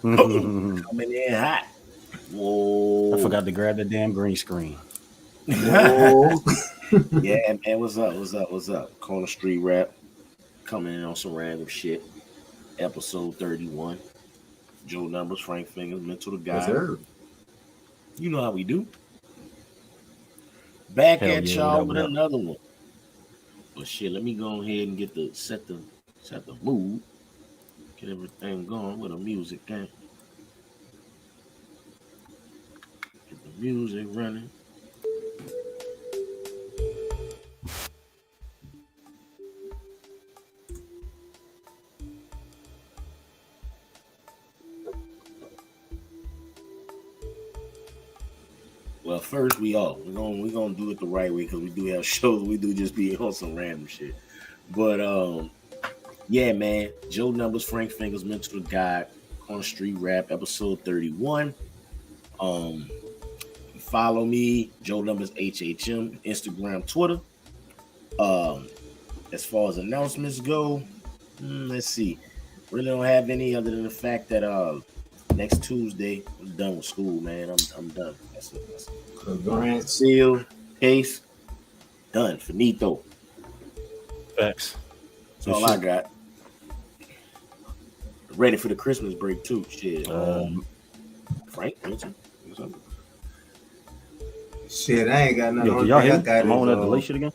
Coming in hot. Whoa. I forgot to grab the damn green screen. Whoa. Yeah, man. What's up? What's up? What's up? Corner Street Rap coming in on some random shit. Episode 31. Joe Numbers, Frank Fingers, Mental the Yes, Guy. sir. You know how we do. Back Hell at yeah, y'all what up, with what up? another one. But shit, let me go ahead and get the set the mood. Get everything going with the music, gang. Get the music running. Well, first we're gonna do it the right way because we do have shows. We do just be on some random shit. But yeah, man. Joe Numbers, Frank Fingers, Mental Guide, on Street Rap, episode 31. Um, follow me, Joe Numbers HHM, Instagram, Twitter. Um, as far as announcements go, let's see. Really don't have any other than the fact that next Tuesday I'm done with school, man. I'm done. That's it. Congrats. Seal, case, done. Finito. Facts. That's all I got. Ready for the Christmas break too. Shit. Frank, what's up? Shit, I ain't got nothing. Yo, Only can y'all thing hear I me? got I'm on that is, delay shit again?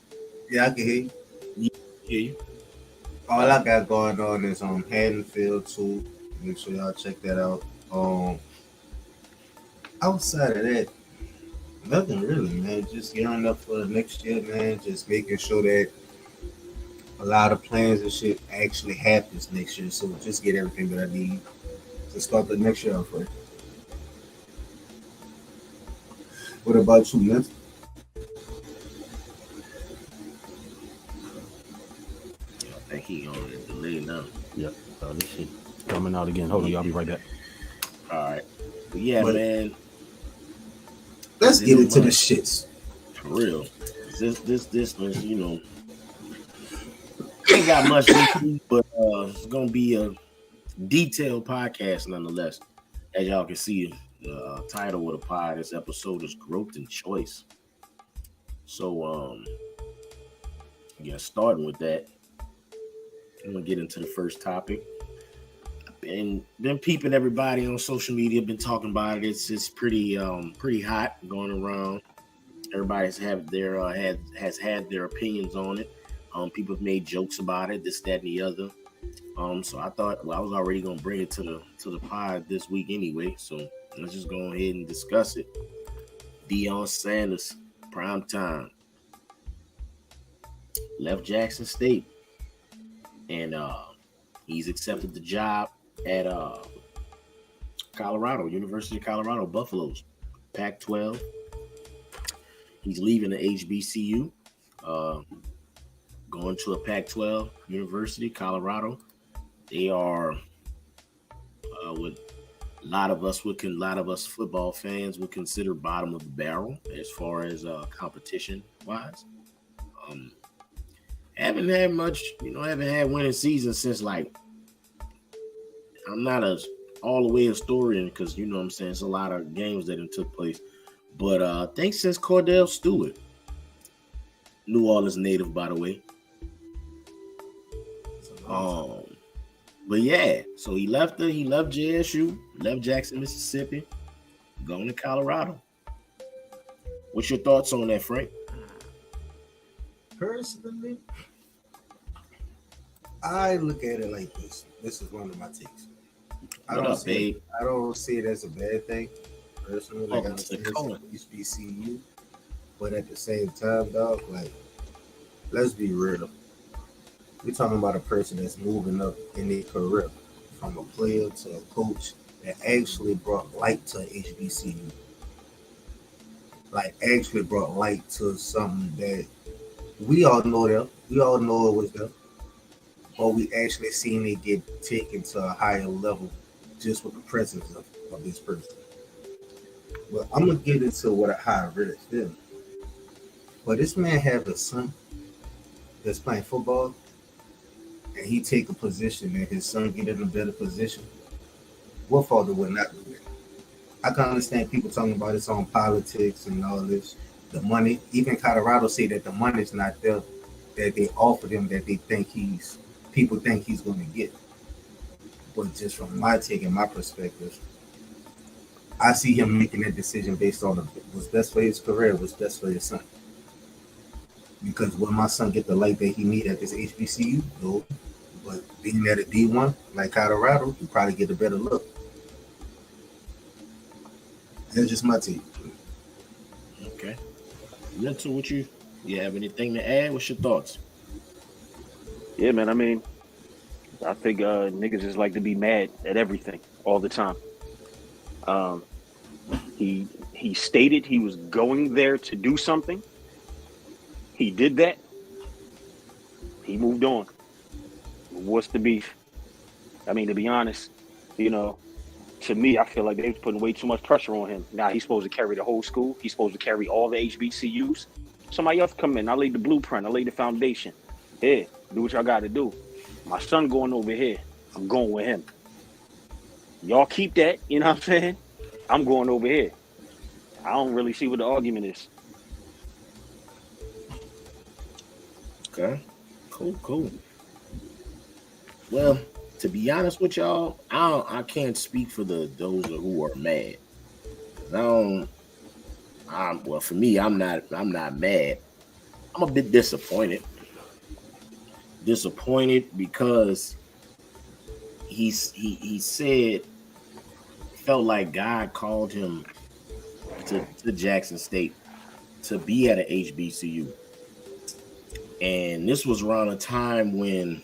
yeah, I can hear you. Yeah. All I got going on is Haddonfield too. Make sure y'all check that out. Outside of that, nothing really, man. Just gearing up for the next year, man. Just making sure that a lot of plans and shit actually happens next year. So just get everything that I need to start the next year off right. What about you, man? I think he on the delay now. Yep. This shit coming out again. Hold on, y'all be right back. All right. But yeah, But- man. Let's get into the shits. For real. This one, you know, ain't got much this week, but it's gonna be a detailed podcast nonetheless. As y'all can see, the title of the pod this episode is Growth and Choice. So yeah, starting with that, I'm gonna get into the first topic. And been peeping everybody on social media, been talking about it. It's pretty hot going around. Everybody's had their opinions on it. People have made jokes about it, this, that, and the other. So I thought, well, I was already gonna bring it to the pod this week anyway. So let's just go ahead and discuss it. Deion Sanders, prime time, left Jackson State, and he's accepted the job at Colorado, University of Colorado Buffaloes, Pac-12. He's leaving the HBCU, going to a Pac-12 University, Colorado. They are what a lot of us football fans would consider bottom of the barrel as far as competition wise. Haven't had much, haven't had winning seasons since, like, I'm not all the way historian because, you know what I'm saying, it's a lot of games that took place. But I think since Cordell Stewart, New Orleans native, by the way. But yeah, so he left JSU, left Jackson, Mississippi, going to Colorado. What's your thoughts on that, Frank? Personally, I look at it like this. This is one of my takes. I don't see it as a bad thing. Personally, like I understand HBCU, but at the same time, dog, like, let's be real. We're talking about a person that's moving up in their career from a player to a coach that actually brought light to HBCU. Like, actually brought light to something that we all know them. We all know it was them. But we actually seen it get taken to a higher level just with the presence of this person. But I'm going to get into how I really feel. But this man have a son that's playing football, and he take a position and his son get in a better position. what father would not do that? I can understand people talking about it's on politics and all this. The money, even Colorado say that the money's not there that they offered him that people think he's going to get. But just from my take and my perspective, I see him making that decision based on what's best for his career, what's best for his son. Because will my son get the light that he need at this HBCU? No. But being at a D1 like Colorado, you probably get a better look. That's just my take. Okay. Mental, what you have anything to add? What's your thoughts? Yeah, man. I mean, I think niggas just like to be mad at everything all the time. He stated he was going there to do something. He did that. He moved on. What's the beef? I mean, to be honest, to me, I feel like they was putting way too much pressure on him. Now he's supposed to carry the whole school. He's supposed to carry all the HBCUs. Somebody else come in. I laid the blueprint. I laid the foundation. Here, do what y'all got to do. My son going over here. I'm going with him. Y'all keep that. You know what I'm saying? I'm going over here. I don't really see what the argument is. Okay. Cool. Well, to be honest with y'all, I can't speak for those who are mad. For me, I'm not mad. I'm a bit disappointed. Because he said felt like God called him to Jackson State to be at an HBCU. And this was around a time when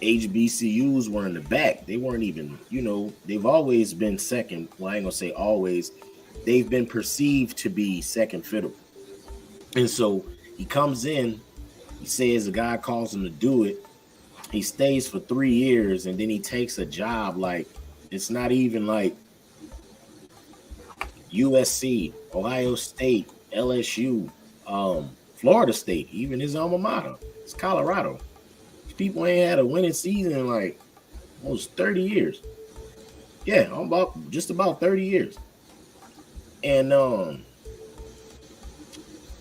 HBCUs were in the back. They weren't even, they've always been second. Well, I ain't gonna say always. They've been perceived to be second fiddle. And so he comes in, he says the guy calls him to do it. He stays for 3 years and then he takes a job like it's not even like USC, Ohio State, LSU, Florida State, even his alma mater. It's Colorado. These people ain't had a winning season in like almost 30 years. Yeah, just about 30 years. And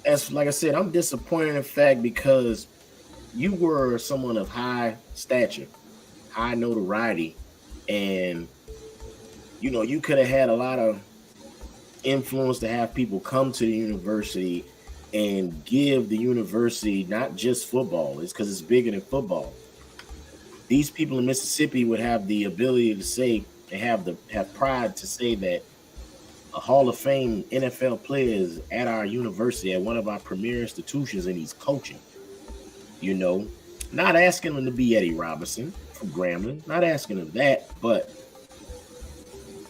as like I said, I'm disappointed in fact because you were someone of high stature, high notoriety, and you could have had a lot of influence to have people come to the university and give the university not just football. It's because it's bigger than football. These people in Mississippi would have the ability to say and have pride to say that a Hall of Fame NFL player is at our university, at one of our premier institutions, and he's coaching. Not asking him to be Eddie Robinson from Grambling, not asking him that, but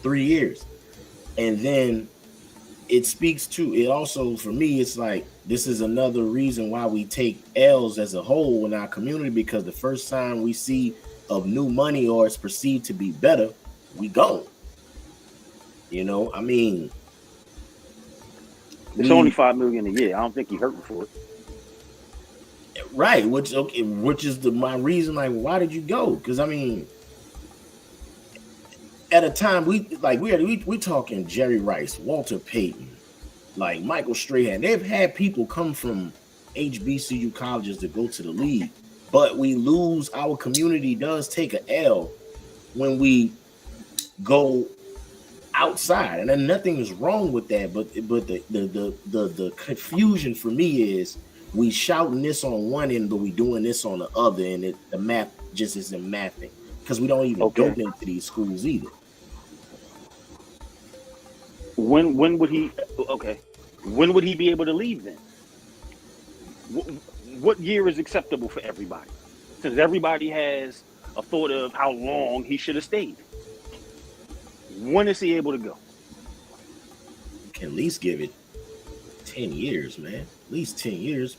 3 years. And then it also, for me, it's like, this is another reason why we take L's as a whole in our community, because the first time we see of new money or it's perceived to be better, we go. I mean, it's only $5 million a year. I don't think he's hurting for it. Right, which is my reason. Like, why did you go? Because I mean, at a time we talking Jerry Rice, Walter Payton, like Michael Strahan. They've had people come from HBCU colleges to go to the league, but we lose. Our community does take an L when we go outside, and then nothing is wrong with that. But the confusion for me is we shouting this on one end, but we doing this on the other, and the math just isn't mathing because we don't even go into these schools either. When would he? Okay, when would he be able to leave then? What year is acceptable for everybody? Since everybody has a thought of how long he should have stayed. When is he able to go? You can at least give it 10 years, man. At least 10 years.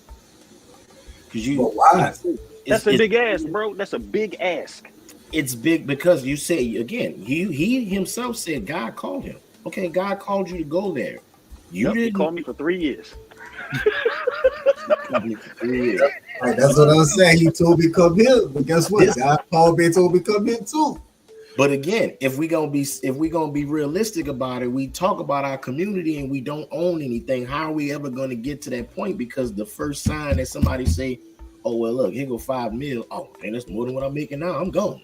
But why? That's a big ask, bro. That's a big ask. It's big because you say, again, he himself said God called him. Okay, God called you to go there. He called me for 3 years. Right, that's what I was saying. He told me come here, but guess what? God called me and told me come here too. But again, if we gonna be realistic about it, we talk about our community and we don't own anything. How are we ever gonna get to that point? Because the first sign that somebody say, "Oh well, look, here go $5 million. Oh, man, that's more than what I'm making now. I'm going."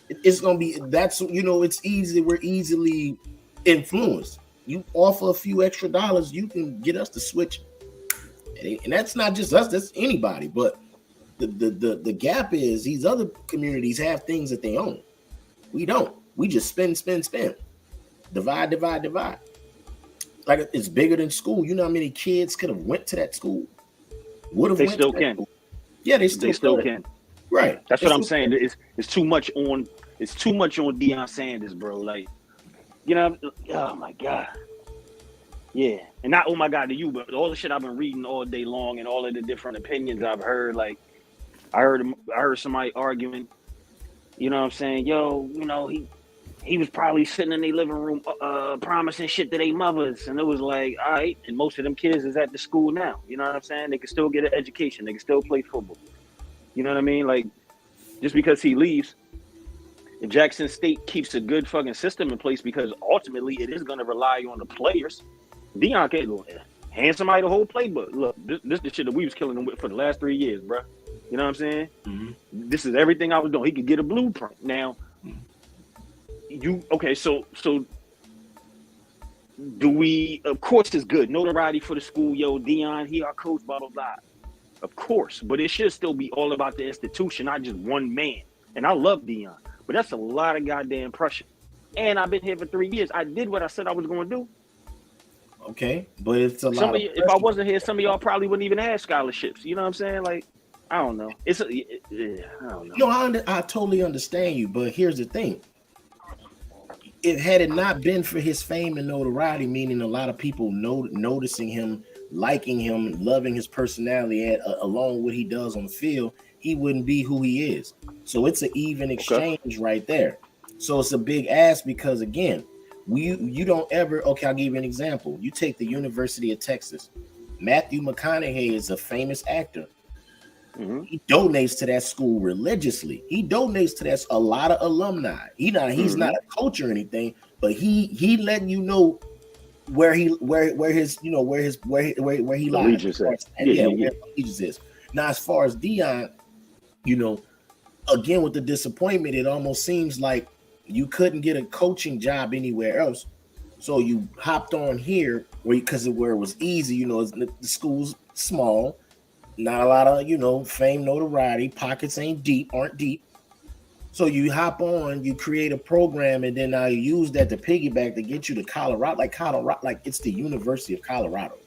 It's gonna be it's easy. We're easily influenced. You offer a few extra dollars, you can get us to switch, and that's not just us. That's anybody. But the gap is these other communities have things that they own. We don't. We just spend. Divide. Like it's bigger than school. You know how many kids could have went to that school? They still can. School? Yeah, they still can. Right. That's what I'm saying. It's too much on Deion Sanders, bro. Like, oh my God. Yeah. And not oh my God to you, but all the shit I've been reading all day long and all of the different opinions I've heard, like I heard somebody arguing, you know what I'm saying? Yo, he was probably sitting in their living room promising shit to their mothers. And it was like, all right. And most of them kids is at the school now. You know what I'm saying? They can still get an education. They can still play football. You know what I mean? Like, just because he leaves, if Jackson State keeps a good fucking system in place, because ultimately it is going to rely on the players. Deion can't hand somebody the whole playbook. Look, this is the shit that we was killing them with for the last 3 years, bro. You know what I'm saying? Mm-hmm. This is everything I was doing. He could get a blueprint. Now, so do we, of course it's good. Notoriety for the school, yo, Deion, he our coach, blah, blah, blah. Of course, but it should still be all about the institution, not just one man. And I love Deion, but that's a lot of goddamn pressure. And I've been here for 3 years. I did what I said I was going to do. Okay, but it's a lot. If I wasn't here, some of y'all probably wouldn't even have scholarships. You know what I'm saying? like, I don't know. I don't know. I totally understand you, but here's the thing. Had it not been for his fame and notoriety, meaning a lot of people noticing him, liking him, loving his personality, along what he does on the field, he wouldn't be who he is. So it's an even exchange right there. So it's a big ask because, again, you don't ever. Okay, I'll give you an example. You take the University of Texas. Matthew McConaughey is a famous actor. Mm-hmm. He donates to that school religiously. He donates to that a lot of alumni. He's not a coach or anything, but he letting you know where he lies. Where allegiance is. Now, as far as Deion, again with the disappointment, it almost seems like you couldn't get a coaching job anywhere else, so you hopped on here where it was easy. The school's small. Not a lot of, fame, notoriety, pockets aren't deep. So you hop on, you create a program, and then now you use that to piggyback to get you to Colorado, like it's the University of Colorado.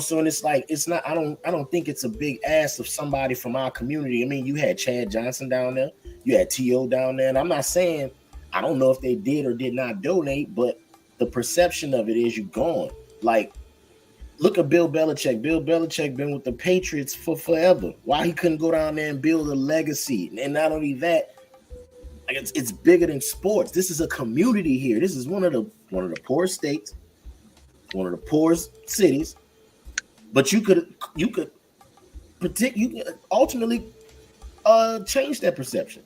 So and it's like, it's not, I don't think it's a big ask of somebody from our community. I mean, you had Chad Johnson down there, you had T.O. down there, and I'm not saying, I don't know if they did or did not donate, but the perception of it is you gone. Like, look at Bill Belichick. Bill Belichick been with the Patriots for forever. Why he couldn't go down there and build a legacy? And not only that, like it's bigger than sports. This is a community here. This is one of the poorest states, one of the poorest cities. But you could ultimately change that perception.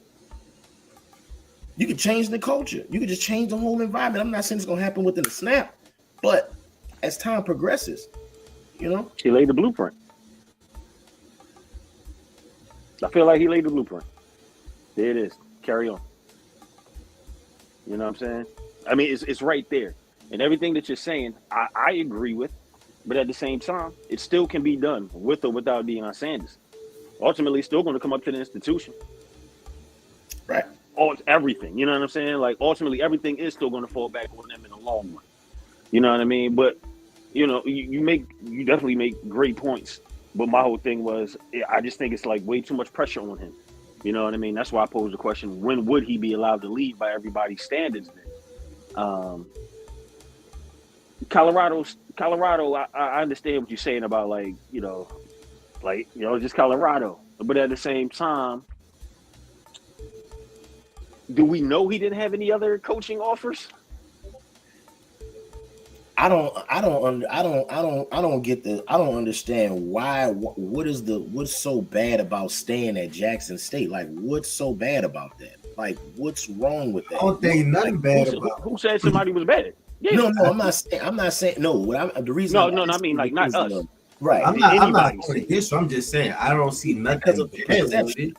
You could change the culture. You could just change the whole environment. I'm not saying it's gonna happen within a snap, but as time progresses, he laid the blueprint. I feel like he laid the blueprint. There it is. Carry on. You know what I'm saying? I mean, it's right there. And everything that you're saying, I agree with. But at the same time, it still can be done with or without Deion Sanders. Ultimately, it's still going to come up to the institution. Right. Everything. You know what I'm saying? Like, ultimately, everything is still going to fall back on them in the long run. You know what I mean? But, you definitely make great points. But my whole thing was, I just think it's like way too much pressure on him. You know what I mean? That's why I posed the question, when would he be allowed to leave by everybody's standards then? Colorado, I understand what you're saying about just Colorado. But at the same time, do we know he didn't have any other coaching offers? I don't understand why. What's so bad about staying at Jackson State? Like, what's so bad about that? Like, what's wrong with that? I don't think nothing bad about. Who said somebody was bad? Yeah. No, I'm not saying. No, the reason. No, I mean like not us. Right. I'm not going against you. I'm just saying I don't see nothing because of the perception.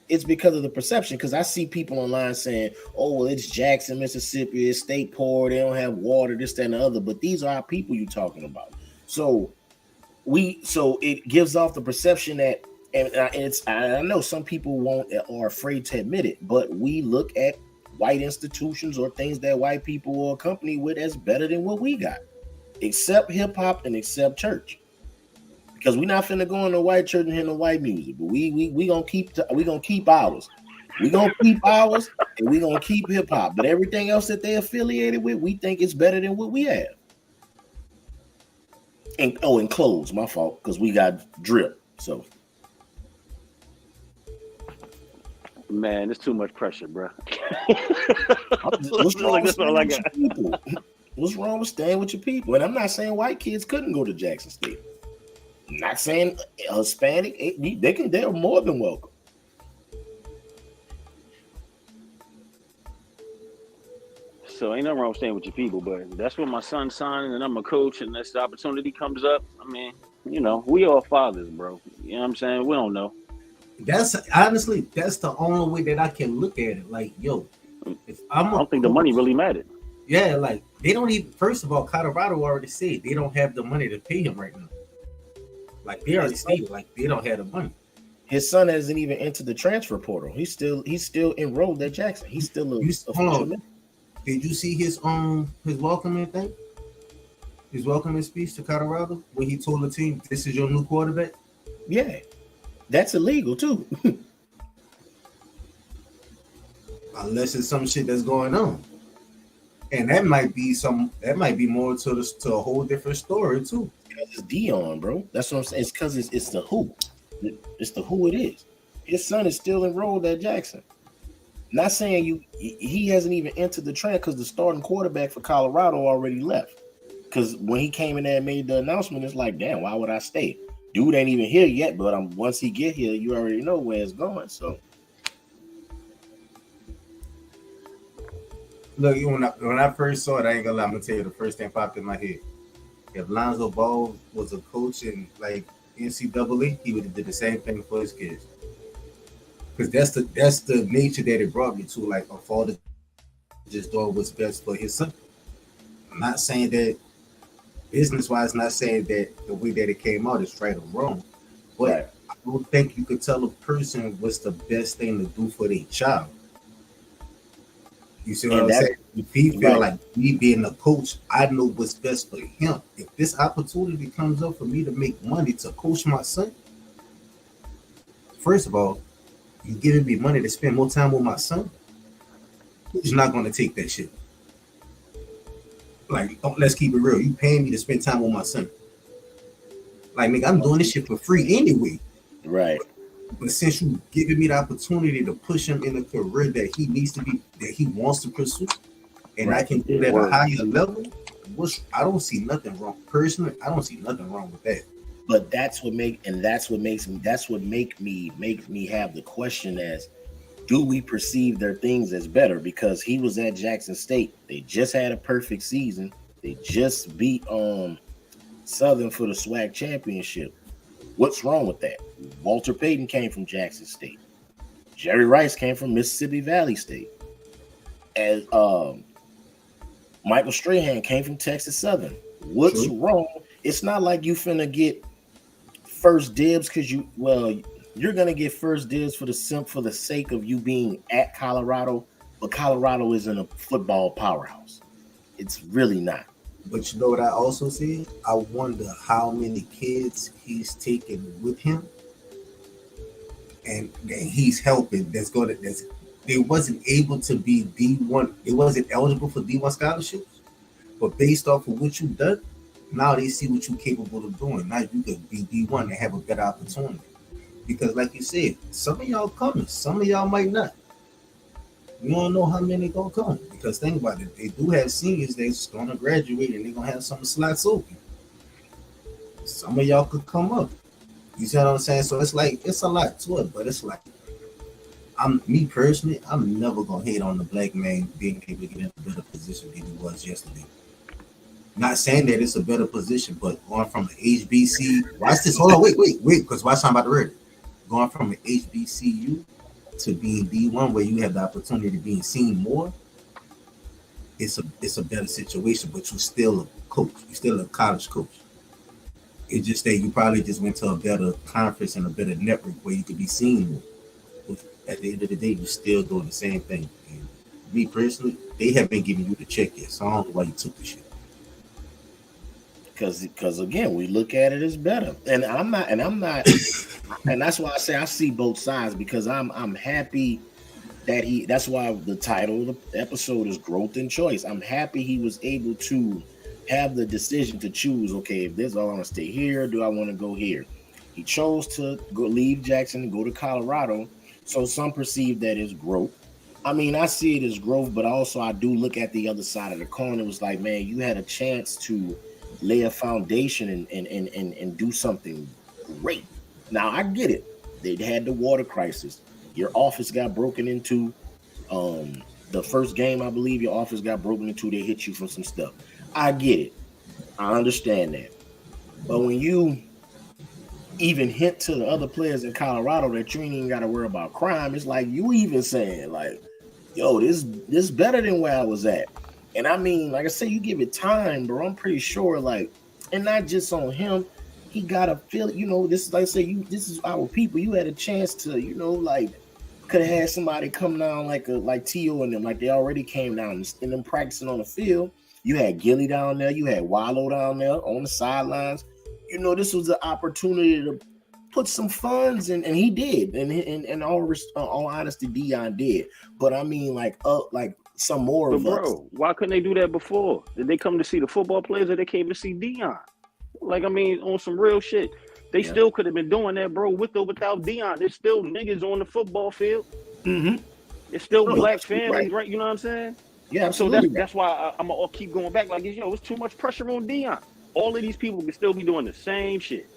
It's because of the perception. Because I see people online saying, "Oh, well, it's Jackson, Mississippi. It's state poor. They don't have water. This, that, and the other." But these are our people you're talking about. So it gives off the perception that, and I know some people are afraid to admit it, but we look at white institutions or things that white people are accompanied with as better than what we got, except hip hop and except church. Because we're not finna go in the white church and hear no white music, but we gonna keep ours. We gonna keep ours, and we gonna keep hip hop. But everything else that they affiliated with, we think it's better than what we have. And clothes, my fault, because we got drip. So, man, it's too much pressure, bro. What's wrong with staying with your people? What's wrong with staying with your people? And I'm not saying white kids couldn't go to Jackson State. I'm not saying Hispanic. They're more than welcome. So ain't nothing wrong with staying with your people, but that's what my son's signing, and I'm a coach, and that's the opportunity comes up. I mean, we all fathers, bro. You know what I'm saying? We don't know. That's honestly, that's the only way that I can look at it. Like, yo, if I don't think the money really mattered. Yeah, like they don't even. First of all, Colorado already said they don't have the money to pay him right now. Like they already stated, like they don't have the money. His son hasn't even entered the transfer portal. He's still enrolled at Jackson. He's still Did you see his welcoming thing? His welcoming speech to Colorado when he told the team, "This is your new quarterback." Yeah, that's illegal too. Unless it's some shit that's going on, and that might be more to a whole different story too. It's Dion, bro. That's what I'm saying. It's because it's the who. It's the who it is. His son is still enrolled at Jackson. Not saying he hasn't even entered the trend because the starting quarterback for Colorado already left. Because when he came in there and made the announcement, it's like, damn, why would I stay? Dude ain't even here yet, but once he get here, you already know where it's going. So, look, when I first saw it, I ain't gonna lie. I'm gonna tell you the first thing popped in my head. If Lonzo Ball was a coach in like NCAA, he would have did the same thing for his kids. Because that's the nature that it brought me to, like a father just doing what's best for his son. I'm not saying that business-wise, not saying that the way that it came out is right or wrong, but right. I don't think you could tell a person what's the best thing to do for their child. You see what I'm saying? If he feel like me being a coach, I know what's best for him. If this opportunity comes up for me to make money to coach my son, first of all, you giving me money to spend more time with my son, who's not going to take that shit? Like, let's keep it real. You paying me to spend time with my son. Like, nigga, I'm doing this shit for free anyway. Right. But since you giving me the opportunity to push him in a career that he needs to be, that he wants to pursue, and I can do that at a higher level, I don't see nothing wrong. Personally, I don't see nothing wrong with that. But that's what makes me have the question as, do we perceive their things as better? Because he was at Jackson State. They just had a perfect season. They just beat Southern for the SWAC championship. What's wrong with that? Walter Payton came from Jackson State. Jerry Rice came from Mississippi Valley State. And Michael Strahan came from Texas Southern. What's wrong? It's not like you finna get first dibs because you're gonna get first dibs for the sake of you being at Colorado, but Colorado isn't a football powerhouse. It's really not. But you know what I also see? I wonder how many kids he's taking with him, and he's helping. They wasn't able to be D1. They wasn't eligible for D1 scholarships, but based off of what you've done, now they see what you're capable of doing. Now you could be D1 and have a better opportunity. Because, like you said, some of y'all coming, some of y'all might not. You don't know how many gonna come. Because think about it, they do have seniors that's gonna graduate and they're gonna have some slots open. Some of y'all could come up. You see what I'm saying? So it's like, it's a lot to it, but it's like, Me personally, I'm never gonna hate on the black man being able to get in a better position than he was yesterday. Not saying that it's a better position, but going from an HBC, watch this. Hold on, wait, because watch I'm about to read it. Going from an HBCU to being D1, where you have the opportunity to be seen more, it's a better situation. But you're still a coach. You're still a college coach. It's just that you probably just went to a better conference and a better network where you could be seen more. But at the end of the day, you're still doing the same thing. And me personally, they haven't given you the check yet, so I don't know why you took the shit. Because again, we look at it as better, and I'm not, and that's why I say I see both sides, because I'm happy that that's why the title of the episode is Growth and Choice. I'm happy he was able to have the decision to choose, okay, if this, I want to stay here, do I want to go here? He chose to leave Jackson and go to Colorado, so some perceive that as growth. I mean, I see it as growth, but also I do look at the other side of the coin. It was like, man, you had a chance to lay a foundation and do something great. Now I get it. They had the water crisis. Your office got broken into. The first game, I believe, your office got broken into. They hit you for some stuff. I get it. I understand that. But when you even hint to the other players in Colorado that you ain't even got to worry about crime, it's like you even saying like, yo, this better than where I was at. And I mean, like I say, you give it time, bro. I'm pretty sure, like, and not just on him, he gotta feel it. You know, this is like I say, this is our people. You had a chance to, you know, like, could have had somebody come down like T.O. and them, like they already came down and them practicing on the field. You had Gilly down there, you had Wallow down there on the sidelines. You know, this was the opportunity to put some funds, and he did. And all honesty, Deion did. But I mean, like some more but of bro, us. Why couldn't they do that before? Did they come to see the football players, or they came to see Deion? Like, I mean, on some real shit. They still could have been doing that, bro, with or without Deion. There's still niggas on the football field. Mm-hmm. It's still black families, right? You know what I'm saying? Yeah, absolutely. So that's why I'm gonna keep going back. Like, it's too much pressure on Deion. All of these people can still be doing the same shit.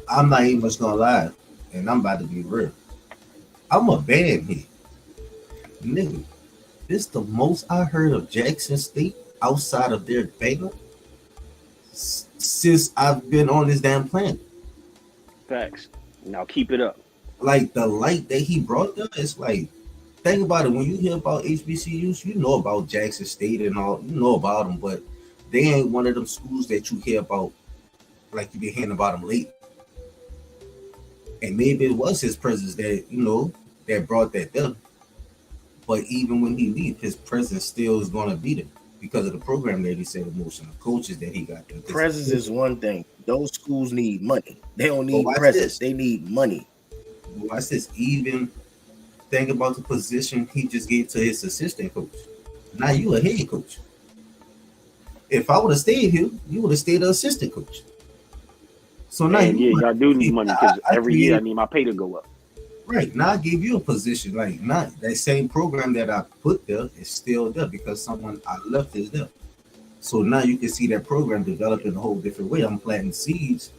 I'm not even much gonna lie, and I'm about to be real. I'm a bad hit. Nigga, this the most I heard of Jackson State outside of their banger since I've been on this damn planet. Facts. Now keep it up. Like, the light that he brought there, it's like, think about it. When you hear about HBCUs, you know about Jackson State and all, you know about them, but they ain't one of them schools that you hear about like you been hearing about them late. And maybe it was his presence that, you know, that brought that there. But even when he leaves, his presence still is going to be there because of the program that he set in motion, the coaches that he got there. Presence is one thing. Those schools need money. They don't need presence. They need money. Watch this. Even think about the position he just gave to his assistant coach. Now you a head coach. If I would have stayed here, you would have stayed an assistant coach. So now I do need money because every year I need my pay to go up. Right. Now I gave you a position. Like, not that same program that I put there is still there because someone I left is there. So now you can see that program develop in a whole different way. I'm planting seeds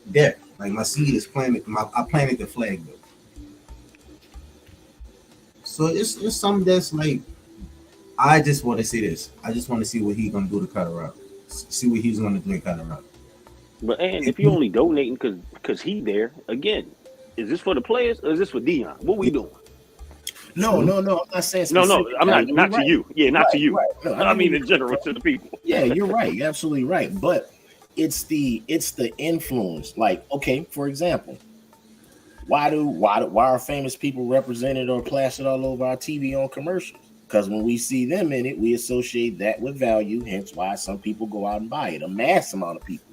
there. Like, my seed is planted. I planted the flag there. So it's something that's like, I just want to see this. I just want to see what he's gonna do to Colorado. See what he's gonna do in Colorado. But and if you only donating because he there again, is this for the players or is this for Deion? What we doing? No. I'm not saying no. I'm not to you. Yeah, not to you. Right. No, I mean in general to the people. Yeah, you're right. You're absolutely right. But it's the influence. Like, okay, for example, why are famous people represented or plastered all over our TV on commercials? Because when we see them in it, we associate that with value. Hence why some people go out and buy it. A mass amount of people,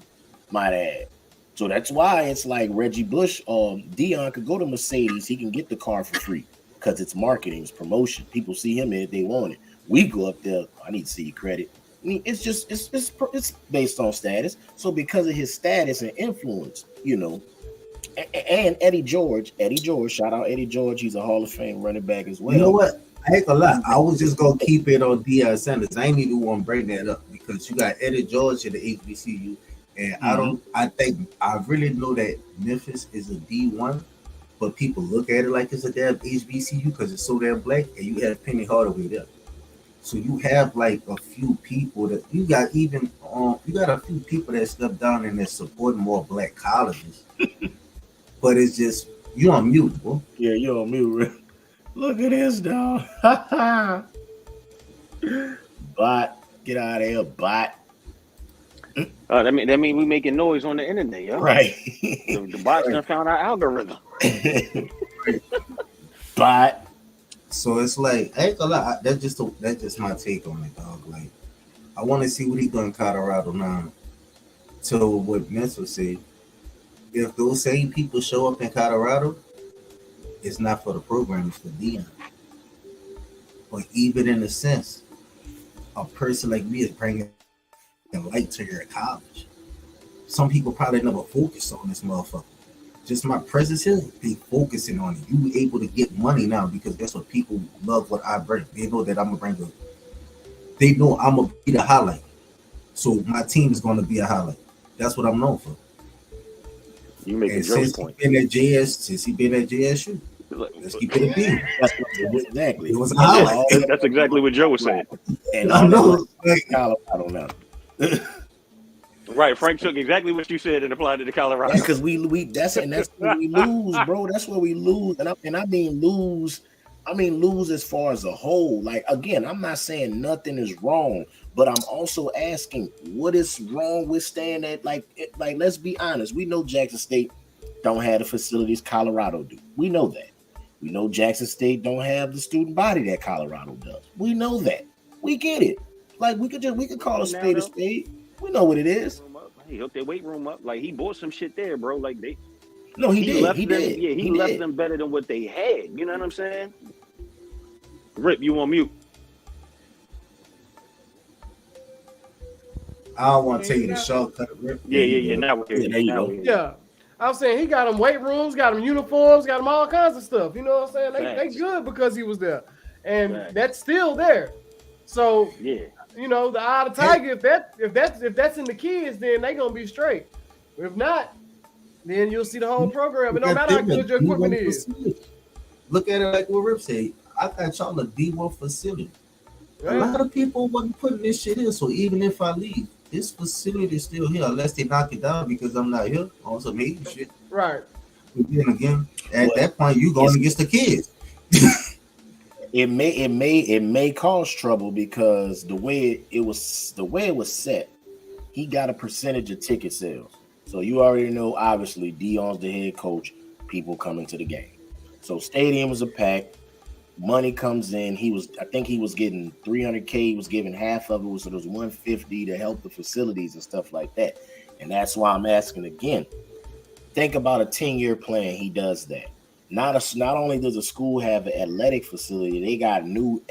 might add. So that's why it's like Reggie Bush or Deion could go to Mercedes. He can get the car for free because it's marketing, it's promotion. People see him in it, they want it. We go up there. I need to see your credit. I mean, it's just it's based on status. So because of his status and influence, you know, and Eddie George, shout out Eddie George. He's a Hall of Fame running back as well. You know what? I ain't gonna lie. I was just gonna keep it on Deion Sanders. I ain't even want to bring that up because you got Eddie George at the HBCU, and I really know that Memphis is a D1, but people look at it like it's a damn HBCU because it's so damn black, and you have Penny Hardaway there. So you have like a few people that you got a few people that step down and that support more black colleges. But it's just you on mute, bro. Yeah, you on mute. Look at this, dog. Bot, get out of here, bot. That mean we making noise on the internet, yo. Right. The bots done found our algorithm. Bot. So it's like I ain't gonna lie, that's just my take on it, dog. Like I want to see what he done in Colorado now. So what Vince would say, if those same people show up in Colorado, it's not for the program, it's for Deion. But even in a sense, a person like me is bringing light to your college. Some people probably never focus on this motherfucker. Just my presence here, they focusing on it. You able to get money now because that's what people love. What I bring, they know that I'm gonna bring. They know I'm gonna be the highlight. So my team is gonna be a highlight. That's what I'm known for. You make a joke point. Since he been at JSU, let's keep it a beat. Exactly. It was a highlight. That's exactly what Joe was saying. And I know Colorado now. Right, Frank took exactly what you said and applied it to Colorado. Because that's where we lose, bro. That's where we lose, and I mean lose. I mean lose as far as a whole. Like again, I'm not saying nothing is wrong, but I'm also asking what is wrong with staying at like let's be honest. We know Jackson State don't have the facilities Colorado do. We know that. We know Jackson State don't have the student body that Colorado does. We know that. We get it. Like we could call a spade a spade. We know what it is. He hooked their weight room up. Like he bought some shit there, bro. Like he did. Yeah, he left them better than what they had. You know what I'm saying? Rip, you on mute? I don't want to take you the shortcut, Rip. Yeah. Now we're here. There you go. Yeah. I'm saying he got them weight rooms, got them uniforms, got them all kinds of stuff. You know what I'm saying? They good because he was there, and that's still there. So yeah. You know, the eye of the tiger, if that's in the kids, then they gonna be straight. If not, then you'll see the whole program. It don't matter how good your equipment is. Look at it like what Rip said. I got y'all a D1 facility. Right. A lot of people wasn't putting this shit in, so even if I leave, this facility is still here unless they knock it down because I'm not here on some hating shit. Right. But then again, at that point, you going against the kids. It may cause trouble because the way it was set, he got a percentage of ticket sales. So you already know, obviously, Deion's the head coach. People coming to the game. So stadiums are packed. Money comes in. I think he was getting $300K. He was giving half of it, so there was $150 to help the facilities and stuff like that. And that's why I'm asking again. Think about a 10-year plan. He does that. Not only does the school have an athletic facility, they got new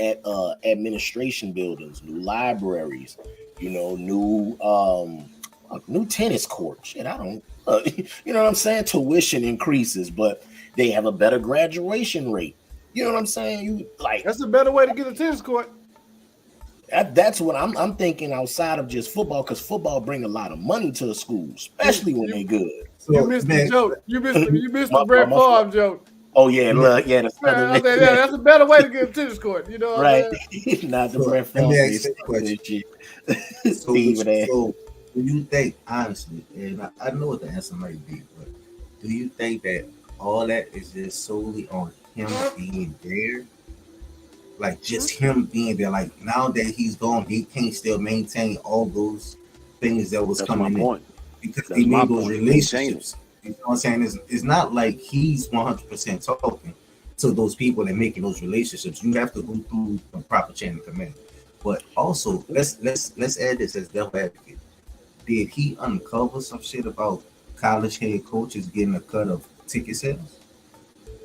administration buildings, new libraries, new tennis court. Shit, I don't, you know what I'm saying? Tuition increases, but they have a better graduation rate. You know what I'm saying? That's a better way to get a tennis court. That's what I'm thinking outside of just football, because football bring a lot of money to the school, especially when they good. So, you missed the joke. You missed the Brett Favre joke. Oh yeah, look, yeah. That's a better way to get a tennis court. You know, right? Not the Brett Favre. So do you think, honestly, and I know what the answer might be, but do you think that all that is just solely on him being there? Like just him being there. Like now that he's gone, he can't still maintain all those things that was coming in because he made those relationships. You know what I'm saying? It's not like he's 100% talking to those people and making those relationships. You have to go through the proper chain of command. But also, let's add this as devil advocate. Did he uncover some shit about college head coaches getting a cut of ticket sales?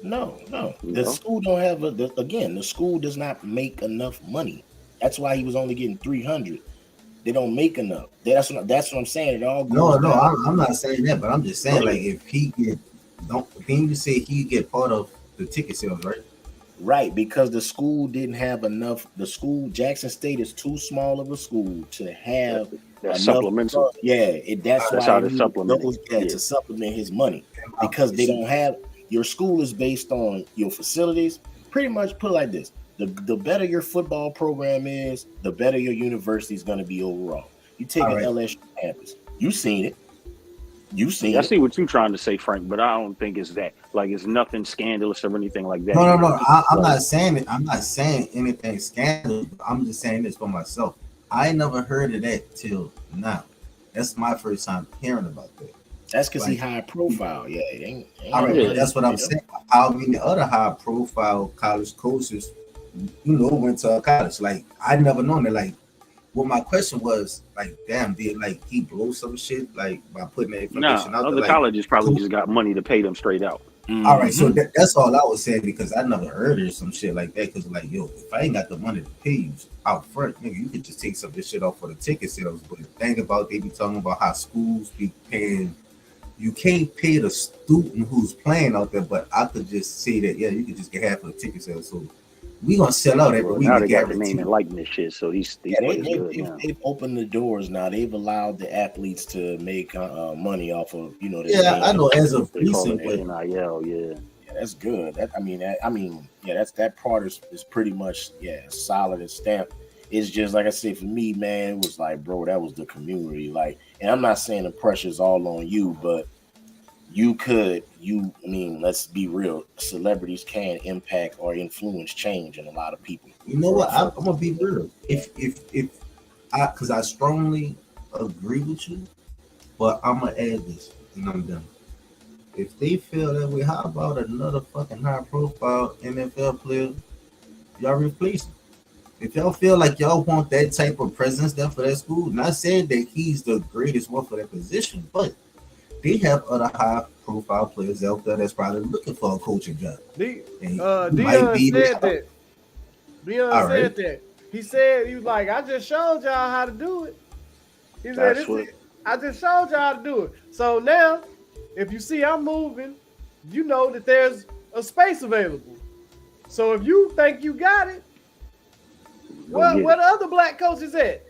No. The school don't have the school does not make enough money. That's why he was only getting $300. They don't make enough. That's what I'm saying. It all goes I'm not saying that, but I'm just saying like if he get you say he get part of the ticket sales, right? Right, because the school didn't have enough. The school, Jackson State, is too small of a school to have enough. Supplemental. That's why how they supplement to supplement his money because they don't have. your school is based on your facilities. Pretty much put it like this. The better your football program is, the better your university is going to be overall. You take an LSU campus. You've seen it. I see what you're trying to say, Frank, but I don't think it's that. Like, it's nothing scandalous or anything like that. No. I'm not saying it. I'm not saying anything scandalous. I'm just saying this for myself. I never heard of that till now. That's my first time hearing about that. That's because he high profile. Yeah, it ain't all right. That's what I'm saying. How many other high profile college coaches, went to a college? Like, I never known that. Like, what my question was, like, damn, did like he blow some shit like by putting that information out there? Other colleges probably just got money to pay them straight out. Mm-hmm. All right, so that's all I was saying because I never heard of some shit like that. Because like, yo, if I ain't got the money to pay you out front, nigga, you could just take some of this shit off for the ticket sales. But the thing about they be talking about how schools be paying. You can't pay the student who's playing out there, but I could just say that, yeah, you could just get half of the ticket sales. So we gonna sell out every week. Now they got the name and likeness shit, so they've opened the doors now. They've allowed the athletes to make money off of I know as of recent, but NIL, yeah, that's good. That part is pretty much solid and stamped. It's just like I said, for me, man, it was like, bro, that was the community. Like, and I'm not saying the pressure's all on you, but let's be real. Celebrities can impact or influence change in a lot of people. You know what? I'm gonna be real. Because I strongly agree with you, but I'm gonna add this, and I'm done. If they feel that way, how about another fucking high profile NFL player? Y'all replace him. If y'all feel like y'all want that type of presence there for that school, not saying that he's the greatest one for that position, but they have other high-profile players out there that's probably looking for a coaching job. Deion said that. Deion said that. He said, he was like, I just showed y'all how to do it. He said, I just showed y'all how to do it. So now, if you see I'm moving, you know that there's a space available. So if you think you got it, where the other black coaches at?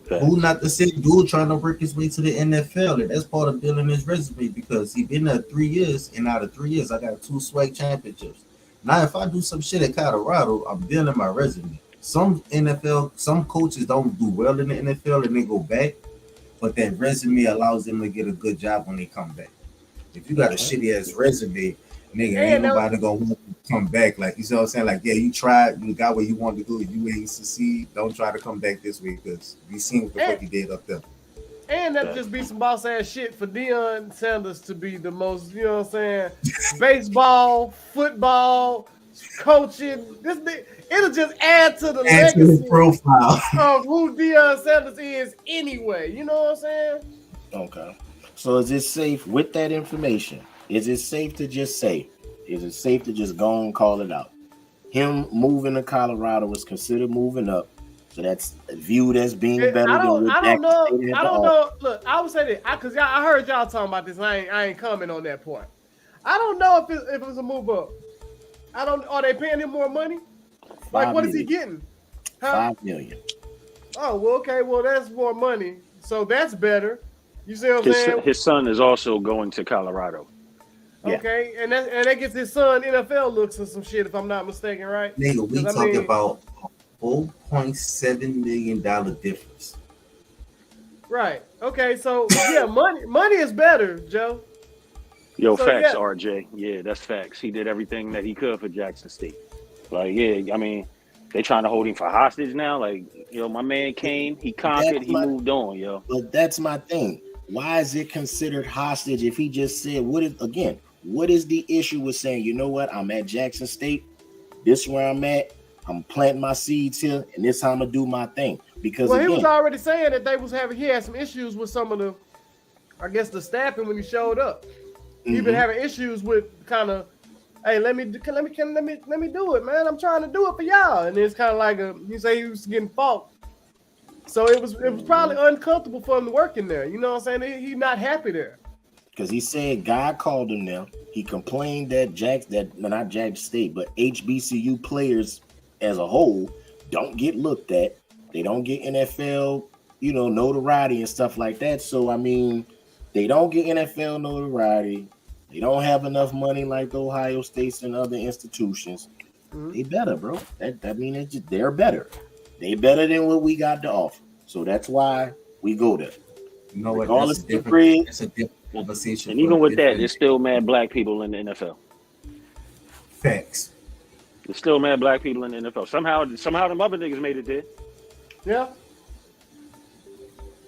Who not to say dude trying to work his way to the NFL? And that's part of building his resume because he been there 3 years, and out of 3 years, I got 2 swag championships. Now, if I do some shit at Colorado, I'm building my resume. Some coaches don't do well in the NFL and they go back, but that resume allows them to get a good job when they come back. If you got a shitty ass resume, nigga, ain't nobody gonna want to come back. Like, you see what I'm saying? Like, yeah, you tried, you got where you wanted to go, you ain't succeed. Don't try to come back this week because we seen what the fuck you did up there. And that just be some boss ass shit for Deion Sanders to be the most, you know what I'm saying? Baseball, football, coaching. It'll just add to the legacy profile of who Deion Sanders is anyway. You know what I'm saying? Okay. So is it safe with that information? Is it safe to just say? Is it safe to just go and call it out? Him moving to Colorado was considered moving up, so that's viewed as being better. I don't know. Look, I would say that because I heard y'all talking about this. I ain't comment on that point. I don't know if it was a move up. Are they paying him more money? Like, what is he getting? $5 million. Oh, well, okay. Well, that's more money, so that's better. You see what I'm saying? His son is also going to Colorado. Okay, and that gets his son NFL looks or some shit, if I'm not mistaken, right? Nigga, we talking about a $4.7 million difference. Right. Okay, so yeah, money is better, Joe. Yo, so, facts, RJ. Yeah, that's facts. He did everything that he could for Jackson State. Like, yeah, I mean, they trying to hold him for hostage now. Like, my man came, he conquered, moved on, yo. But that's my thing. Why is it considered hostage if he just said, what is the issue with saying, you know what, I'm at Jackson State, this is where I'm at, I'm planting my seeds here, and this how I'm going to do my thing? Because he was already saying that he had some issues with some of the, I guess, the staffing when he showed up. He been having issues with kind of, hey, let me do it, man. I'm trying to do it for y'all. And it's kind of like he say he was getting fault. So it was probably uncomfortable for him to work in there. You know what I'm saying? He's not happy there. Because he said God called him there. He complained that not Jackson State, but HBCU players as a whole don't get looked at. They don't get NFL, notoriety and stuff like that. So, I mean, they don't get NFL notoriety. They don't have enough money like the Ohio States and other institutions. Mm-hmm. They better, bro. That means they're better. They better than what we got to offer. So that's why we go there. You know what? Regardless of the grade, it's a different conversation. And even with that, there's still mad black people in the NFL. Facts. There's still mad black people in the NFL. Somehow them other niggas made it there. Yeah.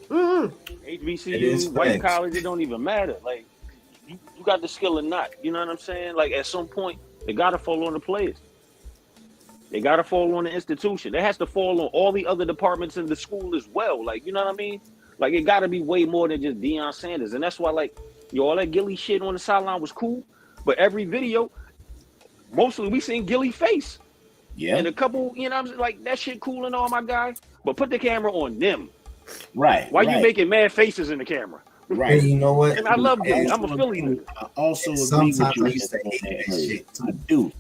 HBCU, white college, it don't even matter. Like, you got the skill or not. You know what I'm saying? Like, at some point, they got to fall on the players. They got to fall on the institution. It has to fall on all the other departments in the school as well. Like, you know what I mean? Like, it got to be way more than just Deion Sanders. And that's why, like, all that Gilly shit on the sideline was cool. But every video, mostly we seen Gilly face. Yeah. And a couple, you know what I'm saying? Like, that shit cool and all, my guy. But put the camera on them. Right. Why you making mad faces in the camera? Right. And you know what? And I love Gilly. I'm a Philly nigga. I also agree with you. I do.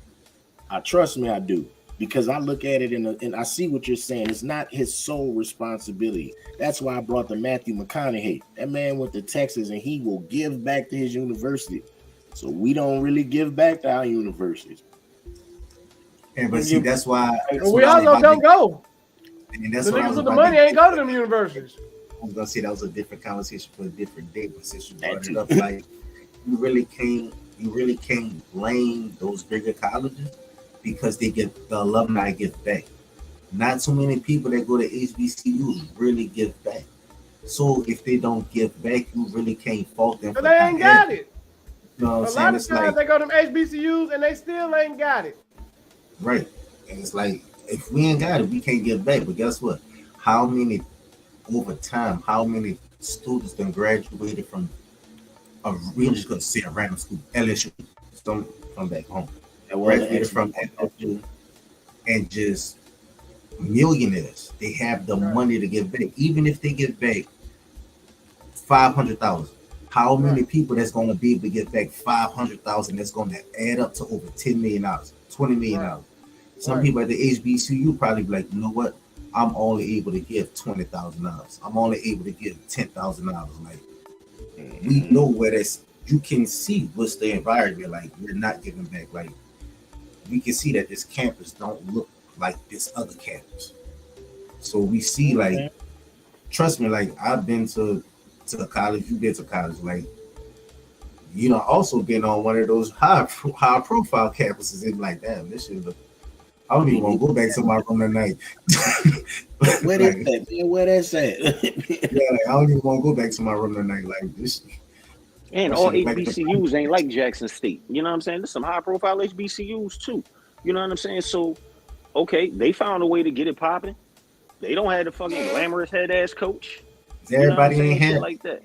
Trust me, I do. Because I look at it and I see what you're saying. It's not his sole responsibility. That's why I brought the Matthew McConaughey. That man went to Texas and he will give back to his university. So we don't really give back to our universities. Yeah, but see, that's why we all know don't go. And that's the niggas with the money ain't go to them universities. I was gonna say that was a different conversation for a different day, but since you brought it up, like you really can't blame those bigger colleges because they get the alumni give back. Not too many people that go to HBCUs really give back. So if they don't give back, you really can't fault them. But they ain't got it. You know what I'm saying? A lot of times they go to them HBCUs and they still ain't got it. Right. And it's like, if we ain't got it, we can't give back. But guess what? How many students then graduated from we're just going to say a random school, LSU, don't come back home. Graduated from LSU and just millionaires. They have the money to give back. Even if they give back $500,000, how many people that's going to be able to get back $500,000 that's going to add up to over $10 million, $20 million? Some people at the HBCU probably be like, you know what? I'm only able to give $20,000. I'm only able to give $10,000. Like, we know where that's, you can see what's the environment like. We're not giving back. Like, we can see that this campus don't look like this other campus. So we see, like, trust me, like, I've been to college, you've been to college, like, you know, also been on one of those high profile campuses and like, damn, this shit look, I don't even want to go back to my room tonight. Where that's at, man? Where that's at? Yeah, like, I don't even want to go back to my room tonight. Like this. And all HBCUs ain't like Jackson State. You know what I'm saying? There's some high profile HBCUs too. You know what I'm saying? So, okay, they found a way to get it popping. They don't have the fucking glamorous head ass coach. Everybody ain't had like that.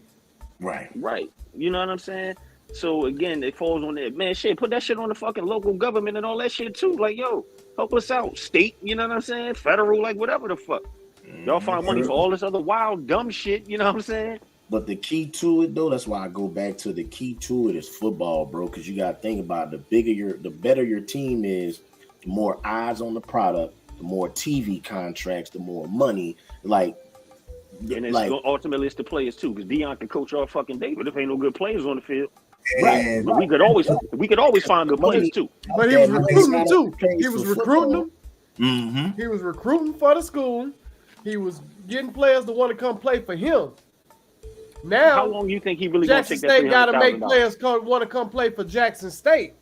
Right. You know what I'm saying? So again, it falls on that man. Shit, put that shit on the fucking local government and all that shit too. Like, yo, help us out, state. You know what I'm saying? Federal, like whatever the fuck. Y'all find money for all this other wild dumb shit. You know what I'm saying? But the key to it, though, that's why I go back to the key to it is football, bro. Because you got to think about it. The better your team is, the more eyes on the product, the more TV contracts, the more money. Like, and it's ultimately it's the players too. Because Deion can coach all fucking day, but if ain't no good players on the field. Right. We could always find good players too. But he was recruiting them too. He was recruiting them. Mm-hmm. He was recruiting for the school. He was getting players to want to come play for him. Now, how long do you think he really Jackson State got to make players want to come play for Jackson State?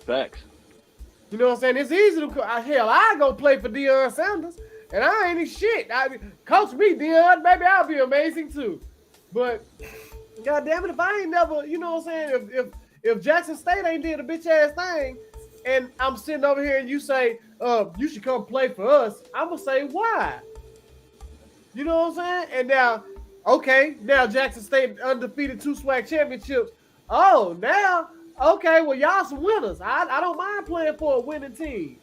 Facts. You know what I'm saying? It's easy to hell. I go play for Deion Sanders, and I ain't shit. Coach me, Deion, maybe I'll be amazing too. But God damn it, if I ain't never, you know what I'm saying? If Jackson State ain't did a bitch ass thing, and I'm sitting over here and you say, you should come play for us, I'm gonna say why? You know what I'm saying? And now Jackson State undefeated 2 SWAC championships. Oh, now, okay, well y'all some winners. I don't mind playing for a winning team.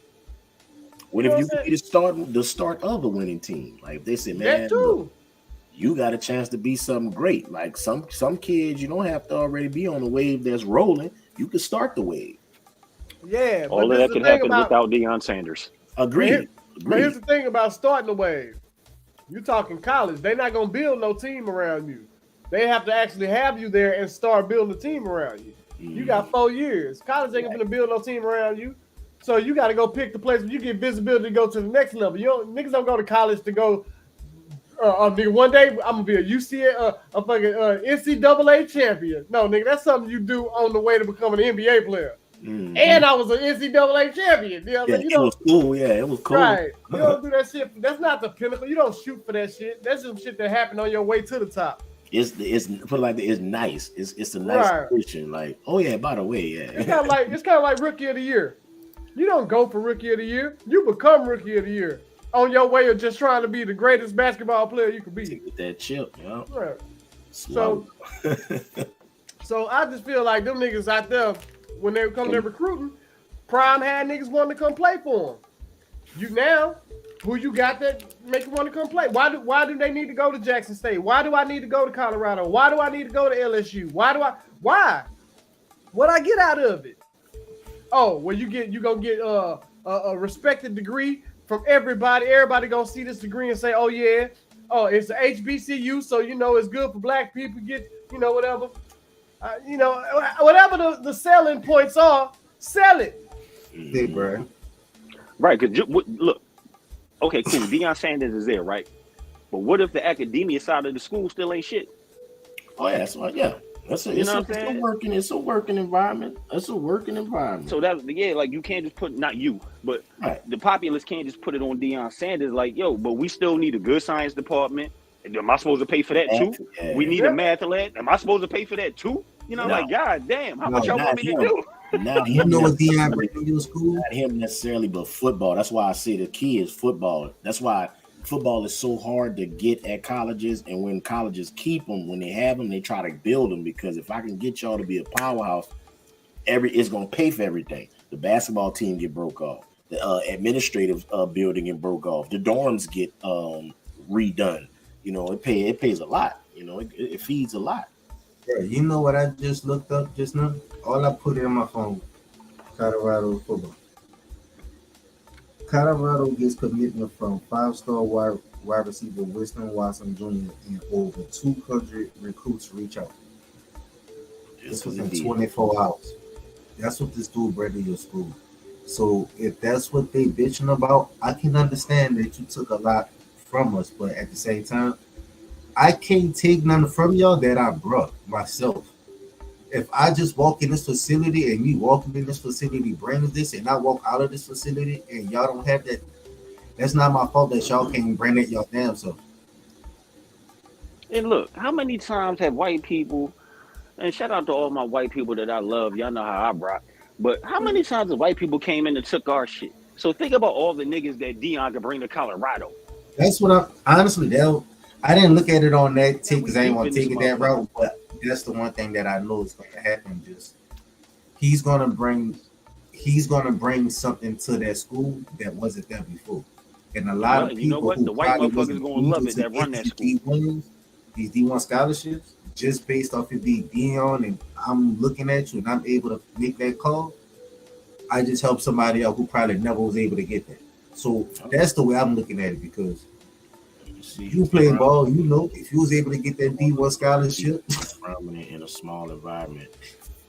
What if you be the start of a winning team? Like if they say, man, that too. You got a chance to be something great. Like some kids, you don't have to already be on the wave that's rolling. You can start the wave. Yeah, all of that could happen without Deion Sanders. Agreed. But here's the thing about starting the wave. You're talking college. They're not gonna build no team around you. They have to actually have you there and start building a team around you. You got 4 years. College ain't gonna build no team around you. So you got to go pick the place where you get visibility to go to the next level. Niggas don't go to college to go. Nigga, one day I'm gonna be a UCLA, a fucking NCAA champion. No, nigga, that's something you do on the way to becoming an NBA player. Mm-hmm. And I was an NCAA champion. You know what I mean? It was cool. Yeah, it was cool. Right. You don't do that shit. That's not the pinnacle. You don't shoot for that shit. That's some shit that happened on your way to the top. It's put it like that, it's nice. It's a nice position. Like, oh yeah, by the way, yeah. It's kind of like rookie of the year. You don't go for rookie of the year. You become rookie of the year on your way of just trying to be the greatest basketball player you could be. Get that chip, you know? Right. So I just feel like them niggas out there, when they come to recruiting, Prime had niggas wanting to come play for them. You now, who you got that make you want to come play? Why do they need to go to Jackson State? Why do I need to go to Colorado? Why do I need to go to LSU? Why? What I get out of it? Oh, well, you gonna get a respected degree from everybody. Everybody gonna see this degree and say, oh yeah, it's a HBCU, so it's good for black people. Get whatever, whatever the selling points are, sell it. Hey, bro. Right, because look, okay, cool. Deion Sanders is there, right? But what if the academia side of the school still ain't shit? Oh yeah, that's right. Yeah. It's a working environment. It's a working environment. So like you can't just put, not you, but the populace can't just put it on Deion Sanders. Like, yo, but we still need a good science department. Am I supposed to pay for that too? Yeah. We need a math lab. Am I supposed to pay for that too? Like, God damn, how much y'all want me to do? Now you know what Deion bring to your school? Not him necessarily, but football. That's why I say the key is football. That's why football is so hard to get at colleges, and when colleges keep them, when they have them, they try to build them, because if I can get y'all to be a powerhouse, it's gonna pay for everything. The basketball team get broke off, the administrative building get broke off, the dorms get redone. It pays a lot. It feeds a lot. Yeah, you know what I just looked up just now? All I put in my phone, Colorado football. Colorado gets commitment from 5-star wide receiver Winston Watson Jr. and over 200 recruits reach out. This was in 24 hours. That's what this dude brought to your school. So if that's what they bitching about, I can understand that you took a lot from us, but at the same time, I can't take none from y'all that I brought myself. If I just walk in this facility and you walking in this facility brings this, and I walk out of this facility and y'all don't have that, that's not my fault that y'all can't bring it y'all damn self. And look, how many times have white people, and shout out to all my white people that I love, y'all know how I rock, but how many times have white people came in and took our shit? So think about all the niggas that Deion could bring to Colorado. That's what I didn't look at it on that take because I didn't want to take it that route, but that's the one thing that I know is going to happen. Just he's going to bring something to that school that wasn't there before, and a lot of people, you know what, the white motherfuckers going to love it that run that school. These D1 scholarships, just based off it being Deion, and I'm looking at you and I'm able to make that call. I just helped somebody out who probably never was able to get that. So that's the way I'm looking at it, because you play ball, if you was able to get that D1 scholarship, prominent in a small environment.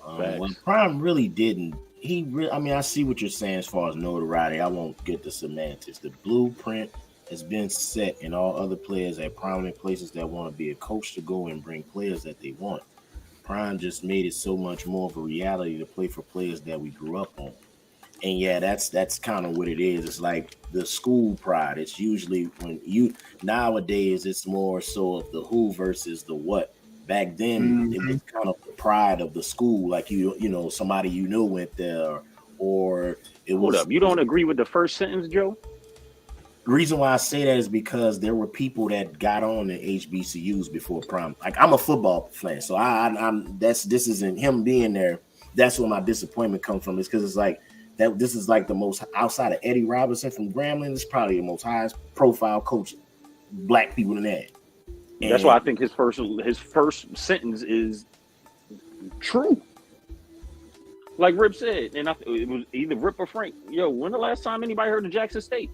When Prime really didn't, I see what you're saying as far as notoriety. I won't get the semantics. The blueprint has been set, in all other players at prominent places that want to be a coach to go and bring players that they want. Prime just made it so much more of a reality to play for players that we grew up on. And yeah, that's kind of what it is. It's like the school pride. It's usually nowadays it's more so of the who versus the what. Back then, it was kind of the pride of the school, like somebody went there, or it was. Hold up, you don't agree with the first sentence, Joe? The reason why I say that is because there were people that got on the HBCUs before Prime. Like, I'm a football fan, so this isn't him being there. That's where my disappointment comes from. Is because it's like. That this is like the most, outside of Eddie Robinson from Grambling, it's probably the most highest profile coach black people in that. And that's why I think his first sentence is true. Like Rip said, and it was either Rip or Frank. Yo, when the last time anybody heard of Jackson State?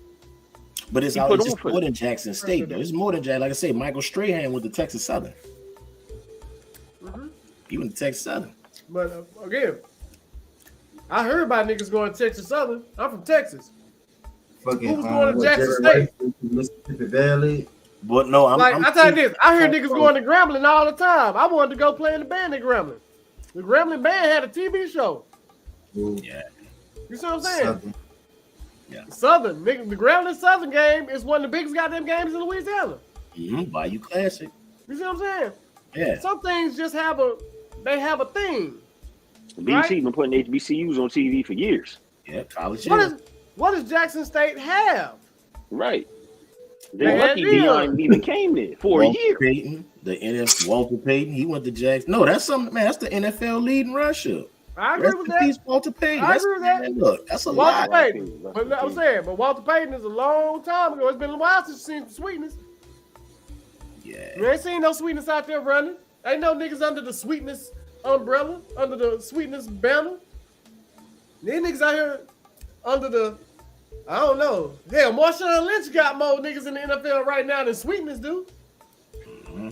But it's just more than Jackson State, though. It's more than Jackson. Like I said, Michael Strahan went to Texas Southern. He went to Texas Southern. But again, I heard about niggas going to Texas Southern. I'm from Texas. Fucking, who was going to Jackson State? Mississippi Valley. But no, I tell you this, I hear niggas going to Grambling all the time. I wanted to go play in the band at Grambling. The Grambling band had a TV show. Ooh. Yeah. You see what I'm saying? Southern. Yeah. Southern, nigga, the Grambling Southern game is one of the biggest goddamn games in Louisiana. Bayou Classic. You see what I'm saying? Yeah. Some things just have a thing. BT right? been putting HBCUs on TV for years. Yeah, college. What does Jackson State have? Right. They're lucky Deion even came there for Walter a year. Payton, Walter Payton, he went to Jackson. No, that's something, man. That's the NFL lead in Russia. I agree with that. Walter Payton. I agree with that. Man, look, that's a Walter lot. Payton. But I'm saying, but Walter Payton is a long time ago. It's been a while since you've seen Sweetness. Yeah. You ain't seen no Sweetness out there running. Ain't no niggas under the Sweetness umbrella, under the Sweetness banner. These niggas out here under the, I don't know. Hell, Marshawn Lynch got more niggas in the NFL right now than Sweetness do. Mm-hmm.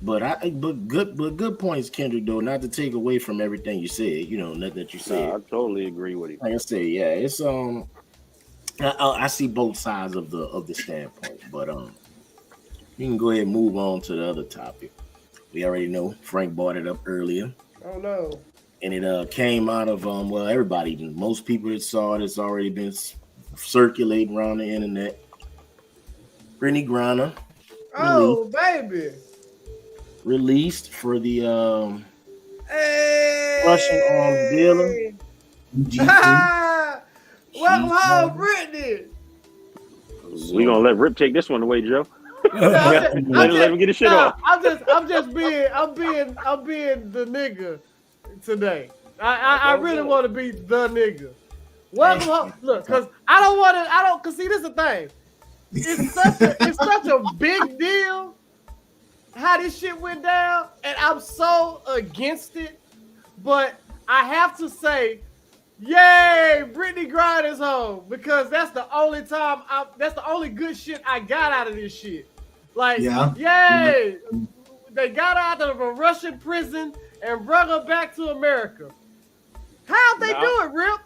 But good points, Kendrick. Though, not to take away from everything you said. You know, nothing that you said. I totally agree with you. Like I said, yeah, it's I see both sides of the standpoint, but you can go ahead and move on to the other topic. We already know Frank brought it up earlier. Oh no. And it came out of everybody, most people that saw it, it's already been circulating around the internet. Brittany Griner. Oh baby. Released for the hey. Russian arms dealer. Welcome home, Brittany. We gonna let Rip take this one away, Joe. Let him get his shit off. I'm being the nigga today. I really want to be the nigga. Welcome home. Look, cause cause see, this is the thing. It's such a big deal how this shit went down, and I'm so against it. But I have to say, yay, Brittany Griner's home, because that's the only time that's the only good shit I got out of this shit. Like, yay, they got out of a Russian prison and brought her back to America. How'd they do it, Rip?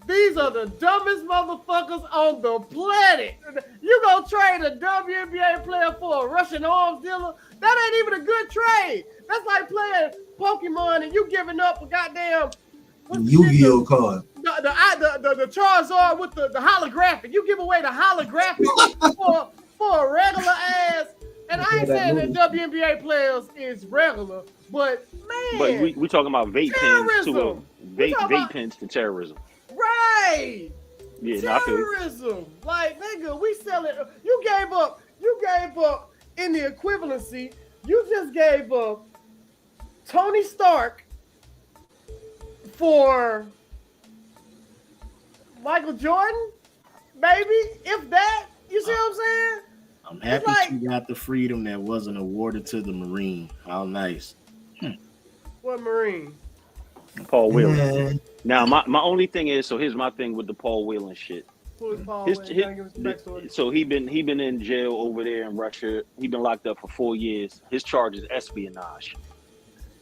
These are the dumbest motherfuckers on the planet. You gonna trade a WNBA player for a Russian arms dealer? That ain't even a good trade. That's like playing Pokemon and you giving up a goddamn Yu-Gi-Oh card. The Charizard with the holographic. You give away the holographic for a regular ass. And I ain't saying that WNBA players is regular, but man. But we talking about vape pens to vape pens to terrorism. Right. Yeah, terrorism. Like, nigga, we sell it. You gave up in the equivalency. You just gave up Tony Stark for Michael Jordan, baby. If that, you see what I'm saying? I'm happy you got the freedom that wasn't awarded to the Marine. How nice. What Marine? Paul Whelan. Now, my only thing is, so here's my thing with the Paul Whelan shit. Who is Paul Whelan? So he been in jail over there in Russia. He been locked up for 4 years. His charge is espionage.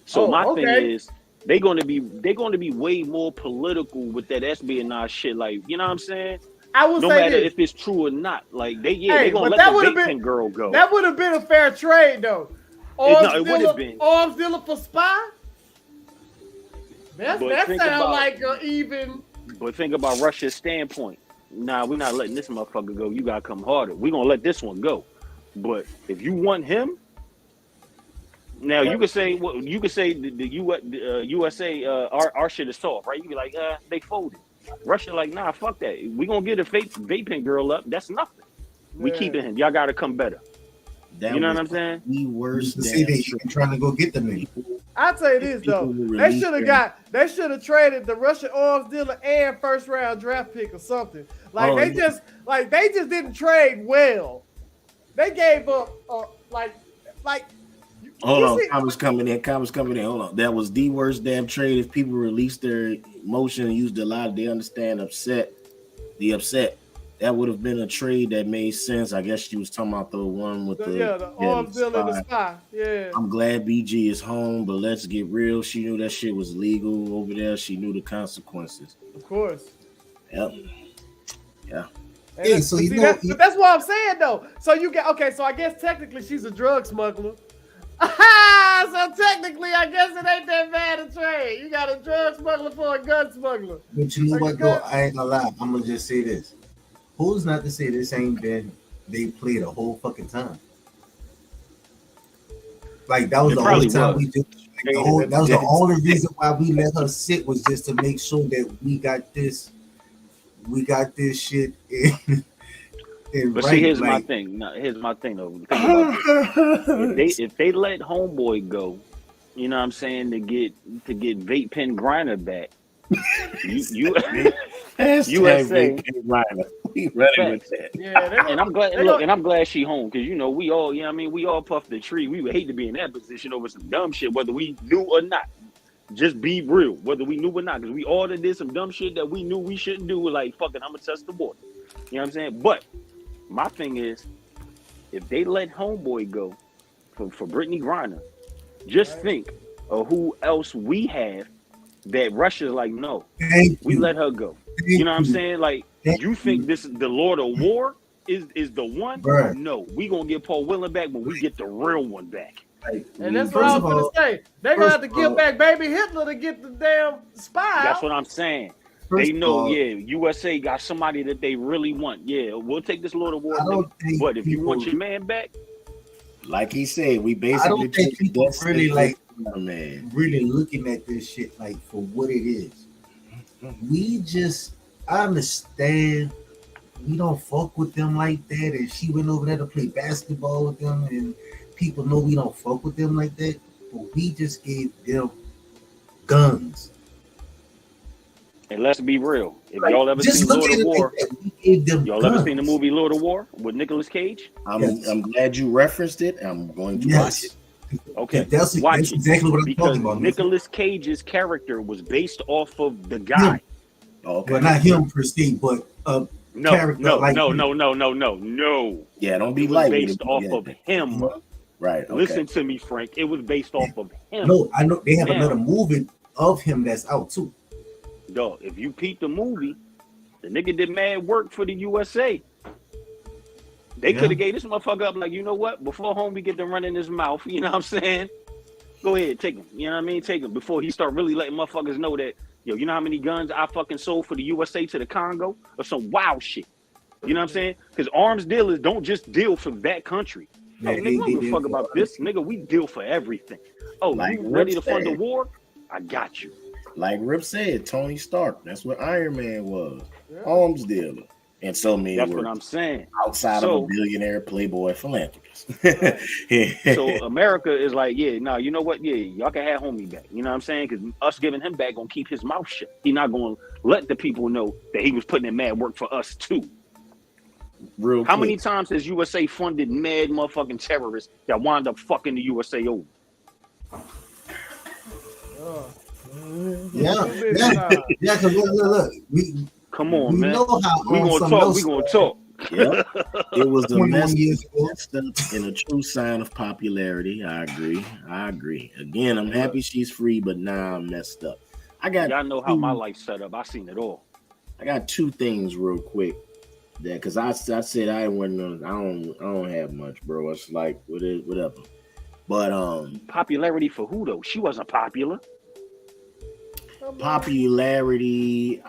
So my thing is, they're going to be way more political with that espionage shit. Like, you know what I'm saying? I will no say matter this. if it's true or not. Like they're gonna let the vape pen girl go. That would have been a fair trade though. It would have been. Arms dealer for spy. That sounds like even. But think about Russia's standpoint. Nah, we're not letting this motherfucker go. You gotta come harder. We're gonna let this one go. But if you want him, now you could say the USA our shit is soft, right? You be like, they folded. Russia like, nah, fuck that. We gonna get a vaping girl up. That's nothing. We keeping him. Y'all gotta come better. You know what I'm saying? The worst. See, they trying to go get the nigga. I'll tell you this though, they should have traded the Russian arms dealer and first round draft pick or something. Like they just didn't trade well. They gave up Hold on, comments coming in. Hold on. That was the worst damn trade. If people released their emotion and used a lot, they understand the upset. that would have been a trade that made sense. I guess she was talking about the one with the arms deal in the spy. Yeah. I'm glad BG is home, but let's get real. She knew that shit was legal over there. She knew the consequences. Of course. Yep. Yeah. Hey, so that's what I'm saying though. So you get okay. So I guess technically she's a drug smuggler. So technically, I guess it ain't that bad a trade. You got a drug smuggler for a gun smuggler. But you know what, though? I ain't gonna lie. I'm gonna just say this. Who's not to say this ain't been they played a whole fucking time? Like that was the only time we did. That was the only reason why we let her sit was just to make sure that we got this shit in. But see, here's my thing. No, here's my thing though. If they let Homeboy go, you know what I'm saying, to get Vape Pen Griner back, USA. We ready with that. Yeah, and I'm glad. Look, and I'm glad she home because you know we all, you know what I mean, we all puffed the tree. We would hate to be in that position over some dumb shit, whether we knew or not. Just be real, whether we knew or not, because we all did some dumb shit that we knew we shouldn't do. We're like, fuck it, I'm gonna test the water. You know what I'm saying? But my thing is, if they let Homeboy go for Brittany Griner, just think of who else we have that Russia's like, no, we let her go. You know what I'm saying? Like, you think this is the Lord of War is the one? Bruh. No, we gonna get Paul Willen back, but we get the real one back. And that's what I was gonna say. They're gonna have to give back baby Hitler to get the damn spy. That's what I'm saying. They know, USA got somebody that they really want. Yeah, we'll take this Lord of War. But if you want your man back, like he said, we basically I don't think people really really looking at this shit like for what it is. I understand we don't fuck with them like that, and she went over there to play basketball with them, and people know we don't fuck with them like that. But we just gave them guns. And let's be real. If y'all ever seen Lord of War, y'all ever seen the movie Lord of War with Nicolas Cage? I'm glad you referenced it. I'm going to watch it. Okay, that's exactly what I'm talking about. Nicolas Cage's character was based off of the guy. Okay. Well, not him per se, but character like no. Yeah, don't be like based off of him. Right. Okay. Listen to me, Frank. It was based off of him. No, I know they have another movie of him that's out too. Dog, if you peep the movie, the nigga did mad work for the USA. They could have gave this motherfucker up like, you know what? Before homie get to run in his mouth, you know what I'm saying? Go ahead, take him. You know what I mean? Take him before he start really letting motherfuckers know that, yo, you know how many guns I fucking sold for the USA to the Congo? Or some wild shit. You know what I'm saying? Because arms dealers don't just deal for that country. No, nigga, I don't give a fuck about this. Nigga, we deal for everything. Oh, like you ready to fund the war? I got you. Like Rip said, Tony Stark. That's what Iron Man was. Arms dealer. And so many. That's what I'm saying. Outside of a billionaire playboy philanthropist. So America is like, you know what? Yeah, y'all can have homie back. You know what I'm saying? Because us giving him back gonna keep his mouth shut. He not gonna let the people know that he was putting in mad work for us too. How many times has USA funded mad motherfucking terrorists that wind up fucking the USA over? Yeah. Because look, come on, man. Know how we gonna talk. Yeah, it was a messed up and a true sign of popularity. I agree. Again, I'm happy she's free, but now I'm messed up. Y'all know how my life's set up. I seen it all. I got two things real quick. That because I said I don't have much, bro. It's like whatever. But popularity for who though? She wasn't popular. Popularity.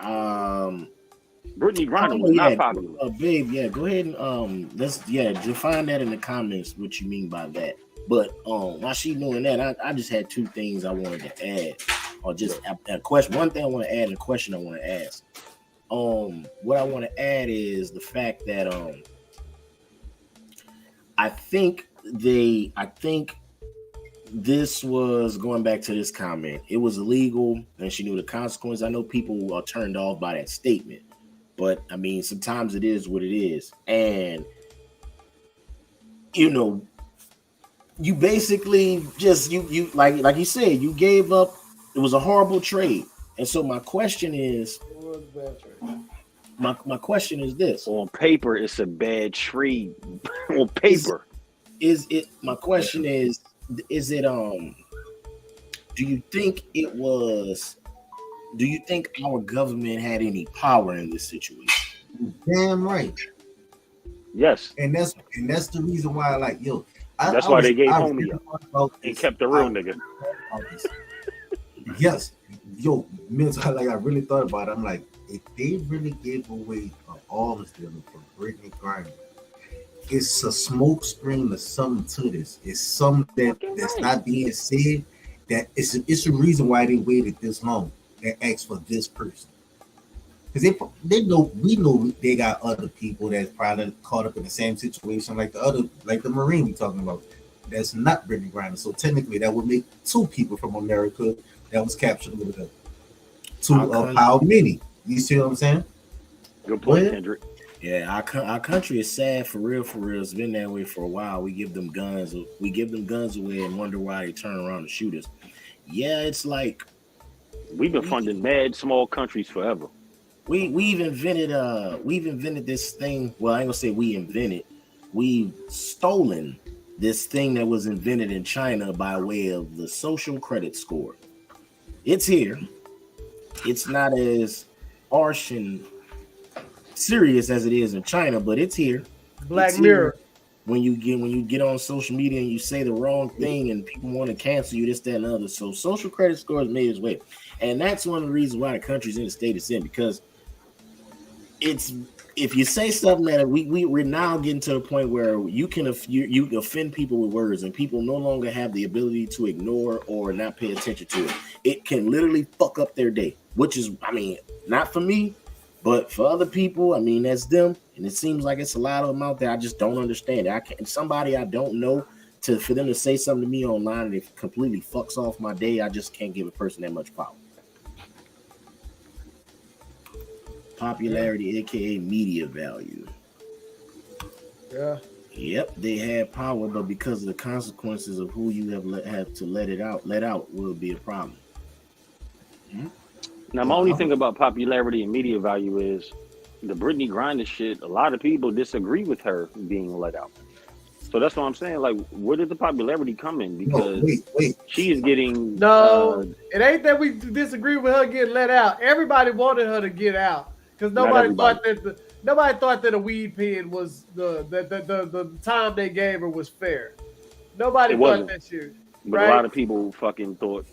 Brittany Griner was not popular. Babe, go ahead and define that in the comments what you mean by that. But while she doing that, I just had two things I wanted to add, or just a question. One thing I want to add and a question I want to ask. What I want to add is the fact that I think this was going back to this comment. It was illegal and she knew the consequence. I know people are turned off by that statement, but I mean, sometimes it is what it is. And, you know, you basically just, you like you said, you gave up. It was a horrible trade. And so my question is, my question is this: on paper, it's a bad trade. On paper, is it? My question is it? Do you think it was? Do you think our government had any power in this situation? Damn right. Yes. And that's the reason why, like, yo. That's why they gave homie up and kept the real nigga. Yes. Yo, mental, like, I really thought about it. I'm like, if they really gave away an arms dealer for Brittany Griner, it's a smoke screen or something to this. It's something that's not being said. That it's a reason why they waited this long and asked for this person. Because we know they got other people that's probably caught up in the same situation like the Marine we talking about. That's not Brittany Griner. So technically, that would make two people from America that was captured with them. Two of how many? You see what I'm saying? Good point, Kendrick. Yeah, our country is sad for real. It's been that way for a while. We give them guns away and wonder why they turn around and shoot us. Yeah, it's like we've been funding mad small countries forever. We've invented this thing. Well, I ain't gonna say we invented. We've stolen this thing that was invented in China by way of the social credit score. It's here. It's not as harsh and serious as it is in China, but it's here. Black Mirror. When you get on social media and you say the wrong thing and people want to cancel you, this, that, and other. So social credit score has made its way. And that's one of the reasons why the country's in the state it's in, because it's if you say something that we're now getting to the point where you can offend people with words, and people no longer have the ability to ignore or not pay attention to it. It can literally fuck up their day, which is, I mean, not for me, but for other people. I mean, that's them, and it seems like it's a lot of them out there. I just don't understand it. Somebody I don't know, for them to say something to me online and it completely fucks off my day, I just can't give a person that much power. Popularity, aka media value. Yeah. Yep, they had power, but because of the consequences of who you have to let out will be a problem. Hmm? Now, my only thing about popularity and media value is the Brittany Griner shit. A lot of people disagree with her being let out. So that's what I'm saying. Like, where did the popularity come in? Because she is getting... it ain't that we disagree with her getting let out. Everybody wanted her to get out because nobody thought that a weed pen was the time they gave her was fair. Nobody thought that shit. But right? A lot of people fucking thought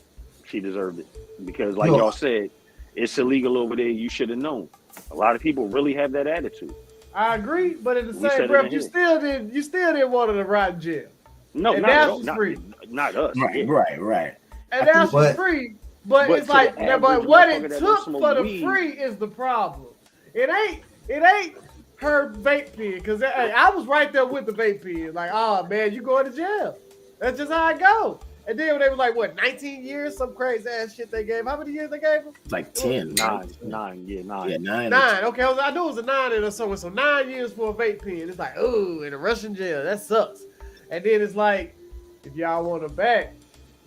she deserved it because, like y'all said, it's illegal over there. You should have known. A lot of people really have that attitude. I agree, but in the same breath, you still didn't want her to rot in jail. No, and now she's free. Not us. Right. And now she's free. But it's like, but what it took for the free is the problem. It ain't her vape pen, because I was right there with the vape pen. Like, oh man, you going to jail. That's just how I go. And then they were like, what, 19 years? Some crazy ass shit they gave. How many years they gave him? Like 10. 9. Yeah, 9. 9. Okay, I knew it was a 9 or something. So 9 years for a vape pen. It's like, oh, in a Russian jail. That sucks. And then it's like, if y'all want her back,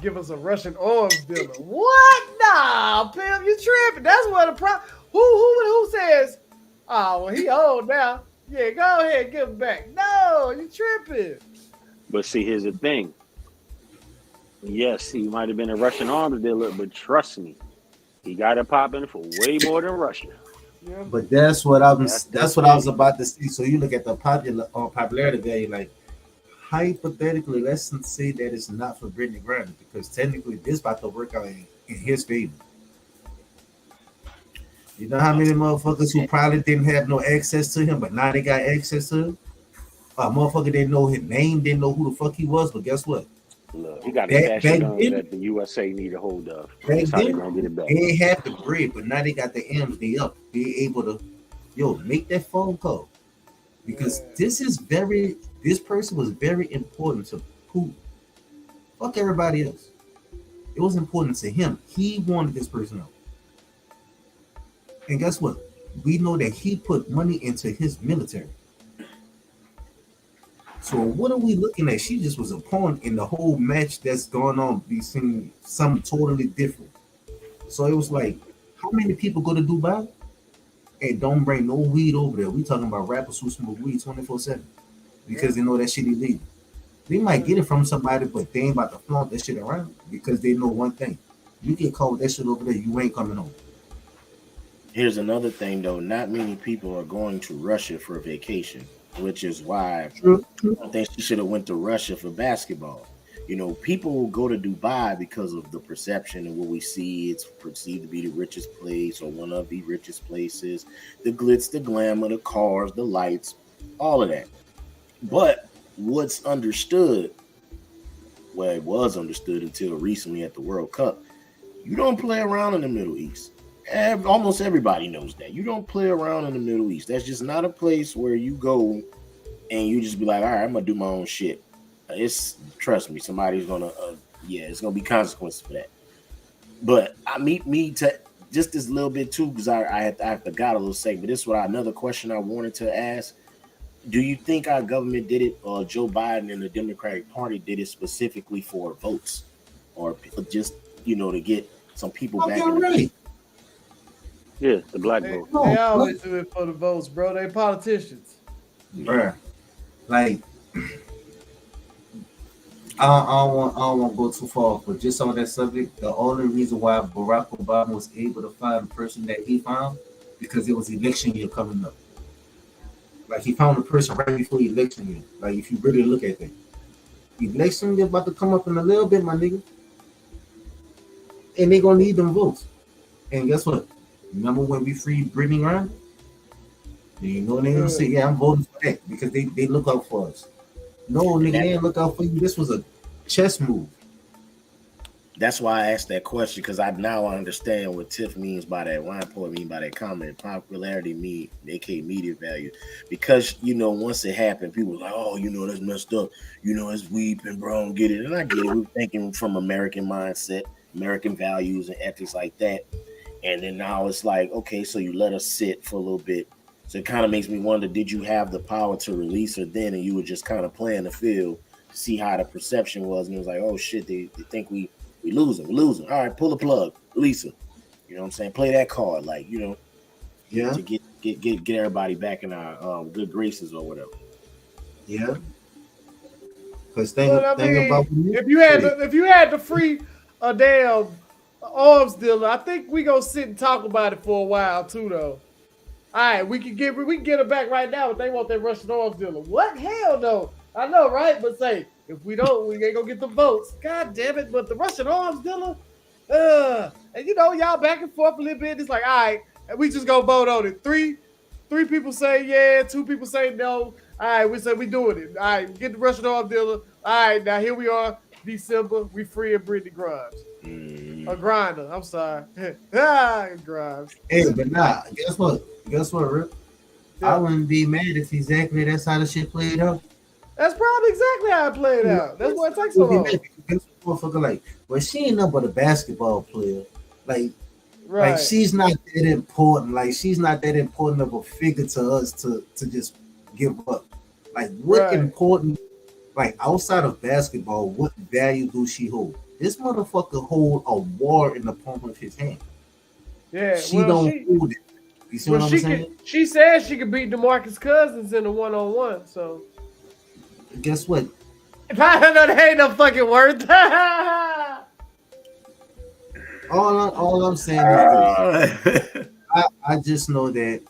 give us a Russian arms dealer. What? Nah, pimp, you tripping. That's what the problem. Who says, oh, well, he old now. Yeah, go ahead, give him back. No, you tripping. But see, here's the thing. Yes, he might have been a Russian arms dealer, but trust me, he got it popping for way more than Russia. Yeah. But that's what I was about to say. So you look at the popularity value, like hypothetically, let's say that it's not for Brittany Griner, because technically this about to work out in his favor. You know how many motherfuckers who probably didn't have no access to him, but now they got access to him? A motherfucker didn't know his name, didn't know who the fuck he was, but guess what? Look, he got a cash gun that the USA need a hold of. That's how they gonna get it back. They ain't have the bread, but now they got the M's. They up. Be able to, make that phone call, because this person was very important to Putin. Fuck everybody else. It was important to him. He wanted this person out. And guess what? We know that he put money into his military. So what are we looking at? She just was a pawn in the whole match that's going on between something totally different. So it was like, how many people go to Dubai? Hey, don't bring no weed over there. We talking about rappers who smoke weed 24/7 because they know that shit illegal. They might get it from somebody, but they ain't about to flaunt that shit around because they know one thing: you get caught with that shit over there, you ain't coming home. Here's another thing, though. Not many people are going to Russia for a vacation, which is why I don't think she should have went to Russia for basketball. You know, people will go to Dubai because of the perception and what we see. It's perceived to be the richest place or one of the richest places. The glitz, the glamour, the cars, the lights, all of that. But what's understood, well, it was understood until recently at the World Cup, you don't play around in the Middle East. Almost everybody knows that. You don't play around in the Middle East. That's just not a place where you go and you just be like, all right, I'm going to do my own shit. Trust me, somebody's going to, it's going to be consequences for that. But I me to just this little bit too, because I forgot a little segment. This is another question I wanted to ask. Do you think our government did it, or Joe Biden and the Democratic Party did it specifically for votes, or just, to get some people back in the right. Yeah, the black vote. They always do it for the votes, bro. They politicians. Bruh. Like, I don't want to go too far, but just on that subject, the only reason why Barack Obama was able to find the person that he found, because it was election year coming up. Like, he found the person right before election year. Like, if you really look at that. Election year about to come up in a little bit, my nigga. And they're going to need them votes. And guess what? Remember when we freed Brittany Griner? You know they're gonna say, yeah, I'm voting for that because they look out for us. No, nigga, they didn't look out for you. This was a chess move. That's why I asked that question, because I understand what Tiff means by that. Ryan Poet mean by that comment. Popularity aka media value. Because once it happened, people were like, oh, that's messed up. It's weeping, bro, and get it. And I get it. We're thinking from American mindset, American values and ethics like that. And then now it's like, okay, so you let us sit for a little bit. So it kind of makes me wonder, did you have the power to release her then, and you were just kind of playing the field to see how the perception was? And it was like, oh, shit, they think we losing. We're losing. All right, pull the plug. Release her. You know what I'm saying? Play that card, yeah, to get everybody back in our good graces or whatever. Yeah. Because think about if you had to free a damn arms dealer, I think we gonna sit and talk about it for a while too, though. All right, we can get it back right now, but they want that Russian arms dealer. What? Hell no. I know, right? But say, if we don't, we ain't gonna get the votes. God damn it. But the Russian arms dealer, and y'all back and forth a little bit. It's like, all right, and we just gonna vote on it. Three people say yeah, 2 people say no. All right, we say we doing it. All right, get the Russian arms dealer. All right, now here we are, December, we free of Brittany Grimes. A Grinder, I'm sorry. Grimes. Hey, but nah, guess what, Rip? Yeah. I wouldn't be mad if exactly that's how the shit played out. That's probably exactly how it played out. That's why it takes so long. Motherfucker, like, well, she ain't nothing but a basketball player. Like, right. Like she's not that important. Like, she's not that important of a figure to us to just give up. Like, what important, like, outside of basketball, what value do she hold? This motherfucker hold a war in the palm of his hand. Yeah, she hold it. You see what I'm saying? She said she could beat DeMarcus Cousins in a 1-on-1. So guess what? That ain't no fucking word. all I'm saying is I just know that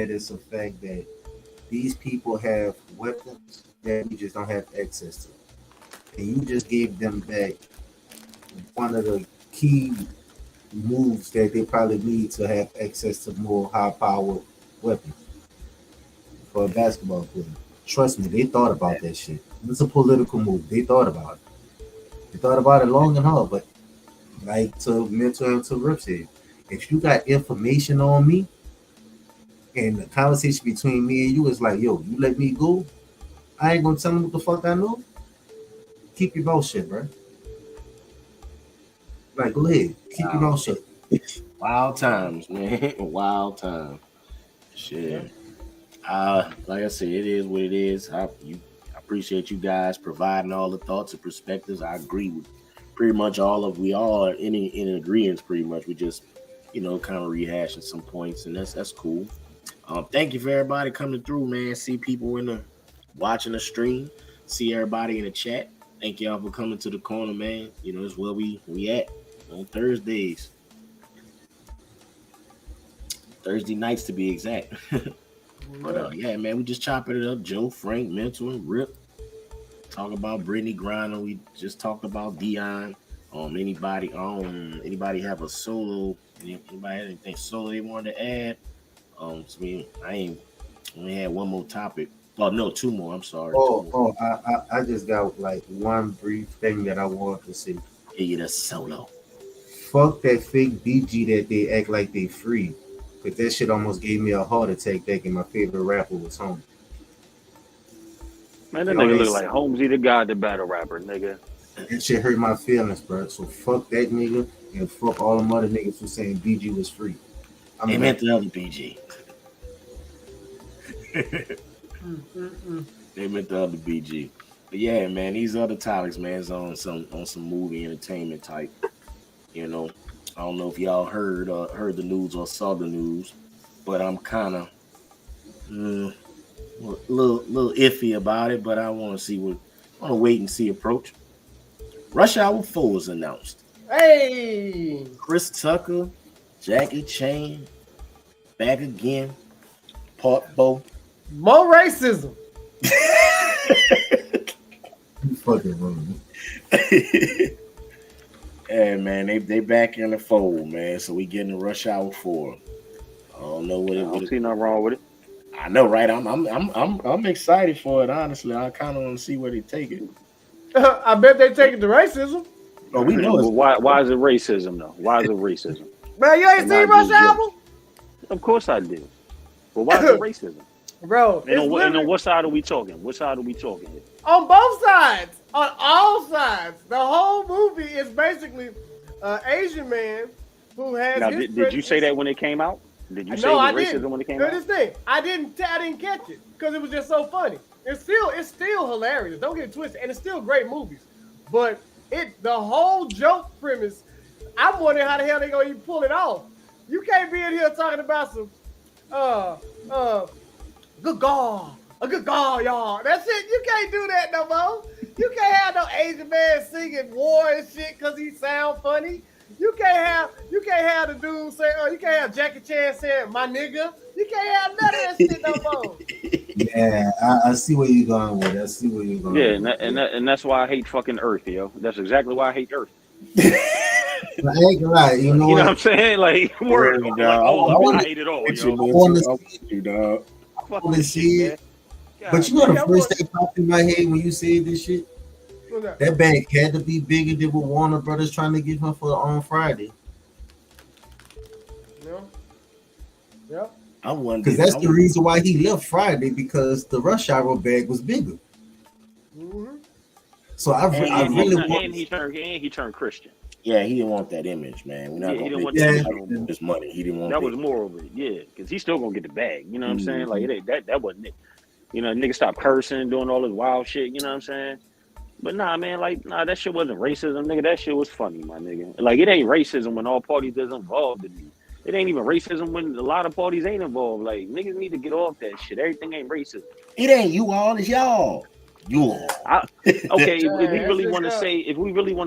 it's a fact that these people have weapons that we just don't have access to, and you just gave them back one of the key moves that they probably need to have access to more high-powered weapons for a basketball player. Trust me, they thought about that shit. It's a political move. They thought about it. They thought about it long and hard, but like to Rip said, if you got information on me and the conversation between me and you is like, yo, you let me go, I ain't gonna tell them what the fuck I know. Keep your mouth shut, bro. Like, go ahead. Keep your mouth shut. Wild times, man. Wild times. Shit. Like I said, it is what it is. I appreciate you guys providing all the thoughts and perspectives. I agree with pretty much all of we all are in agreement. Pretty much, we just kind of rehashing some points, and that's cool. Thank you for everybody coming through, man. See people watching the stream. See everybody in the chat. Thank y'all for coming to the corner, man. It's where we at on Thursdays. Thursday nights to be exact. But yeah, man, we just chopping it up. Joe, Frank, Mental, and Rip. Talk about Brittany Griner. We just talked about Dion. Anybody have a solo? Anybody have anything solo they wanted to add? I only had one more topic. Oh no, two more. I'm sorry. I just got like one brief thing that I want to say. Yeah, that's solo. Fuck that fake BG that they act like they free. But that shit almost gave me a heart attack thinking my favorite rapper was Holmes. Man, that nigga look like Holmesy the God, the battle rapper, nigga. That shit hurt my feelings, bro. So fuck that nigga and fuck all them other niggas who saying BG was free. They meant the other BG. They meant the other BG. But yeah, man, these other topics, man, is on some movie entertainment type. I don't know if y'all heard the news or saw the news, but I'm kind of little iffy about it. But I want to wait and see approach. Rush Hour 4 was announced. Hey, Chris Tucker, Jackie Chan, back again. Part 4. More racism. You fucking wrong. Yeah, man, they back in the fold, man. So we getting Rush Hour 4. I don't know what I don't see nothing wrong with it. I know, right? I'm excited for it. Honestly, I kind of want to see where they take it. I bet they take it to racism. Oh, we know. Why is it racism though? Why is it racism? Man, you ain't seen Rush Hour? Of course I did. But why is it racism? Bro, and on what side are we talking? What side are we talking here? On both sides. On all sides. The whole movie is basically an Asian man who has. Now, did you say that when it came out? Did you say racism when it came out? This thing, I didn't catch it because it was just so funny. It's still hilarious. Don't get it twisted, and it's still great movies. But the whole joke premise, I'm wondering how the hell they gonna even pull it off. You can't be in here talking about some good God, a good God, y'all. That's it. You can't do that no more. You can't have no Asian man singing war and shit because he sound funny. You can't have the dude say, you can't have Jackie Chan saying my nigga. You can't have none of that shit no more. Yeah, I see where you're going with it. And that's why I hate fucking Earth, yo. That's exactly why I hate Earth. I ain't gonna lie, you know what I'm saying? Like, word, I hate it all, yo. I want to see it. But you know the first thing popped in my head when you said this shit? That bag had to be bigger than what Warner Brothers trying to give him for on Friday. Yeah. I wonder because that's the reason why he left Friday, because the Rush Hour bag was bigger. Mm-hmm. So I really want. And he turned Christian. Yeah, he didn't want that image, man. We're not he gonna didn't his money. He didn't want that. Was more of it, yeah, because he's still gonna get the bag. You know what I'm saying? Like that wasn't it. Nigga stopped cursing, doing all this wild shit. You know what I'm saying? But nah, man, that shit wasn't racism, nigga. That shit was funny, my nigga. Like, it ain't racism when all parties is involved in it. It ain't even racism when a lot of parties ain't involved. Like, niggas need to get off that shit. Everything ain't racism. It ain't you all, it's y'all. You all. Okay, if we really want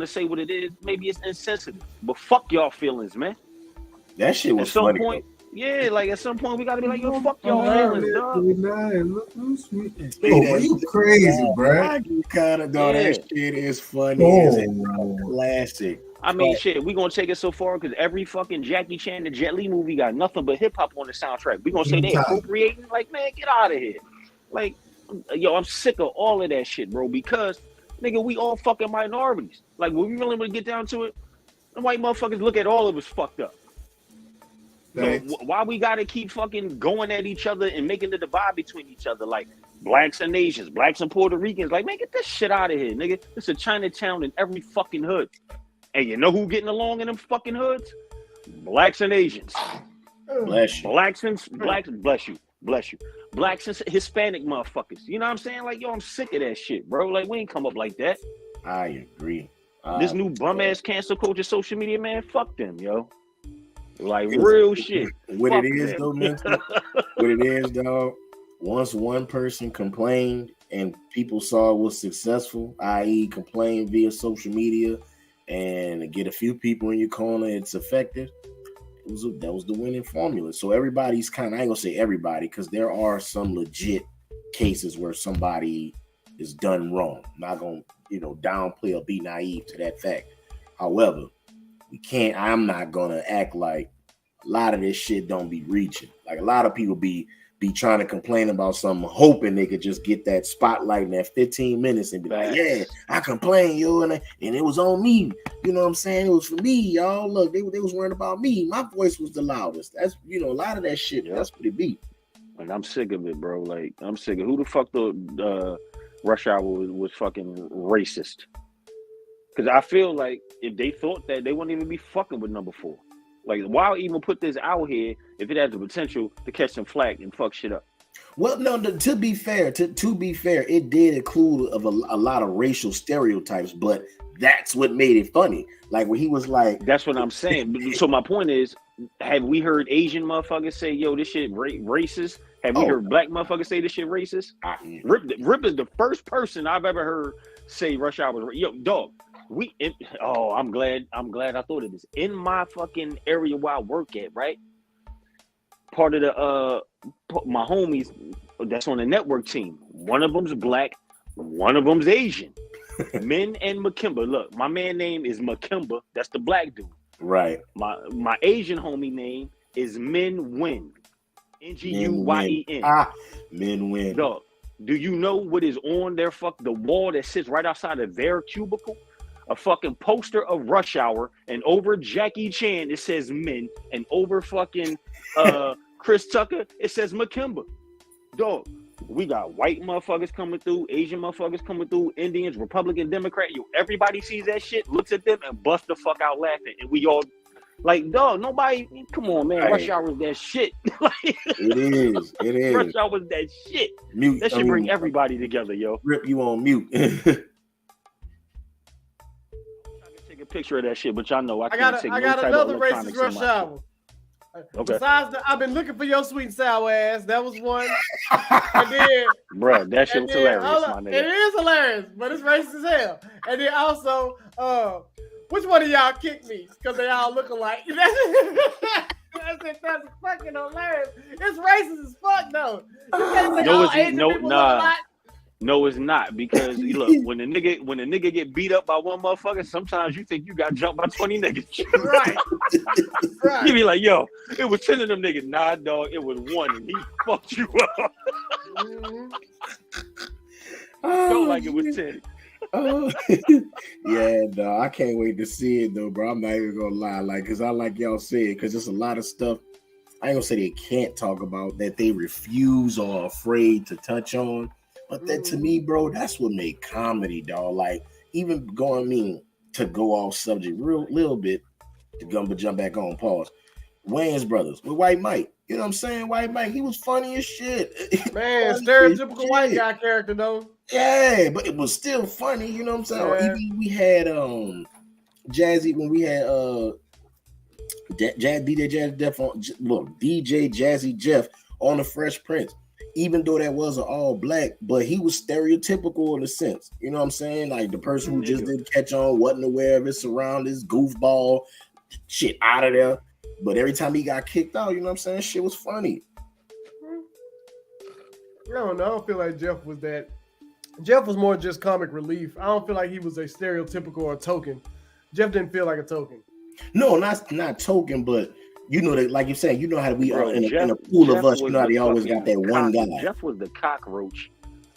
to say what it is, maybe it's insensitive. But fuck y'all feelings, man. That shit was funny. Point, yeah, like at some point we gotta be like, yo, fuck y'all feelings, dog. Oh, you crazy, bro? I kind of know that shit is funny. It's classic. I mean, shit, we gonna take it so far because every fucking Jackie Chan and Jet Li movie got nothing but hip hop on the soundtrack. We gonna say they appropriating? Like, man, get out of here. Like, yo, I'm sick of all of that shit, bro. Because, nigga, we all fucking minorities. Like, when we really want to get down to it, the white motherfuckers look at all of us fucked up. So why we gotta keep fucking going at each other and making the divide between each other? Like, blacks and Asians, blacks and Puerto Ricans. Like, man, get this shit out of here, nigga. It's a Chinatown in every fucking hood. And you know who getting along in them fucking hoods? Blacks and Asians. Bless you. Blacks, bless you. Blacks and Hispanic motherfuckers. You know what I'm saying? Like, yo, I'm sick of that shit, bro. Like, we ain't come up like that. I agree. This new bum ass cancel culture social media, man, fuck them, yo. Like real shit. What it is though, mental. What it is, dog. Once one person complained and people saw it was successful, i.e., complain via social media, and get a few people in your corner, it's effective. That was the winning formula. So everybody's kind of, I ain't gonna say everybody, because there are some legit cases where somebody is done wrong. I'm not gonna, downplay or be naive to that fact. However, I'm not gonna act like a lot of this shit don't be reaching. Like a lot of people be trying to complain about something, hoping they could just get that spotlight in that 15 minutes and be like, yeah, I complained, and it was on me. You know what I'm saying? It was for me, y'all. Look, they was worrying about me. My voice was the loudest. That's, a lot of that shit. Yep. That's what it be. And I'm sick of it, bro. Like, I'm sick of who the fuck the Rush Hour was fucking racist. Because I feel like if they thought that, they wouldn't even be fucking with number 4. Like, why even put this out here if it has the potential to catch some flack and fuck shit up? Well, no, to be fair, it did include a lot of racial stereotypes, but that's what made it funny. Like when he was like, that's what I'm saying. So my point is, have we heard Asian motherfuckers say, yo, this shit racist? Have we heard black motherfuckers say this shit racist? Rip is the first person I've ever heard say Rush Hour was yo, dog. I'm glad I thought of this. In my fucking area where I work at, right? Part of the my homies that's on the network team. One of them's black, one of them's Asian. Min and Makimba. Look, my man name is Makimba. That's the black dude. Right. My Asian homie name is Min Nguyen. Nguyen. Min Nguyen. Dog, do you know what is on the wall that sits right outside of their cubicle? A fucking poster of Rush Hour, and over Jackie Chan it says Min, and over fucking Chris Tucker it says Makimba. Dog, we got white motherfuckers coming through, Asian motherfuckers coming through, Indians, Republican, Democrat. Everybody sees that shit, looks at them, and busts the fuck out laughing, and we all like, dog. Nobody, come on, man. Rush Hour is that shit. It is. Rush Hour is that shit. Mute. That should bring everybody together, yo. Rip, you on mute. Picture of that shit, but y'all know I got another racist Rush Hour. Okay. Besides, I've been looking for your sweet and sour ass. That was one. And then, bro, that shit was hilarious, my nigga. It is hilarious, but it's racist as hell. And then also, which one of y'all kicked me? Because they all look alike. That's fucking hilarious. It's racist as fuck, though. You can't say all Asian people look alike. No, it's not, because look, when a nigga get beat up by one motherfucker, sometimes you think you got jumped by 20 niggas. Right. You be like, yo, it was 10 of them niggas. Nah, dog, it was one, and he fucked you up. Felt like it was 10. Yeah, dog, I can't wait to see it though, bro. I'm not even gonna lie, because I like y'all said, because there's a lot of stuff I ain't gonna say they can't talk about that they refuse or are afraid to touch on. But that to me, bro, that's what made comedy, dog. Like, even to go off subject little bit, to jump back on, pause. Wayans Brothers with White Mike. You know what I'm saying? White Mike, he was funny as shit. Man, stereotypical white guy character, though. Yeah, but it was still funny, you know what I'm saying? Yeah. Even we had Jazzy, when we had DJ Jazzy Jeff on the Fresh Prince. Even though that wasn't all black, but he was stereotypical in a sense. You know what I'm saying? Like the person who just didn't catch on, wasn't aware of his surroundings, goofball, shit out of there. But every time he got kicked out, you know what I'm saying? Shit was funny. I don't know. I don't feel like Jeff was that. Jeff was more just comic relief. I don't feel like he was a stereotypical or a token. Jeff didn't feel like a token. No, not token, but you know that, like you're saying, you know how we are in a pool of us. You know how they always got that one guy. Jeff was the cockroach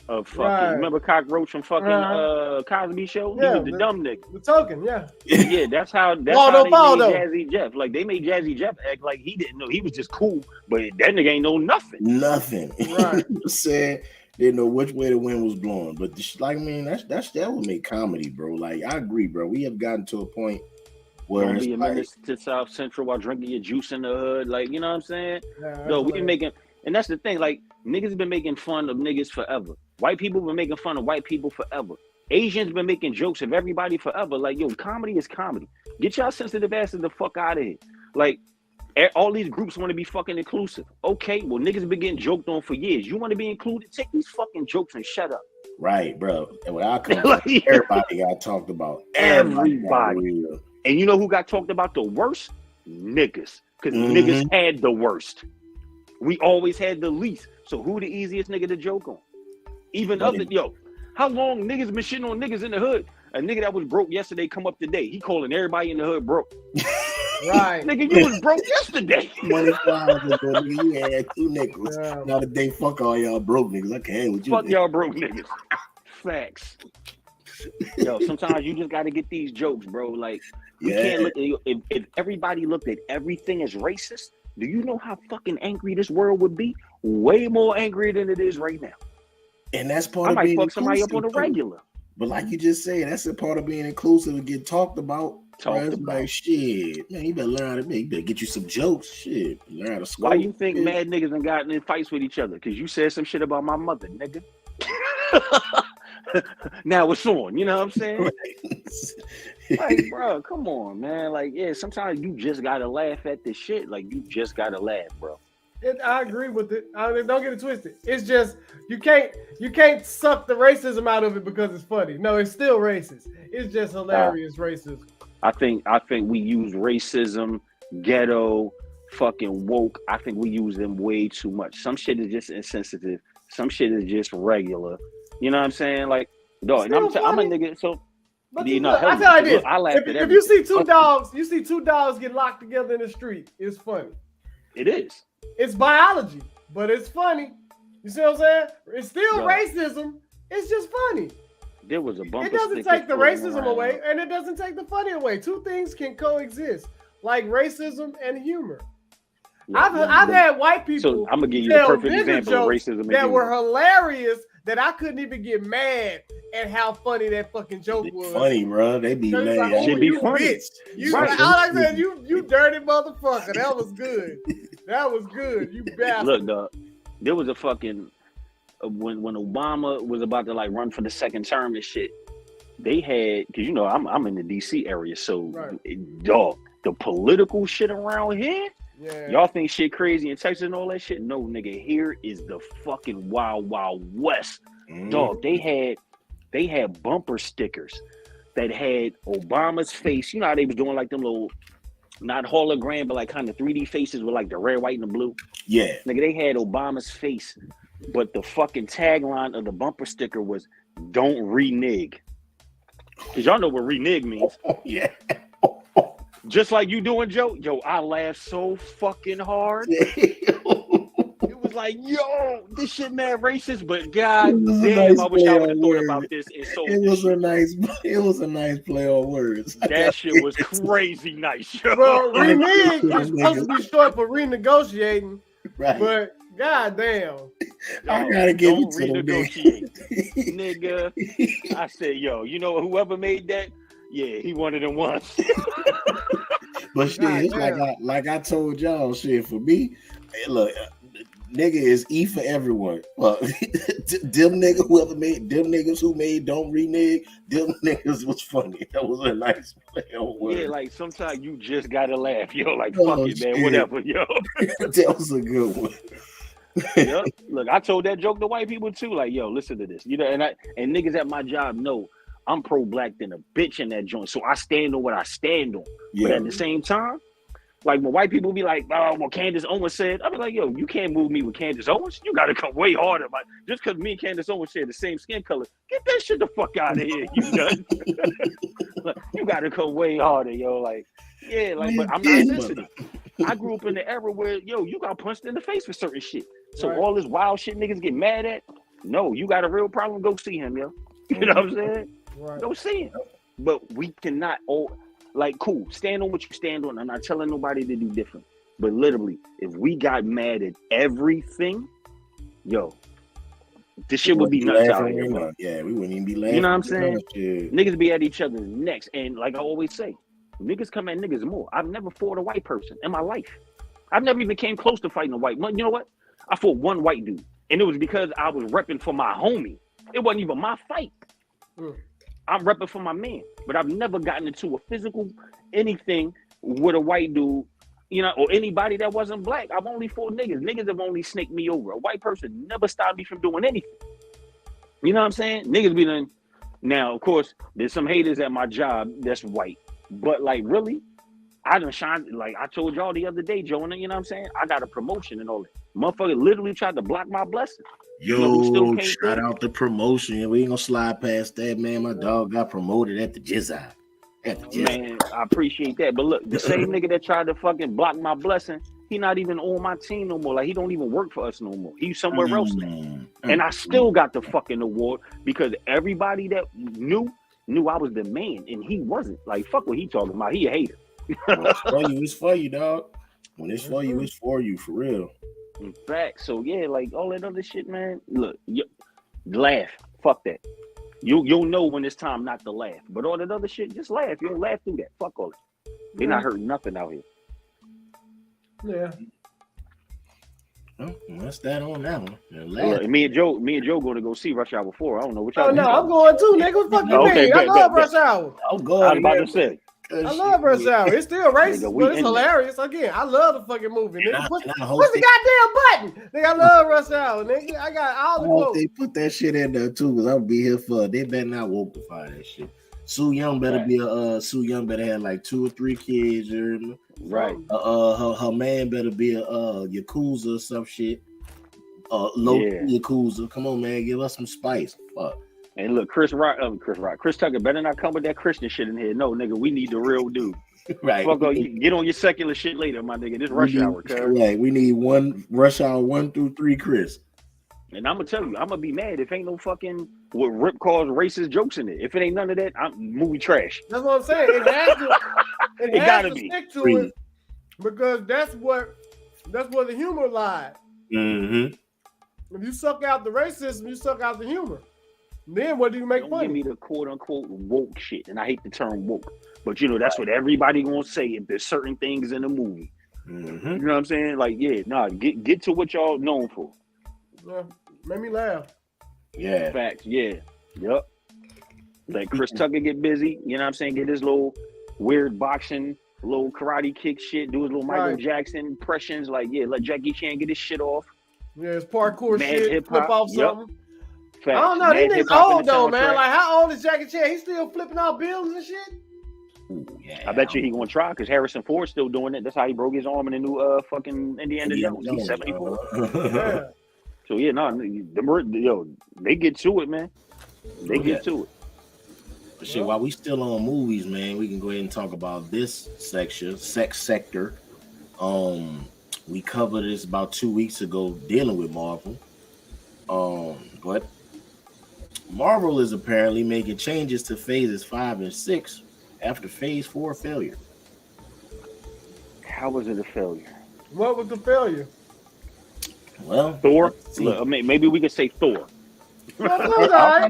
of fucking. Right. Remember Cockroach from fucking Cosby Show? Yeah, he was the dumb nigga. The token, yeah. Yeah, that's how they made Jazzy Jeff. Like they made Jazzy Jeff act like he didn't know. He was just cool, but that nigga ain't know nothing. Nothing. Right. Said didn't know which way the wind was blowing. But like, I mean, that would make comedy, bro. Like I agree, bro. We have gotten to a point. Well, be a menace to South Central while drinking your juice in the hood, like, you know what I'm saying? Yeah, no, we been making, and that's the thing, like, niggas been making fun of niggas forever. White people been making fun of white people forever. Asians been making jokes of everybody forever. Like, yo, comedy is comedy. Get y'all sensitive asses the fuck out of here. Like, All these groups want to be fucking inclusive. Okay, well, niggas been getting joked on for years. You want to be included? Take these fucking jokes and shut up. Right, bro. And when I come, everybody got talked about. Everybody. And you know who got talked about the worst? Niggas. Because niggas had the worst. We always had the least. So who the easiest nigga to joke on? Even other, how long niggas been shitting on niggas in the hood? A nigga that was broke yesterday come up today. He calling everybody in the hood broke. Right. Nigga, you was broke yesterday. Money flowers, nigga. You had 2 nickels. Yeah. Now today, fuck all y'all broke niggas. I can't with you. Fuck y'all broke niggas. Facts. Yo, sometimes you just got to get these jokes, bro. Like, you can't look at if everybody looked at everything as racist, do you know how fucking angry this world would be? Way more angry than it is right now. And that's part of being inclusive. I might fuck somebody up on the regular. But like you just said, that's a part of being inclusive and get talked about. Like, shit, man, you better learn how to make. You better get you some jokes. Shit, learn how to scope. Why you think mad niggas done gotten in fights with each other? Because you said some shit about my mother, nigga. Now it's on. You know what I'm saying? Right. Like, bro, come on, man. Like, yeah, sometimes you just gotta laugh at this shit. Like, you just gotta laugh, bro. I agree with it. Don't get it twisted. It's just you can't suck the racism out of it because it's funny. No, it's still racist. It's just hilarious racism. I think we use racism, ghetto, fucking woke. I think we use them way too much. Some shit is just insensitive. Some shit is just regular. You know what I'm saying? Like, dog, and I'm a nigga. So, but I tell you this: if you see two dogs get locked together in the street, it's funny. It is. It's biology, but it's funny. You see what I'm saying? It's still racism. It's just funny. There was a bumper. It doesn't take the racism away, and it doesn't take the funny away. Two things can coexist, like racism and humor. Yeah, I've had white people. So I'm gonna give you a perfect example of racism and that humor. Were hilarious. That I couldn't even get mad at how funny that fucking joke was. Funny, bro. They be mad. Like, should be funny. Bitch. You, right. All I said, you dirty motherfucker. That was good. That was good. You bastard. Look, dog. There was a fucking when Obama was about to like run for the second term and shit. They had because you know I'm in the DC area, so dog, the political shit around here. Yeah. Y'all think shit crazy in Texas and all that shit? No, nigga, here is the fucking wild, wild west. Dog, they had bumper stickers that had Obama's face. You know how they was doing like them little, not hologram, but like kind of 3D faces with like the red, white, and the blue? Yeah. Nigga, they had Obama's face, but the fucking tagline of the bumper sticker was, don't renege. Because y'all know what renege means. Yeah. Just like you doing, Joe. Yo, I laughed so fucking hard. It was like, yo, this shit mad racist, but god damn, I wish I would have thought about this. It was a nice play on words. That shit was crazy nice, yo. Well, renege is supposed to be short for renegotiating, right? But god damn, I gotta give you to renegotiate, nigga. I said, yo, you know whoever made that. Yeah, he wanted them once. But shit, it's like I told y'all, shit, for me, look, nigga is E for everyone. Them niggas who made Don't Renege, them niggas was funny. That was a nice play on words. Yeah, like sometimes you just gotta laugh, yo. Like fuck it, man, whatever, yo. That was a good one. Yep. Look, I told that joke to white people too. Like, yo, listen to this, you know, and niggas at my job know. I'm pro-black than a bitch in that joint, so I stand on what I stand on. Yeah. But at the same time, like when white people be like, "Oh, well, Candace Owens said," I be like, "Yo, you can't move me with Candace Owens. You got to come way harder." Like, just because me and Candace Owens share the same skin color, get that shit the fuck out of here, you done. You got to come way harder, yo. Like, yeah, like, but I'm not sensitive. I grew up in the era where, yo, you got punched in the face for certain shit. So all this wild shit niggas get mad at. No, you got a real problem. Go see him, yo. You know what I'm saying? Right. Go see him. But we cannot cool, stand on what you stand on. I'm not telling nobody to do different. But literally, if we got mad at everything, yo, this shit would be nuts out here, bro. Yeah, we wouldn't even be laughing. You know what I'm saying? Niggas be at each other's necks. And like I always say, niggas come at niggas more. I've never fought a white person in my life. I've never even came close to fighting a white. You know what? I fought one white dude. And it was because I was repping for my homie. It wasn't even my fight. I'm repping for my man, but I've never gotten into a physical anything with a white dude you know, or anybody that wasn't black. I'm only for niggas. Niggas have only snaked me over. A white person never stopped me from doing anything. You know what I'm saying? Niggas be done. Now, of course, there's some haters at my job that's white. But like, really, I done shine. Like I told y'all the other day, Jonah, you know what I'm saying? I got a promotion and all that. Motherfucker literally tried to block my blessing. Yo, shout out the promotion. We ain't gonna slide past that, man. My dog got promoted at the Jizz. Man, I appreciate that. But look, the same nigga that tried to fucking block my blessing, he not even on my team no more. Like, he don't even work for us no more. He's somewhere else now. And I still got the fucking award because everybody that knew I was the man, and he wasn't. Like, fuck what he talking about. He a hater. It's for you, dog. When it's for you, it's for you, for real. In fact, so yeah, like all that other shit, man. Look, laugh. Fuck that. You'll know when it's time not to laugh. But all that other shit, just laugh. You don't laugh through that. Fuck all that. They're not hurting nothing out here. Yeah. Well, what's that on that one? Me and Joe going to go see Rush Hour 4. I don't know what y'all. Oh no, I'm going too, nigga. What the fuck you mean? I love Rush Hour. I'm going. I was about to say. I love Rush Hour. It's still racist, but it's hilarious. Again, I love the fucking movie. Nigga. What's the goddamn button? Nigga, I love Rush Hour, nigga. I got all the quotes. They put that shit in there too, because I'll be here for. They better not wokeify that shit. Sue Young better be Sue Young better have like 2 or 3 kids. Right. Her man better be a Yakuza or some shit. Yakuza. Come on, man, give us some spice. Fuck. And look, Chris Tucker better not come with that Christian shit in here. No, nigga, we need the real dude. Right. Fuck, get on your secular shit later, my nigga. This Rush Hour, cuz. Right. We need one Rush Hour 1 through 3, Chris. And I'm gonna tell you, I'm gonna be mad if ain't no fucking what Rip calls racist jokes in it. If it ain't none of that, I'm movie trash. That's what I'm saying. It has to. It gotta be. Stick to it because that's where the humor lies. Mm-hmm. If you suck out the racism, you suck out the humor. Then what do you make fun of? Give me the quote unquote woke shit, and I hate the term woke, but you know that's what everybody gonna say if there's certain things in the movie. Mm-hmm. You know what I'm saying? Like, get to what y'all known for. Yeah, made me laugh. Yeah, facts. Yeah, yep. Like Chris Tucker get busy. You know what I'm saying? Get his little weird boxing, little karate kick shit. Do his little Michael Jackson impressions. Like, let Jackie Chan get his shit off. Yeah, it's parkour Mad shit. hip-hop. Flip off something. Facts. I don't know. These niggas old though, man. Like, how old is Jackie Chan? He's still flipping off buildings and shit. Ooh, yeah, I bet you he gonna try because Harrison Ford's still doing it. That's how he broke his arm in the new fucking Indiana Jones. He's 74. Yeah. So they get to it, man. They get to it. But shit, while we still on movies, man, we can go ahead and talk about this sector. We covered this about 2 weeks ago, dealing with Marvel. But Marvel is apparently making changes to phases 5 and 6 after phase 4 failure. How was it a failure? What was the failure? Well, Thor. Look, maybe we could say Thor. I'll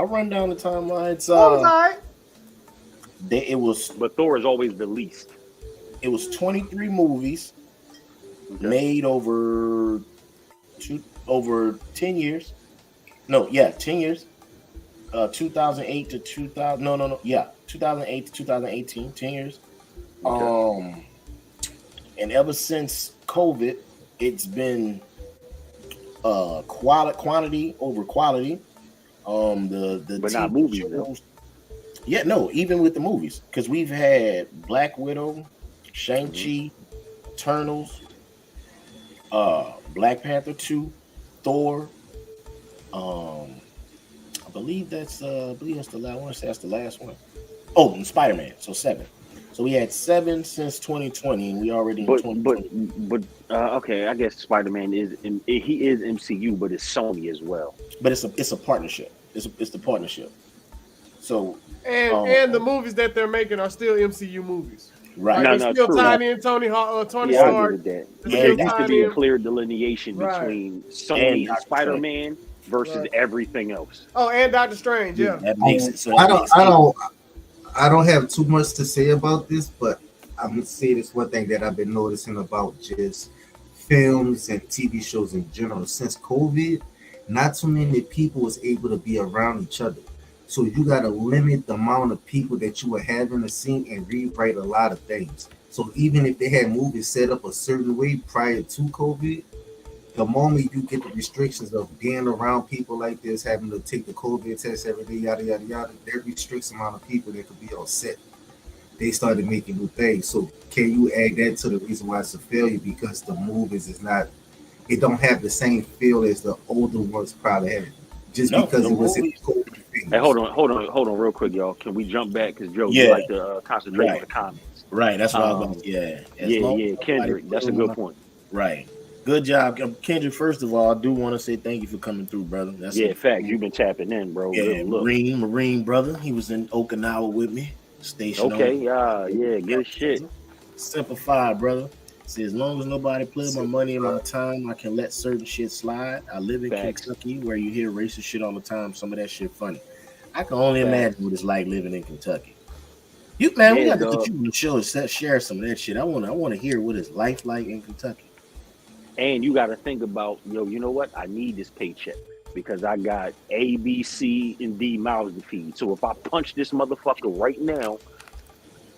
run down the timeline. But Thor is always the least. It was 23 movies made over 10 years. 10 years. 2008 to 2000. No. Yeah, 2008 to 2018. 10 years. Okay. And ever since COVID, it's been quantity over quality. But not movies. Shows, even with the movies, because we've had Black Widow, Shang-Chi, Eternals, Black Panther 2, Thor. I believe that's the last one. That's the last one. Oh, and Spider-Man. So 7. So we had 7 since 2020, and we already in 2020. Okay, I guess Spider-Man is MCU, but it's Sony as well. But it's a partnership. It's the partnership. So and the movies that they're making are still MCU movies. Right. Like they're still tying in Tony Stark. I agree with that. There used to be a clear delineation between Sony and Spider-Man versus everything else. Oh, and Doctor Strange, yeah. That makes it so. I don't have too much to say about this, but I'm gonna say this one thing that I've been noticing about just films and TV shows in general. Since COVID, not too many people was able to be around each other. So you gotta limit the amount of people that you will have in the scene and rewrite a lot of things. So even if they had movies set up a certain way prior to COVID, the moment you get the restrictions of being around people like this, having to take the COVID test every day, yada yada yada, that restricts the amount of people that could be on set. They started making new things. So can you add that to the reason why it's a failure? Because the movies is not, it don't have the same feel as the older ones probably had. Just because it was in COVID. Hey, hold on, real quick, y'all. Can we jump back? Because Joe, you like to concentrate on the comments. Right, that's what I was Yeah, Kendrick, that's a good point. Right. Good job, Kendrick. First of all, I do want to say thank you for coming through, brother. That's fact. You've been tapping in, bro. Yeah, Marine brother. He was in Okinawa with me. Station. Okay, good shit. Simplified, brother. See, as long as nobody plays my money and my time, I can let certain shit slide. I live in Kentucky, where you hear racist shit all the time. Some of that shit funny. I can only imagine what it's like living in Kentucky. We got to get you on the show and share some of that shit. I want to hear what it's life like in Kentucky. And you got to think about, you know what? I need this paycheck because I got A, B, C, and D mouths to feed. So if I punch this motherfucker right now,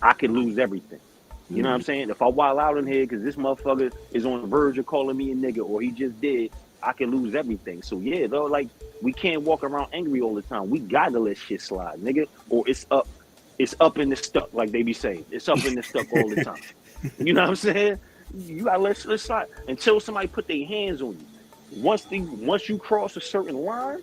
I could lose everything. You know what I'm saying? If I wild out in here because this motherfucker is on the verge of calling me a nigga or he just did, I can lose everything. So yeah, though, like we can't walk around angry all the time. We gotta let shit slide, nigga. Or it's up in the stuck, like they be saying. It's up in the stuck all the time. You know what I'm saying? You gotta let slide until somebody put their hands on you. Once you cross a certain line,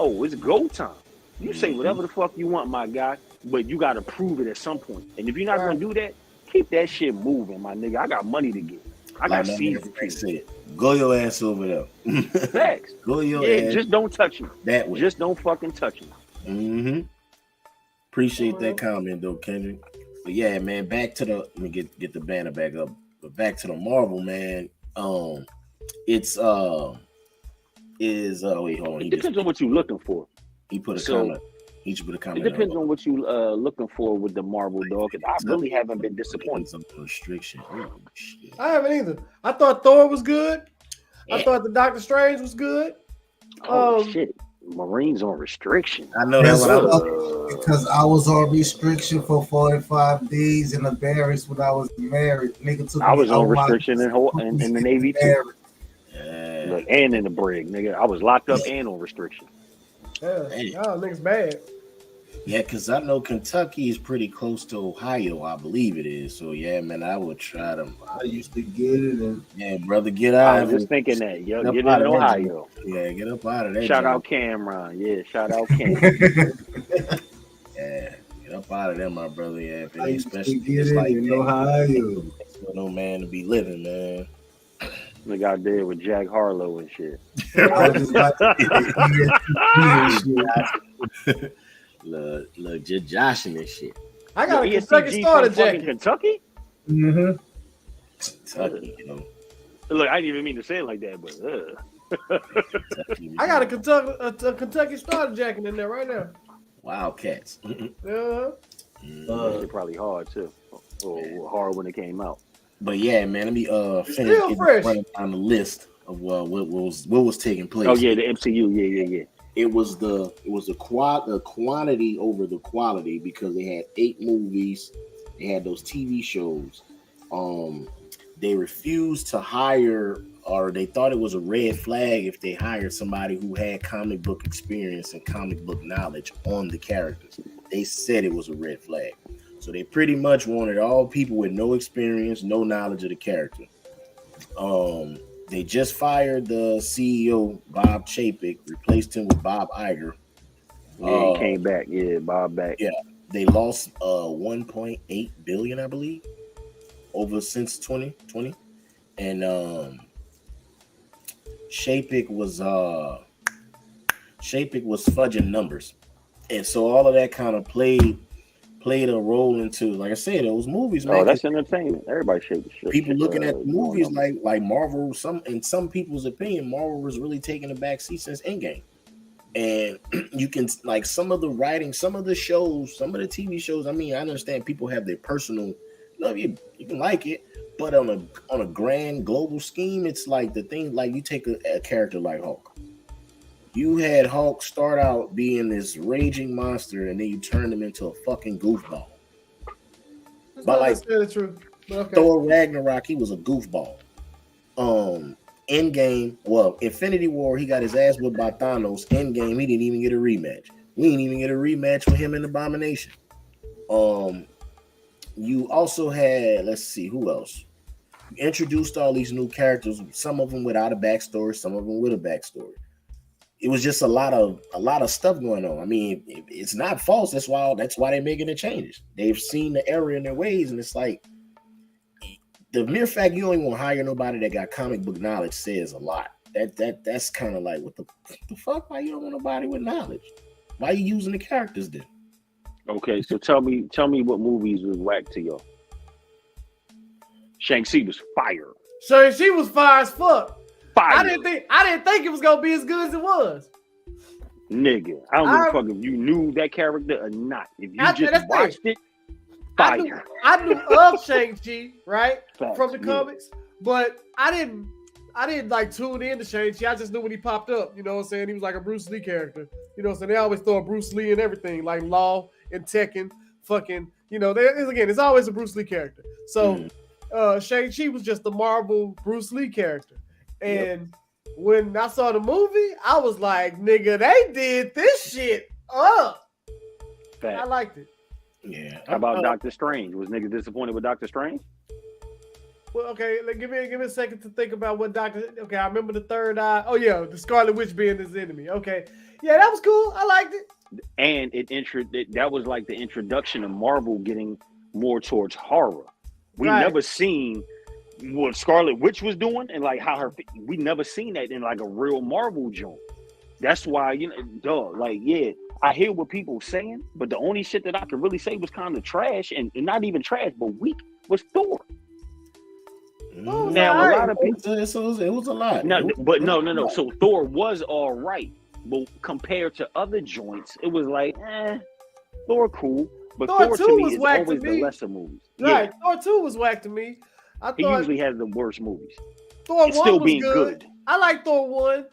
it's go time. You say whatever the fuck you want, my guy, but you gotta prove it at some point. And if you're not gonna do that, keep that shit moving, my nigga. I got money to get. I got seeds to feed. Go your ass over there. Facts. Go your ass. Just don't touch me. That way. Just don't fucking touch me. Mm-hmm. Appreciate that comment though, Kendrick. But yeah, man, back to the let me get the banner back up. But back to the Marvel, man. It's wait, hold on. It depends on what you're looking for. He put a comment. He should put a comment. It depends on what you looking for with the Marvel dog. I really haven't been disappointed. Some restriction. Oh, shit. I haven't either. I thought Thor was good. Yeah. I thought the Doctor Strange was good. Shit. Marines on restriction. I know that's because I was on restriction for 45 days in the barracks when I was married. Nigga took I was on restriction in the Navy too. Yeah. Look, and in the brig, nigga. I was locked up and on restriction. Yeah, y'all niggas bad. Yeah, because I know Kentucky is pretty close to Ohio, I believe it is. So yeah, man, I would try to. I used to get it, and yeah, brother, get out. I was just thinking that, yo, get in Ohio. Yeah, get up out of there. Shout out Cameron. Yeah, shout out Cam. Yeah, get up out of there, my brother. Yeah, I especially get it in Ohio. No man to be living, man. Nigga out there with Jack Harlow and shit. Look, just joshing this shit. I got a Kentucky starter jacket. Kentucky? Mm-hmm. Kentucky, you know. Look, I didn't even mean to say it like that, but I got a Kentucky starter jacket in there right now. Wildcats. It's probably hard too. Or hard when it came out. But yeah, man, let me finish running down the list of what was taking place. Oh yeah, the MCU, yeah. It was the quantity over the quality because they had 8 movies, they had those TV shows. They refused to hire, or they thought it was a red flag if they hired somebody who had comic book experience and comic book knowledge on the characters. They said it was a red flag. So they pretty much wanted all people with no experience, no knowledge of the character. They just fired the CEO, Bob Chapek, replaced him with Bob Iger. Yeah, he came back. Yeah, Bob back. Yeah, they lost $1.8 billion, I believe, over since 2020. And Chapek was fudging numbers. And so all of that kind of played a role into, like I said, those movies. Man, that's entertainment. Everybody shake. People looking at the movies like Marvel. In some people's opinion, Marvel was really taking a back seat since Endgame. And you can like some of the writing, some of the shows, some of the TV shows. I mean, I understand people have their personal. You can like it, but on a grand global scheme, it's like the thing. Like you take a character like Hulk. You had Hulk start out being this raging monster, and then you turned him into a fucking goofball. That's not necessarily true. Okay. Thor Ragnarok, he was a goofball. Endgame, well, Infinity War, he got his ass whipped by Thanos. Endgame, he didn't even get a rematch. We didn't even get a rematch with him and Abomination. You also had, let's see, who else? You introduced all these new characters, some of them without a backstory, some of them with a backstory. It was just a lot of stuff going on. I mean, it's not false. That's why they're making the changes. They've seen the error in their ways, and it's like the mere fact you don't even want to hire nobody that got comic book knowledge says a lot. That's kind of like what the fuck? Why you don't want nobody with knowledge? Why are you using the characters then? Okay, so tell me what movies was whack to y'all. Shang-Chi was fire. Shang-Chi was fire as fuck. Fire. I didn't think it was gonna be as good as it was. Nigga, I don't give a fuck if you knew that character or not. If you just watched it, fire. I knew of Shang-Chi, right? Facts, from the comics, but I didn't like tune in to Shang-Chi. I just knew when he popped up, you know what I'm saying? He was like a Bruce Lee character. You know what I'm saying? They always throw a Bruce Lee in everything, like Law and Tekken, fucking, you know, it's always a Bruce Lee character. So Shang-Chi was just the Marvel Bruce Lee character. And when I saw the movie, I was like, nigga, they did this shit up. Fact. I liked it. Yeah. How about Doctor Strange? Was niggas disappointed with Doctor Strange? Well, okay, give me a second to think about what Okay, I remember the third eye. Oh yeah, the Scarlet Witch being his enemy. Okay, yeah, that was cool. I liked it. And that was like the introduction of Marvel getting more towards horror. We never seen what Scarlet Witch was doing and like how we never seen that in like a real Marvel joint. That's why, you know, like, yeah, I hear what people saying, but the only shit that I could really say was kind of trash and not even trash, but weak was Thor. Now, a lot of people, it was a lot. No. So Thor was all right, but compared to other joints, it was like, Thor cool. But Thor to me is always the lesser movies. Right, yeah. Thor 2 was whack to me. He usually has the worst movies. Thor 1 still was being good. I like Thor 1.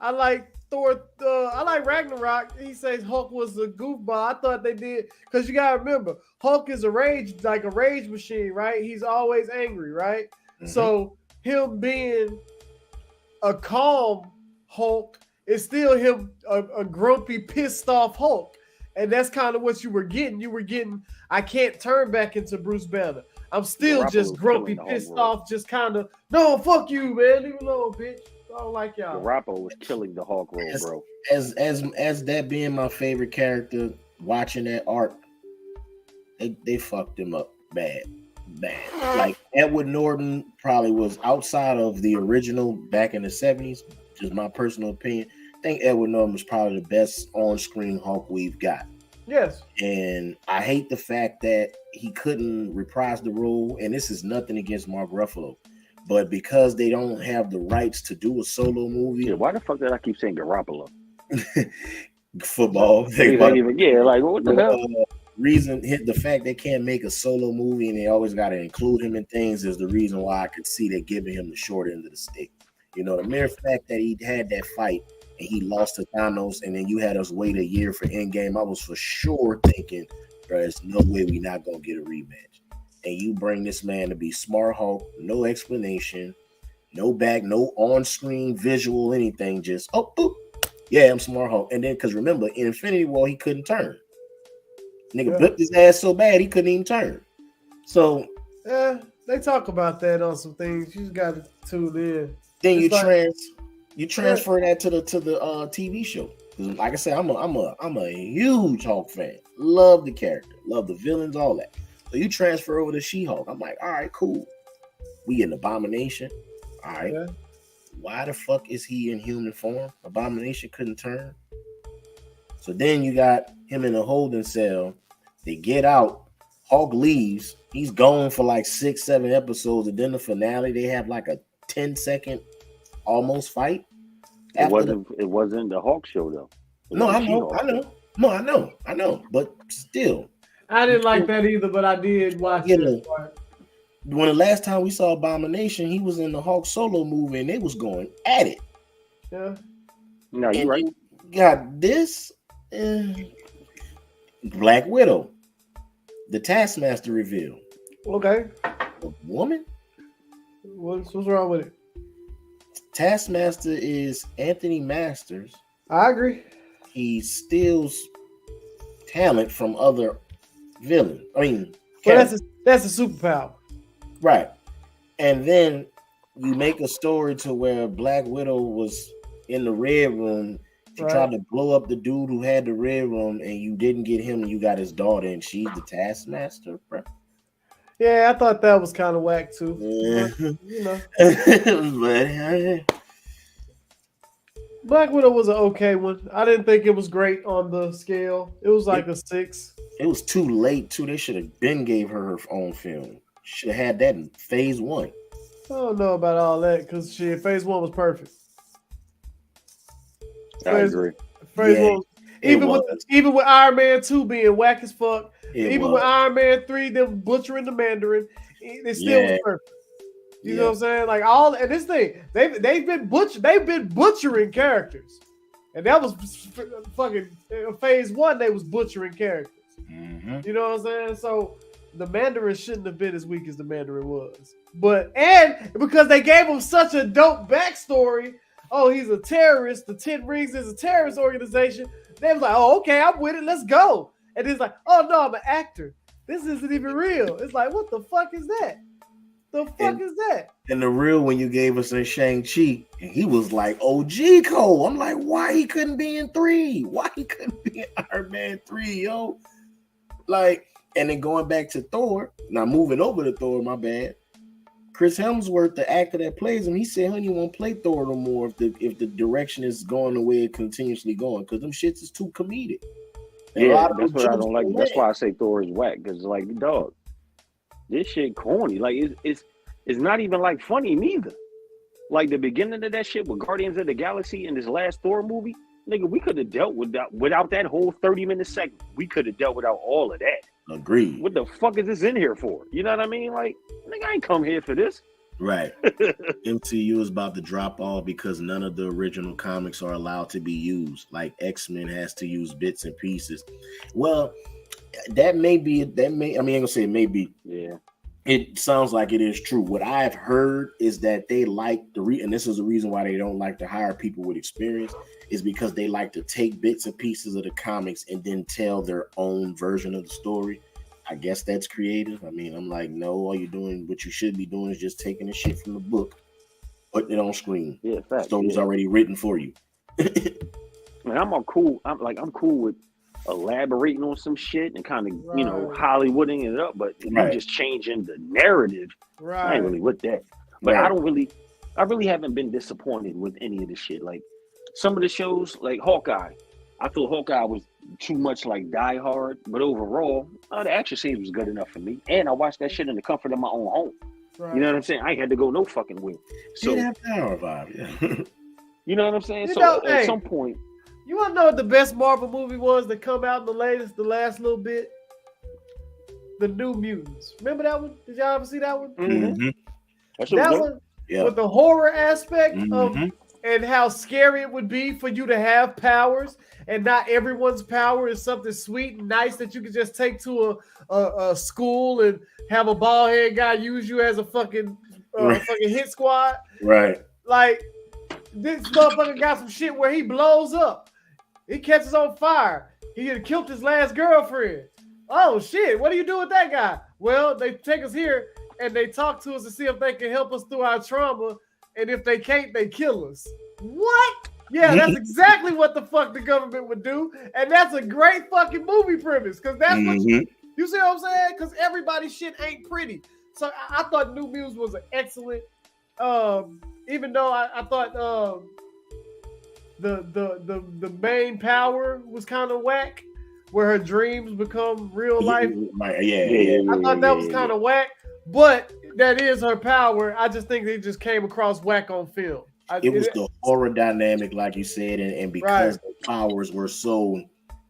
I like Thor. I like Ragnarok. He says Hulk was a goofball. I thought they did because you gotta remember Hulk is a rage machine, right? He's always angry, right? Mm-hmm. So him being a calm Hulk is still him a grumpy, pissed off Hulk, and that's kind of what you were getting. You were getting I can't turn back into Bruce Banner. I'm still just grumpy, pissed off, just kind of, no, fuck you, man. Leave me alone, bitch. I don't like y'all. Garoppolo was killing the Hulk role, bro. As that being my favorite character, watching that arc, they fucked him up bad. Like Edward Norton probably was outside of the original back in the 70s, just my personal opinion. I think Edward Norton was probably the best on-screen Hulk we've got. Yes. And I hate the fact that he couldn't reprise the role, and this is nothing against Mark Ruffalo, but because they don't have the rights to do a solo movie. Yeah, why the fuck did I keep saying Garoppolo? Football. Like what the hell? The fact they can't make a solo movie and they always got to include him in things is the reason why I could see they giving him the short end of the stick. You know, the mere fact that he had that fight and he lost to Thanos, and then you had us wait a year for Endgame, I was for sure thinking, bro, there's no way we're not going to get a rematch. And you bring this man to be Smart Hulk, no explanation, no back, no on-screen visual, anything, just, boop, yeah, I'm Smart Hulk. And then, because remember, in Infinity War, he couldn't turn. Nigga blipped his ass so bad, he couldn't even turn. So, they talk about that on some things. You just got to tune in. Then you transfer that to the TV show. Like I said, I'm a huge Hulk fan. Love the character, love the villains, all that. So you transfer over to She-Hulk. I'm like, all right, cool. We get an Abomination. All right. Yeah. Why the fuck is he in human form? Abomination couldn't turn. So then you got him in a holding cell. They get out. Hulk leaves. He's gone for like 6-7 episodes. And then the finale, they have like a 10-second almost fight. It wasn't the Hulk show though. I know. But still. I didn't like that either, but I did watch it. When the last time we saw Abomination, he was in the Hulk solo movie and they was going at it. Yeah. No, you're right. Got this Black Widow, the Taskmaster reveal. Okay. a woman. What's wrong with it? Taskmaster is Anthony Masters. I agree. He steals talent from other villains. I mean, well, that's a superpower, right? And then you make a story to where Black Widow was in the Red Room. She tried to blow up the dude who had the Red Room, and you didn't get him, and you got his daughter, and she's the Taskmaster, bro. Yeah, I thought that was kind of whack too. Yeah. But, you know. But, Black Widow was an okay one. I didn't think it was great on the scale. It was like a 6. It was too late too. They should have been gave her own film. Should have had that in phase 1. I don't know about all that because phase 1 was perfect. I agree. Phase 1, even with Iron Man 2 being whack as fuck, with Iron Man 3 them butchering the Mandarin, it still was perfect. You know what I'm saying? Like and this thing, they've been butchering characters, and that was fucking phase 1. They was butchering characters. Mm-hmm. You know what I'm saying? So the Mandarin shouldn't have been as weak as the Mandarin was, and because they gave him such a dope backstory. Oh, he's a terrorist. The 10 Rings is a terrorist organization. They was like, oh, okay, I'm with it. Let's go. And it's like, oh no, I'm an actor. This isn't even real. It's like, what the fuck is that? The fuck is that? And the real when you gave us in Shang-Chi, and he was like OG Cole. I'm like, why he couldn't be in 3? Why he couldn't be in Iron Man 3, yo? Like, and then going back to Thor, now moving over to Thor, my bad. Chris Hemsworth, the actor that plays him, he said, honey, won't play Thor no more if the direction is going the way it continuously going, because them shits is too comedic. Yeah, that's what I don't like. That's why I say Thor is whack, because like, dog, this shit corny. Like it's not even like funny neither. Like the beginning of that shit with Guardians of the Galaxy in this last Thor movie, nigga, we could have dealt with that without that whole 30-minute segment. We could have dealt without all of that. Agreed. What the fuck is this in here for? You know what I mean? Like, nigga, I ain't come here for this. Right. MCU is about to drop off because none of the original comics are allowed to be used. Like X-Men has to use bits and pieces. Well, I ain't gonna say it may be. Yeah. It sounds like it is true. What I've heard is that they like and this is the reason why they don't like to hire people with experience, is because they like to take bits and pieces of the comics and then tell their own version of the story. I guess that's creative. I mean, I'm like, no, all you're doing, what you should be doing is just taking the shit from the book, putting it on screen. Yeah, fact. The story's already written for you. Man, I'm cool with elaborating on some shit and kind of, Hollywooding it up, but you're just changing the narrative. Right. I ain't really with that. But I really haven't been disappointed with any of the shit. Like some of the shows, like Hawkeye, I thought Hawkeye was too much like Die Hard, but overall, the action scenes was good enough for me. And I watched that shit in the comfort of my own home. Right. You know what I'm saying? I ain't had to go no fucking way. So that power vibe, yeah. You know what I'm saying? At some point. You want to know what the best Marvel movie was that come out in the last little bit? The New Mutants. Remember that one? Did y'all ever see that one? Mm-hmm. That one, with the horror aspect of and how scary it would be for you to have powers, and not everyone's power is something sweet and nice that you can just take to a school and have a bald head guy use you as a fucking hit squad. Right. Like this motherfucker got some shit where he blows up. He catches on fire. He had killed his last girlfriend. Oh shit! What do you do with that guy? Well, they take us here and they talk to us to see if they can help us through our trauma. And if they can't, they kill us. What? Yeah, that's exactly what the fuck the government would do. And that's a great fucking movie premise. Because that's what you see what I'm saying? Because everybody's shit ain't pretty. So I thought New Mutants was an excellent, even though I thought the main power was kind of whack, where her dreams become real life. I thought that was kind of whack. But that is her power. I just think they just came across whack on film. It was the horror dynamic, like you said, and because the powers were so,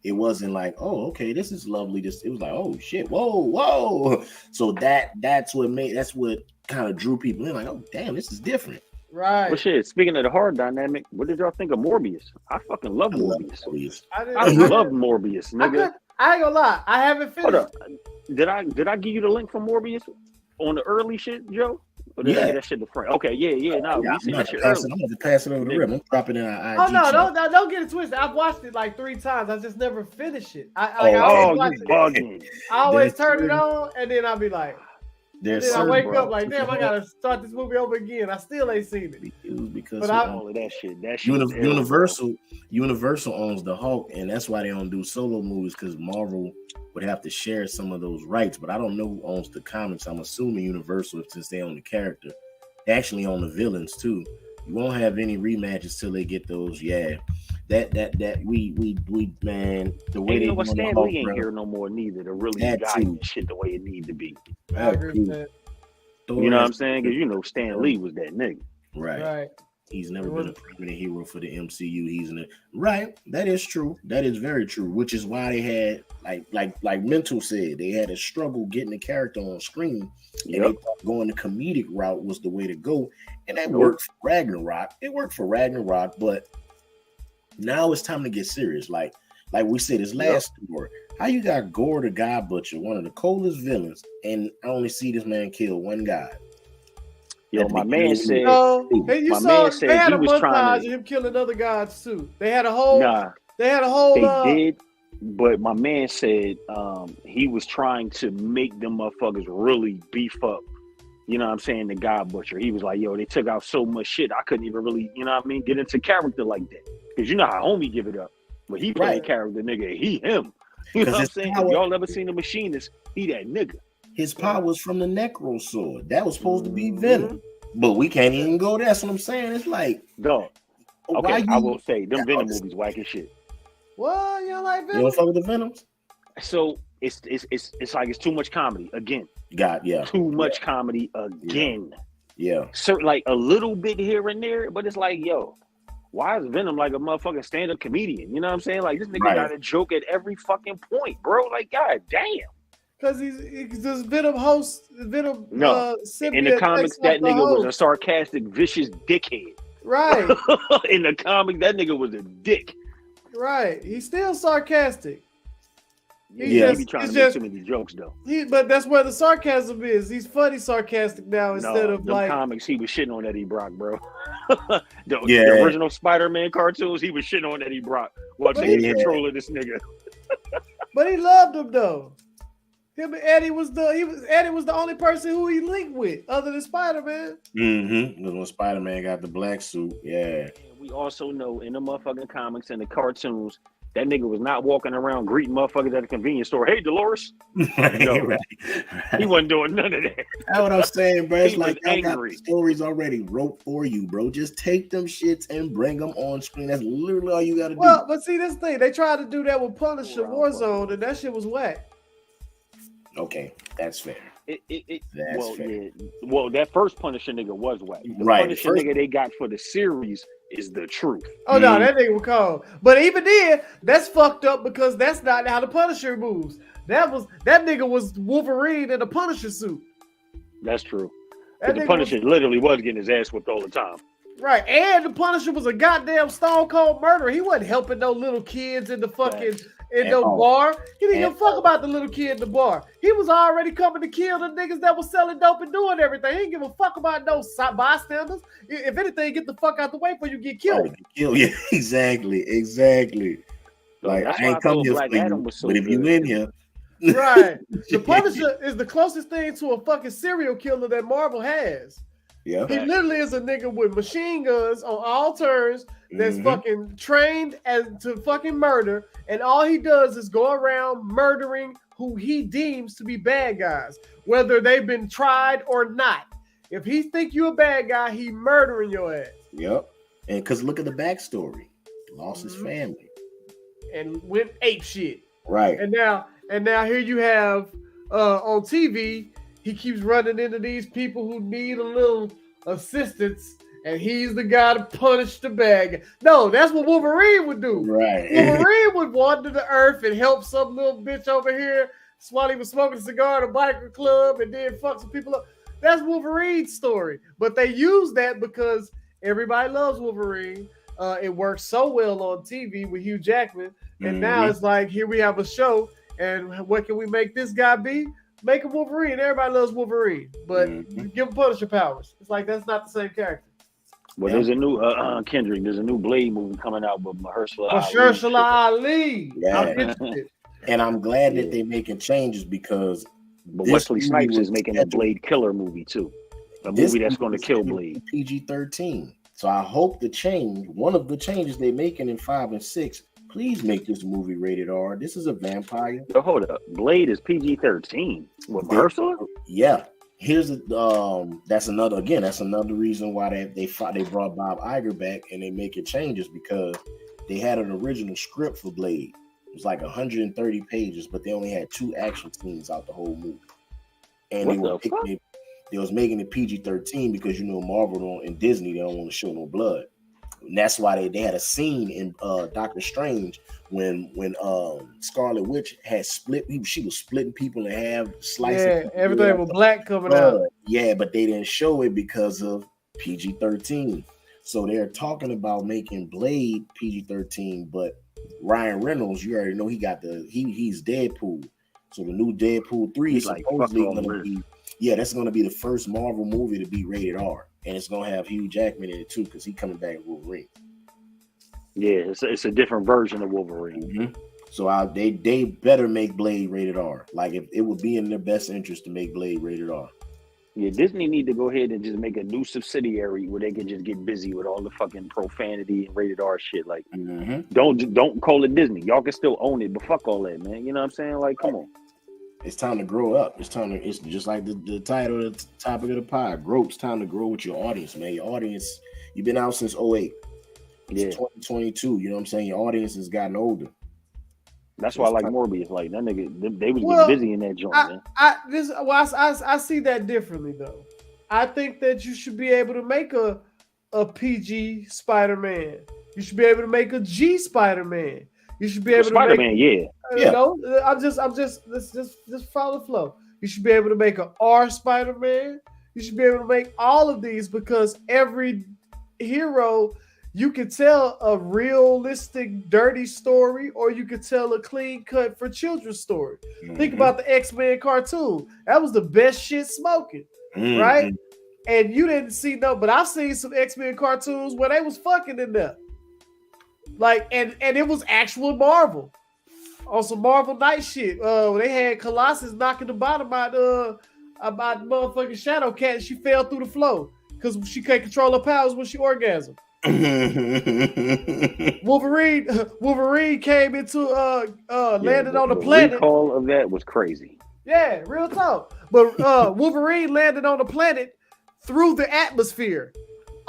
it wasn't like, oh, okay, this is lovely. It was like, oh shit, whoa. So that's what kind of drew people in. Like, oh damn, this is different. Right. Well, shit. Speaking of the horror dynamic, what did y'all think of Morbius? I fucking love Morbius. I love Morbius, nigga. I ain't gonna lie, I haven't finished. Hold up. Did I give you the link for Morbius? on the early shit, Joe? Or did I get that shit to Frank? Okay, yeah. No, I'm seen not that shit passing. I'm gonna pass it over the rim. I'm dropping in our IG. Oh no, don't get it twisted. I've watched it like 3 times. I just never finished it. I you bugging. I always turn it on and then I'll be like, then I wake up like, damn, I gotta start this movie over again. I still ain't seen it. Because all of that shit. Universal owns the Hulk, and that's why they don't do solo movies, because Marvel would have to share some of those rights. But I don't know who owns the comics. I'm assuming Universal, since they own the character. They actually own the villains too. You won't have any rematches till they get those. Yeah. That we man, the way they Stan Lee ain't here no more neither to really guide shit the way it need to be. I agree with that. You know what I'm saying? Because Stan Lee was that nigga. Right. He's never been a permanent hero for the MCU. He's in it. Right. That is true. That is very true. Which is why they had like Mental said, they had a struggle getting the character on screen. And they thought going the comedic route was the way to go. And that worked for Ragnarok. It worked for Ragnarok, but now it's time to get serious. Like we said, this last story. How you got Gore the God Butcher, one of the coldest villains, and I only see this man kill one guy. Yo, my man said. They had a montage of him killing other guys too. They had a whole. They did, but my man said he was trying to make them motherfuckers really beef up. You know what I'm saying? The God Butcher. He was like, yo, they took out so much shit. I couldn't even really, get into character like that. Because you know how homie give it up. But he played character, nigga. He him. You know what I'm saying? If y'all ever seen the Machinist, he that nigga. His power was from the Necro Sword. That was supposed to be Venom. But we can't even go there. That's what I'm saying. It's like, dog. Okay, I will say, them Venom movies whack as shit. What? You don't like Venom? You don't fuck with the Venoms? So it's like it's too much comedy again. Too much comedy again. Yeah. Certain like a little bit here and there, but it's like, yo, why is Venom like a motherfucking stand-up comedian? You know what I'm saying? Like this nigga got a joke at every fucking point, bro. Like, god damn. Because he's this Venom host, Venom. No, in the comics, that nigga was a sarcastic, vicious dickhead. Right. In the comic, that nigga was a dick. Right. He's still sarcastic. He be trying to make too many jokes though. But that's where the sarcasm is. He's funny sarcastic now instead of like comics. He was shitting on Eddie Brock, bro. the original Spider-Man cartoons, he was shitting on Eddie Brock while taking control of this nigga. But he loved him though. Him and Eddie was the only person who he linked with other than Spider-Man. Because when Spider-Man got the black suit, And we also know in the motherfucking comics and the cartoons, that nigga was not walking around greeting motherfuckers at a convenience store. Hey, Dolores. No, he wasn't doing none of that. That's what I'm saying, bro. It's like I got the stories already wrote for you, bro. Just take them shits and bring them on screen. That's literally all you got to do. Well, but see, this thing, they tried to do that with Punisher Warzone, and that shit was whack. Okay, that's fair. That's fair. Yeah. Well, that first Punisher nigga was whack. The Punisher nigga they got for the series is the truth. Oh no, that nigga was cold. But even then, that's fucked up because that's not how the Punisher moves. That nigga was Wolverine in a Punisher suit. That's true. But the Punisher literally was getting his ass whipped all the time. Right, and the Punisher was a goddamn stone cold murderer. He wasn't helping no little kids in the fucking bar. He didn't give a fuck about the little kid in the bar. He was already coming to kill the niggas that was selling dope and doing everything. He didn't give a fuck about no bystanders. If anything, get the fuck out the way before you get killed. Yeah, exactly. Like I ain't come here for you, but if you in here. Right. The Punisher is the closest thing to a fucking serial killer that Marvel has. Yeah. He literally is a nigga with machine guns on all turns that's fucking trained to fucking murder, and all he does is go around murdering who he deems to be bad guys, whether they've been tried or not. If he think you a bad guy, he murdering your ass. Yep. And because look at the backstory. Lost his family. And went ape shit. Right. And now here you have on TV, he keeps running into these people who need a little assistance, and he's the guy to punish the bad guy. No, that's what Wolverine would do. Right. Wolverine would wander the earth and help some little bitch over here while he was smoking a cigar at a biker club and then fuck some people up. That's Wolverine's story. But they use that because everybody loves Wolverine. It works so well on TV with Hugh Jackman. And now it's like, here we have a show. And what can we make this guy be? make a Wolverine. Everybody loves Wolverine, but you give him Punisher powers. It's like that's not the same character. Well, there's a new Kendrick. There's a new Blade movie coming out with Mahershala Ali. Yeah. I'm interested. And I'm glad that they're making changes because. But Wesley Snipes is making a Blade killer movie too. A movie that's going to kill Blade. PG-13. So I hope one of the changes they're making in 5 and 6, please make this movie rated R. This is a vampire. Yo, hold up. Blade is PG-13 with Mahershala? Yeah. Here's that's another reason why they brought Bob Iger back and they making changes because they had an original script for Blade. It was like 130 pages, but they only had 2 action scenes out the whole movie. And they was making it PG-13 because Marvel and Disney, they don't want to show no blood. And that's why they had a scene in Doctor Strange when Scarlet Witch had she was splitting people in half, slicing. Yeah, everything was black coming out. Yeah, but they didn't show it because of PG-13. So they're talking about making Blade PG-13, but Ryan Reynolds, you already know he's Deadpool. So the new Deadpool 3 is supposedly going to be. Yeah, that's going to be the first Marvel movie to be rated R. And it's going to have Hugh Jackman in it, too, because he's coming back with Wolverine. Yeah, it's a different version of Wolverine. Mm-hmm. So they better make Blade rated R. Like, if it would be in their best interest to make Blade rated R. Yeah, Disney need to go ahead and just make a new subsidiary where they can just get busy with all the fucking profanity and rated R shit. Like, don't call it Disney. Y'all can still own it, but fuck all that, man. You know what I'm saying? Like, come on. It's time to grow up. It's just like the title, the topic of the pod. It's time to grow with your audience, man. Your audience, you've been out since 2008. It's 2022. You know what I'm saying? Your audience has gotten older. That's why I like Morbius. Like that nigga, they was getting busy in that joint, man. I see that differently though. I think that you should be able to make a PG Spider-Man. You should be able to make a G Spider-Man. You should be able to Spider-Man, You know, let's just follow the flow. You should be able to make an R Spider-Man. You should be able to make all of these because every hero, you can tell a realistic, dirty story, or you could tell a clean cut for children's story. Think about the X-Men cartoon. That was the best shit smoking, right? And you didn't see but I've seen some X-Men cartoons where they was fucking in there. Like, and it was actual Marvel. On some Marvel Knight shit. They had Colossus knocking the bottom out motherfucking Shadowcat and she fell through the floor because she can't control her powers when she orgasmed. Wolverine came into landed on the planet. The recall of that was crazy. Yeah, real talk. But Wolverine landed on the planet through the atmosphere.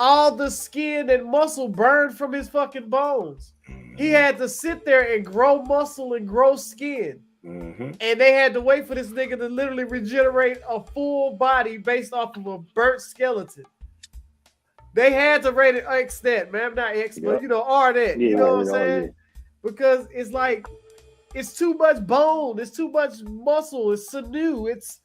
All the skin and muscle burned from his fucking bones. He had to sit there and grow muscle and grow skin. And they had to wait for this nigga to literally regenerate a full body based off of a burnt skeleton. They had to rate it X that, man. Not X, but R that. You know what I'm saying? Yeah. Because it's like, it's too much bone. It's too much muscle. It's sinew. It's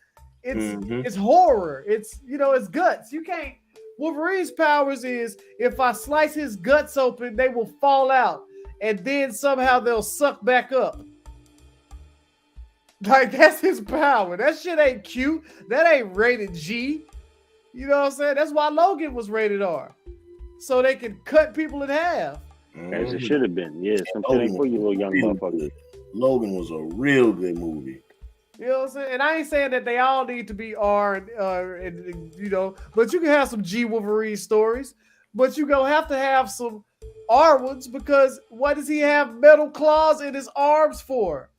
horror. It's, it's guts. You can't. Wolverine's powers is if I slice his guts open, they will fall out. And then somehow they'll suck back up. Like, that's his power. That shit ain't cute. That ain't rated G. You know what I'm saying? That's why Logan was rated R. So they can cut people in half. As it should have been. Yeah, some shit ain't for you little young motherfuckers. Logan was a real good movie. You know what I'm saying? And I ain't saying that they all need to be R and but you can have some G Wolverine stories. But you gonna have to have some R ones because what does he have metal claws in his arms for?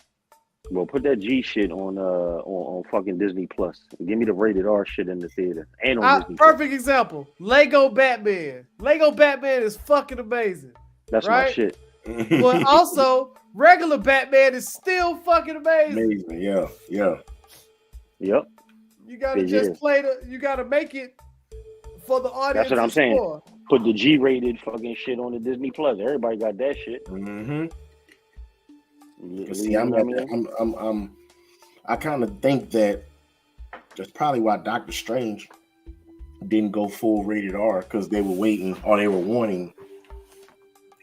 Well, put that G shit on fucking Disney Plus. Give me the rated R shit in the theater and on Disney perfect Plus. Example: Lego Batman. Lego Batman is fucking amazing. That's right? My shit. But also, regular Batman is still fucking amazing. Yeah. Yep. You gotta you gotta make it for the audience. That's what I'm saying. Put the G-rated fucking shit on the Disney Plus. Everybody got that shit. See, I kind of think that that's probably why Doctor Strange didn't go full rated R because they were waiting or they were wanting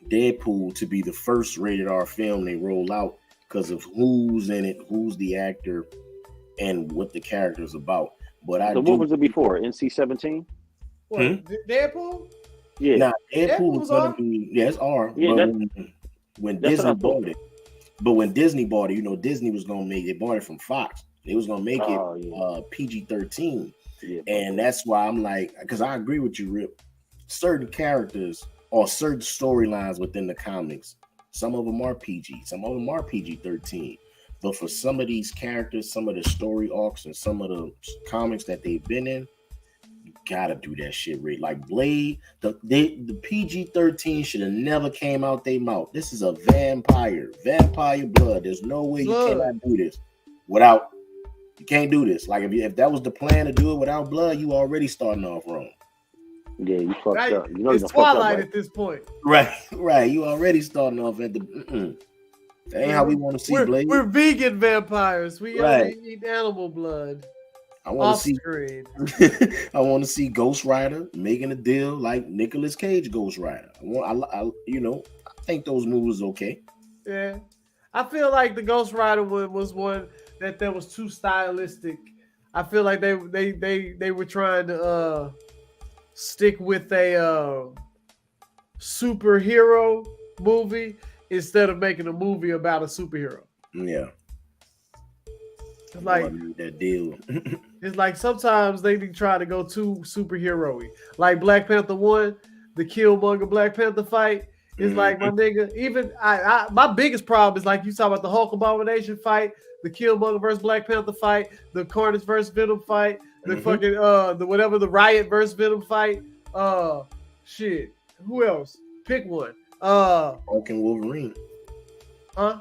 Deadpool to be the first rated R film they roll out because of who's in it, who's the actor, and what the character's about. But what was it before? NC-17? What? Deadpool? Yeah. Nah, Deadpool was gonna be it's R. Yeah, but when Disney bought it, you know, Disney was gonna make they bought it from Fox. They was gonna make it PG-13. Yeah, and that's why I'm like, because I agree with you, Rip. Certain characters or certain storylines within the comics, some of them are PG, some of them are PG-13. But for some of these characters, some of the story arcs and some of the comics that they've been in, you gotta do that shit right. Like Blade, the PG-13 should have never came out their mouth. This is a vampire blood. There's no way you cannot do this without. You can't do this. Like if that was the plan to do it without blood, you already starting off wrong. Yeah, you fucked up. You know it's Twilight at this point. Right. You already starting off at the. That ain't how we want to see Blade. We're vegan vampires. We only eat animal blood. I want to see Ghost Rider making a deal like Nicolas Cage Ghost Rider. I think those movies okay. Yeah, I feel like the Ghost Rider was one that was too stylistic. I feel like they were trying to stick with a superhero movie instead of making a movie about a superhero. Yeah. It's like that deal. It's like sometimes they try to go too superhero-y. Like Black Panther 1, the Killmonger Black Panther fight. It's like, my nigga, even my biggest problem is like you talk about the Hulk Abomination fight, the Killmonger versus Black Panther fight, the Carnage versus Venom fight, the fucking the Riot versus Venom fight. Shit. Who else? Pick one. Hulk and Wolverine.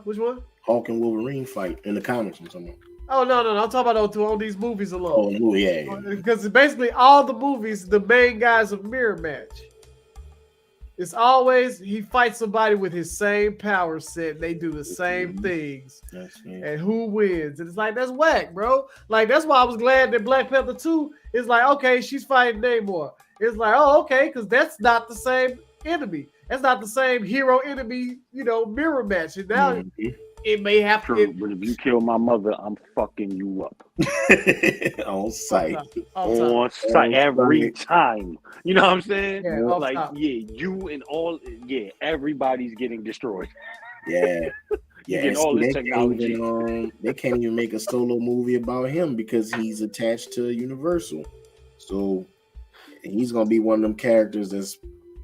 Which one? Hulk and Wolverine fight in the comics or something. Oh no! I'm talking about on these movies alone. Oh yeah. Because basically all the movies, the main guy's a mirror match. It's always he fights somebody with his same power set. And they do the same things, and who wins? And it's like that's whack, bro. Like that's why I was glad that Black Panther 2 is like okay, she's fighting Namor. It's like okay, because that's not the same enemy. That's not the same hero enemy, mirror match. And now it may have to. But if you kill my mother, I'm fucking you up. On sight. On sight every time. You know what I'm saying? Yeah, you and all, everybody's getting destroyed. Yeah. Yeah, all this technology. They can't even make a solo movie about him because he's attached to Universal. So he's gonna be one of them characters that's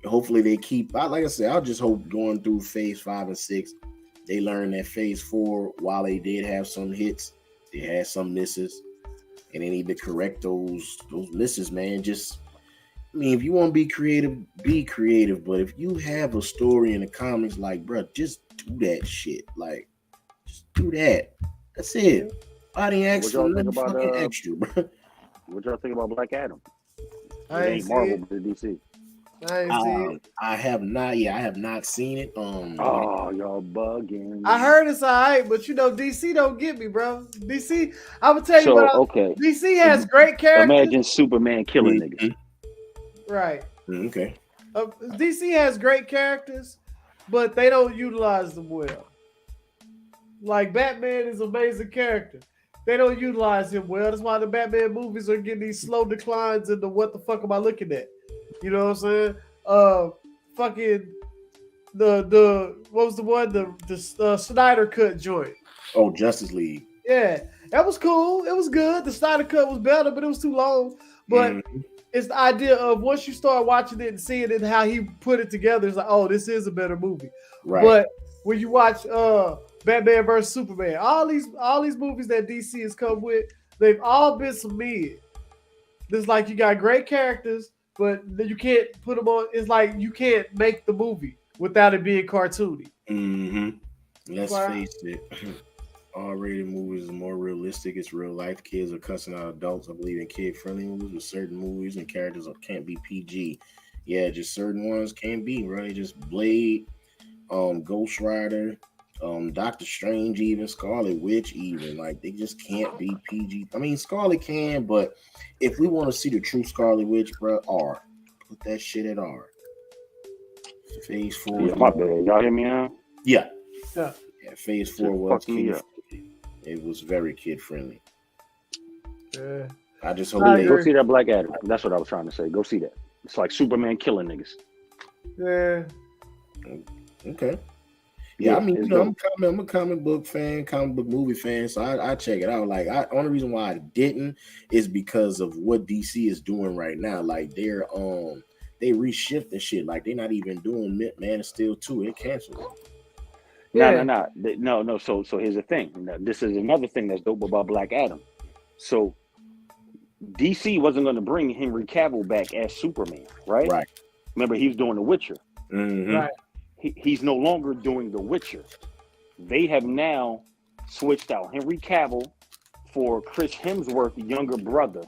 hopefully they keep. Like I said, I'll just hope going through phase 5 and 6, they learned that phase 4, while they did have some hits, they had some misses, and they need to correct those misses, man. If you want to be creative, be creative. But if you have a story in the comics, like, bro, just do that shit. Like, just do that. That's it. Body ask for nothing fucking extra, bro. What y'all think about Black Adam? I ain't Marvel, but DC. I have not. Yeah, I have not seen it. Y'all bugging. I heard it's alright, but DC don't get me, bro. DC, I would tell you DC has great characters. Imagine Superman killing niggas. Right. Okay. DC has great characters, but they don't utilize them well. Like Batman is an amazing character. They don't utilize him well. That's why the Batman movies are getting these slow declines into what the fuck am I looking at? You know what I'm saying? Fucking the what was the one? The Snyder Cut joint. Oh, Justice League. Yeah, that was cool. It was good. The Snyder Cut was better, but it was too long. But it's the idea of once you start watching it and seeing it, how he put it together, it's like, oh, this is a better movie. Right. But when you watch Batman vs Superman, all these movies that DC has come with, they've all been some mid. There's like you got great characters, but you can't put them on. It's like you can't make the movie without it being cartoony. Let's face it. R-rated movies are more realistic. It's real life. Kids are cussing out adults. I believe in kid-friendly movies, but certain movies and characters can't be PG. Yeah, just certain ones can't be, right? Just Blade, Ghost Rider, Doctor Strange, even Scarlet Witch, even like they just can't be PG. I mean, Scarlet can, but if we want to see the true Scarlet Witch, bro, R. Put that shit at R. Phase 4. Yeah, my bad. Y'all hear me now? Yeah. Phase 4 was kid friendly. It was very kid friendly. Yeah. I just hope go see that Black Adam. That's what I was trying to say. Go see that. It's like Superman killing niggas. Yeah. Okay. Yeah, I mean, I'm a comic book fan, comic book movie fan, so I check it out. Like, only reason why I didn't is because of what DC is doing right now. Like, they reshifting shit. Like, they're not even doing Man of Steel 2. It canceled. No. So here's the thing. Now, this is another thing that's dope about Black Adam. So DC wasn't going to bring Henry Cavill back as Superman, right? Right. Remember, he was doing The Witcher. Mm-hmm. Right. He's no longer doing The Witcher. They have now switched out Henry Cavill for Chris Hemsworth's younger brother.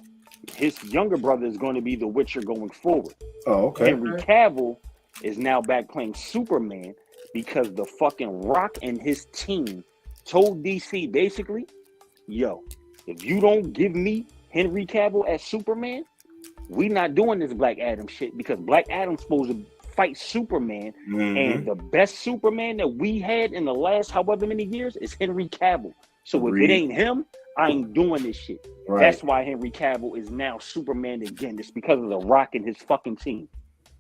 His younger brother is going to be The Witcher going forward. Oh, okay. Henry Cavill is now back playing Superman because the fucking Rock and his team told DC basically, yo, if you don't give me Henry Cavill as Superman, we not doing this Black Adam shit because Black Adam's supposed to fight Superman, and the best Superman that we had in the last however many years is Henry Cavill. So if it ain't him, I ain't doing this shit. Right. That's why Henry Cavill is now Superman again. It's because of the Rock and his fucking team.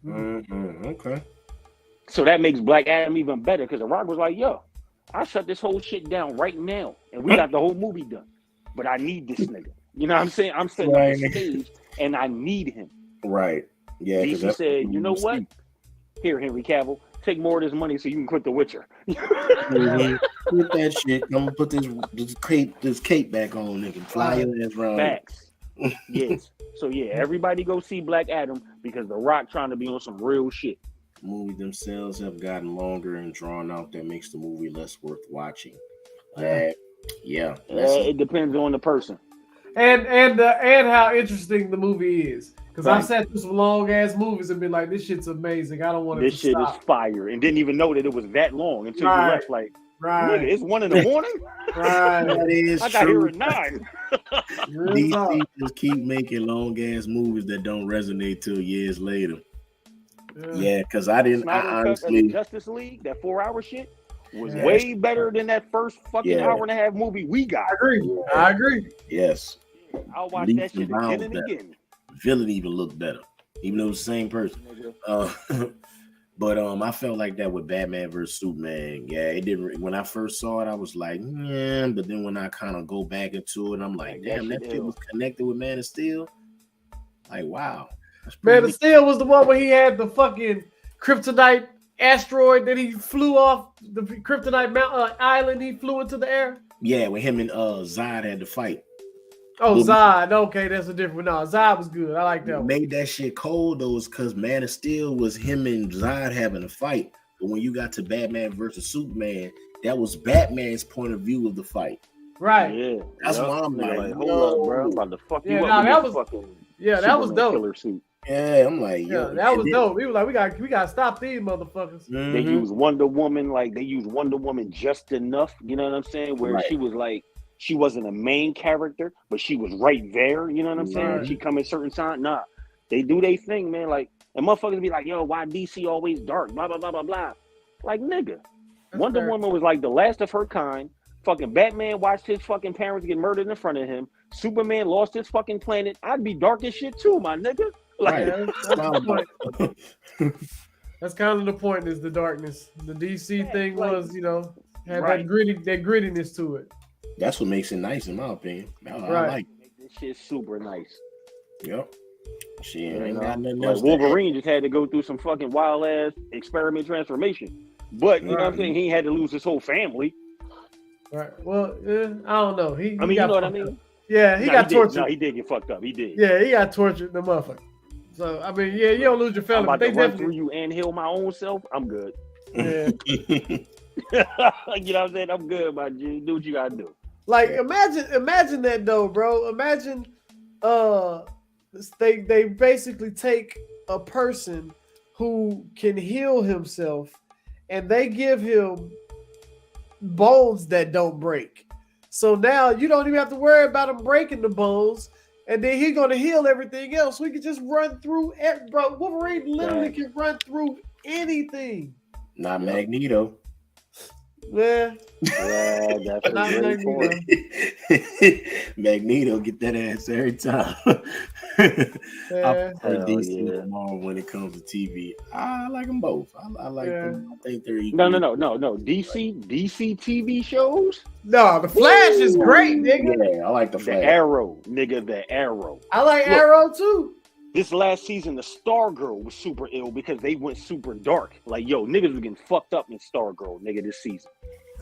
Okay. So that makes Black Adam even better because the Rock was like, yo, I shut this whole shit down right now and we got the whole movie done. But I need this nigga. You know what I'm saying? I'm setting up the stage and I need him. Right. Yeah. DC said, you know what? Here, Henry Cavill, take more of this money so you can quit The Witcher. Quit that shit. I'm gonna put this cape back on and fly your ass around. Facts. Yes. So yeah, everybody go see Black Adam because The Rock trying to be on some real shit. Movies themselves have gotten longer and drawn out. That makes the movie less worth watching. It depends on the person. And how interesting the movie is. Because I've sat through some long ass movies and been like, this shit's amazing. I don't want this shit stop. Is fire, and didn't even know that it was that long until you left. Like, nigga, it's 1 a.m. That is I got true. here at 9. DC just keep making long ass movies that don't resonate till years later. Yeah, because I honestly Justice League, that 4-hour shit was way better than that first fucking hour and a half movie we got. I agree. Yes. I'll watch that shit again and again. Villain even looked better, even though it's the same person. But I felt like that with Batman vs Superman. Yeah, it didn't. When I first saw it, I was like, yeah. But then when I kind of go back into it, I'm like, damn, that shit was connected with Man of Steel. Like, wow. Man of Steel was the one where he had the fucking kryptonite asteroid that he flew off the kryptonite island. He flew into the air. Yeah, when him and Zod had to fight. Oh, Zod. Okay, that's a different. No, Zod was good. I like that. Made that shit cold though, is because Man of Steel was him and Zod having a fight. But when you got to Batman versus Superman, that was Batman's point of view of the fight. Right. Yeah. That's why I'm like, hold up, bro. I'm about to fuck you up. That was fucking. Yeah, that was dope. Killer suit. Yeah, I'm like, that was dope. He was like, we got to stop these motherfuckers. Mm-hmm. They use Wonder Woman just enough. You know what I'm saying? Where she was like. She wasn't a main character, but she was right there. You know what I'm saying? Right. She come at certain time. Nah, they do their thing, man. Like, and motherfuckers be like, yo, why DC always dark? Blah, blah, blah, blah, blah. Like, nigga. Wonder Woman was like the last of her kind. Fucking Batman watched his fucking parents get murdered in front of him. Superman lost his fucking planet. I'd be dark as shit too, my nigga. Like, that's kind of the point is the darkness. The DC thing was, had that grittiness to it. That's what makes it nice, in my opinion. I like this shit super nice. Yep. Shit, ain't got nothing else. Wolverine just had to go through some fucking wild ass experiment transformation, but you know what I'm saying. He had to lose his whole family. Right. Well, I don't know. You know what I mean? Yeah, he got tortured. No, he did get fucked up. He did. Yeah, he got tortured, the motherfucker. So I mean, you don't lose your family. I'm about to run through you and heal my own self. I'm good. Yeah. You know what I'm saying? I'm good, my G. Do what you gotta do. Like imagine that though, bro. Imagine they basically take a person who can heal himself and they give him bones that don't break. So now you don't even have to worry about him breaking the bones, and then he's gonna heal everything else. We can just run through bro. Wolverine literally can run through anything. Not Magneto. Yeah. Yeah, that's a great point. Magneto get that ass every time. Yeah. I prefer DC and Marvel when it comes to TV. I like them both. I like them. I think they're equal. No. DC TV shows. No, the Flash is great, nigga. Yeah, I like the Flash. The Arrow, nigga, the Arrow. I like Arrow too. This last season, the Stargirl was super ill because they went super dark. Like, yo, niggas was getting fucked up in Stargirl, nigga, this season.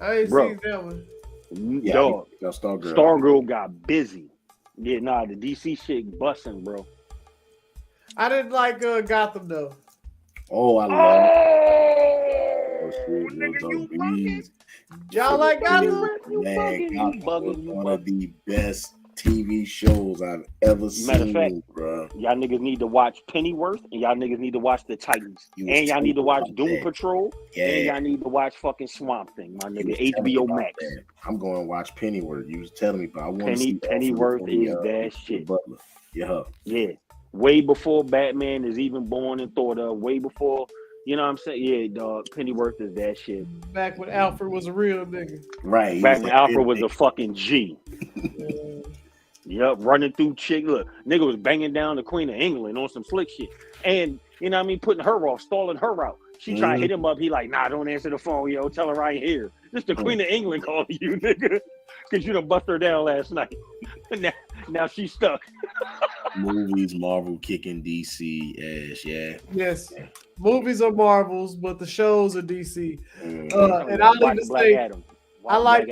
I ain't seen that one. Yeah, dog. Stargirl got busy. Yeah, nah, the DC shit busting, bro. I didn't like Gotham though. Oh, I love it. Y'all like Gotham? Man, Gotham was one of the best TV shows I've ever seen. Matter of fact, bro. Y'all niggas need to watch Pennyworth, and y'all niggas need to watch the Titans, and y'all need to watch Doom Patrol, and y'all need to watch fucking Swamp Thing, my nigga. HBO Max. That. I'm going to watch Pennyworth. You was telling me, but I want to see Pennyworth is that shit. Butler. Yeah. Way before Batman is even born and thought of. Way before, you know what I'm saying? Yeah, dog. Pennyworth is that shit. Back when Alfred was a real nigga. Right. Back when Alfred was a fucking G. Yep, running through chick. Look, nigga was banging down the Queen of England on some slick shit. And, you know what I mean, putting her off, stalling her out. She trying to hit him up. He like, nah, don't answer the phone, yo. Tell her I ain't here. This the Queen of England calling you, nigga. Because you done bust her down last night. now she's stuck. Movies, Marvel kicking DC ass, yeah. Yes. Movies are Marvels, but the shows are DC. And I'll leave to say, I like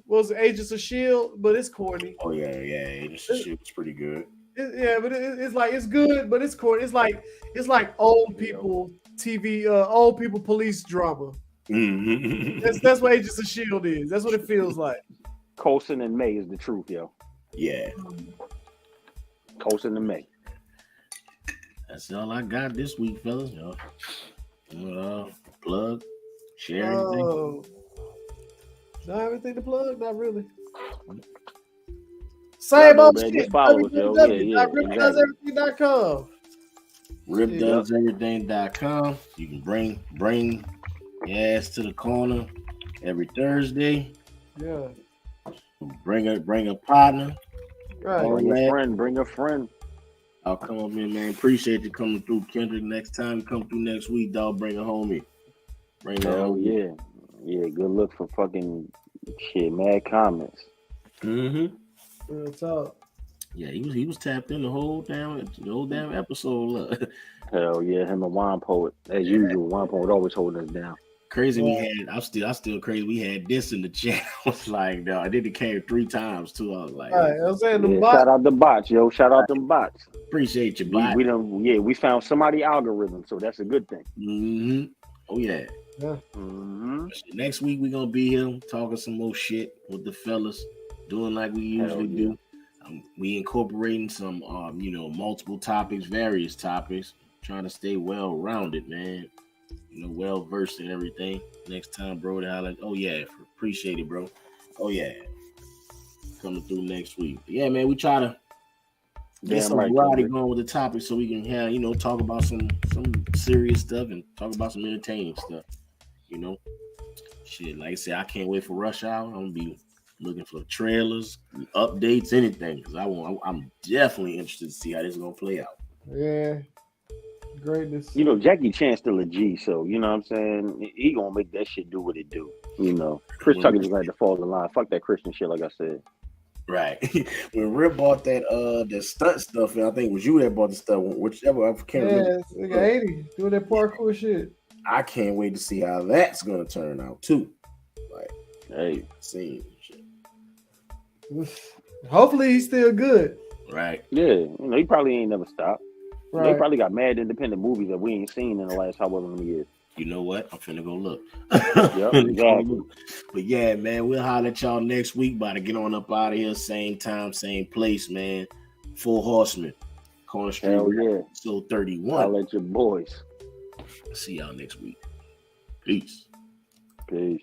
what was it, Agents of S.H.I.E.L.D., but it's corny. Oh, yeah. Agents of S.H.I.E.L.D. was pretty good. But it's like, it's good, but it's corny. It's like old people TV, old people police drama. That's what Agents of S.H.I.E.L.D. is. That's what it feels like. Coulson and May is the truth, yo. Yeah. Coulson and May. That's all I got this week, fellas. Plug, share anything. Not everything to plug, not really. Same old shit. RipDoesEverything.com. RipDoesEverything.com. You can bring your ass to the corner every Thursday. Yeah. Bring a partner. Right. Bring a friend. I'll come up in, man. Appreciate you coming through, Kendrick. Next time you come through next week, dog, bring a homie. Yeah. Yeah, good look for fucking shit, mad comments. Real talk. Yeah, he was tapped in the whole damn episode. Hell yeah, him and Wine Poet. As usual, Wine Poet always holding us down. Crazy, I'm still crazy. We had this in the chat. I was like, no, I did it came 3 times too. I was like, shout out the bots, yo. Shout out them bots. Appreciate you, bot. We found somebody algorithm, so that's a good thing. Oh yeah. Next week we're gonna be here talking some more shit with the fellas, doing like we usually do. We incorporating some multiple topics, various topics, trying to stay well rounded, man. Well versed in everything. Next time, bro, appreciate it, bro. Oh yeah, coming through next week. But yeah, man, we try to get some variety going with the topic so we can have talk about some serious stuff and talk about some entertaining stuff. Shit, like I said, I can't wait for Rush Hour. I'm gonna be looking for trailers, updates, anything, because I'm definitely interested to see how this is gonna play out. Yeah. Greatness. Jackie Chan's still a G, so you know what I'm saying? He gonna make that shit do what it do. Chris Tucker just like to fall in line. Fuck that Christian shit, like I said. Right. When Rip bought that stunt stuff, and I think it was you that bought the stuff, whichever, I can't remember. Yeah, nigga 80 doing that parkour shit. I can't wait to see how that's gonna turn out too. Like, hey, seeing shit. Hopefully he's still good. Right. Yeah, he probably ain't never stopped. Right. They probably got mad independent movies that we ain't seen in the last however many years. You know what? I'm finna go look. Yep, exactly. But yeah, man, we'll holler at y'all next week. About to get on up out of here. Same time, same place, man. Full Horseman. Corner Street. Hell yeah. So 31. I'll let your boys. See y'all next week. Peace. Peace.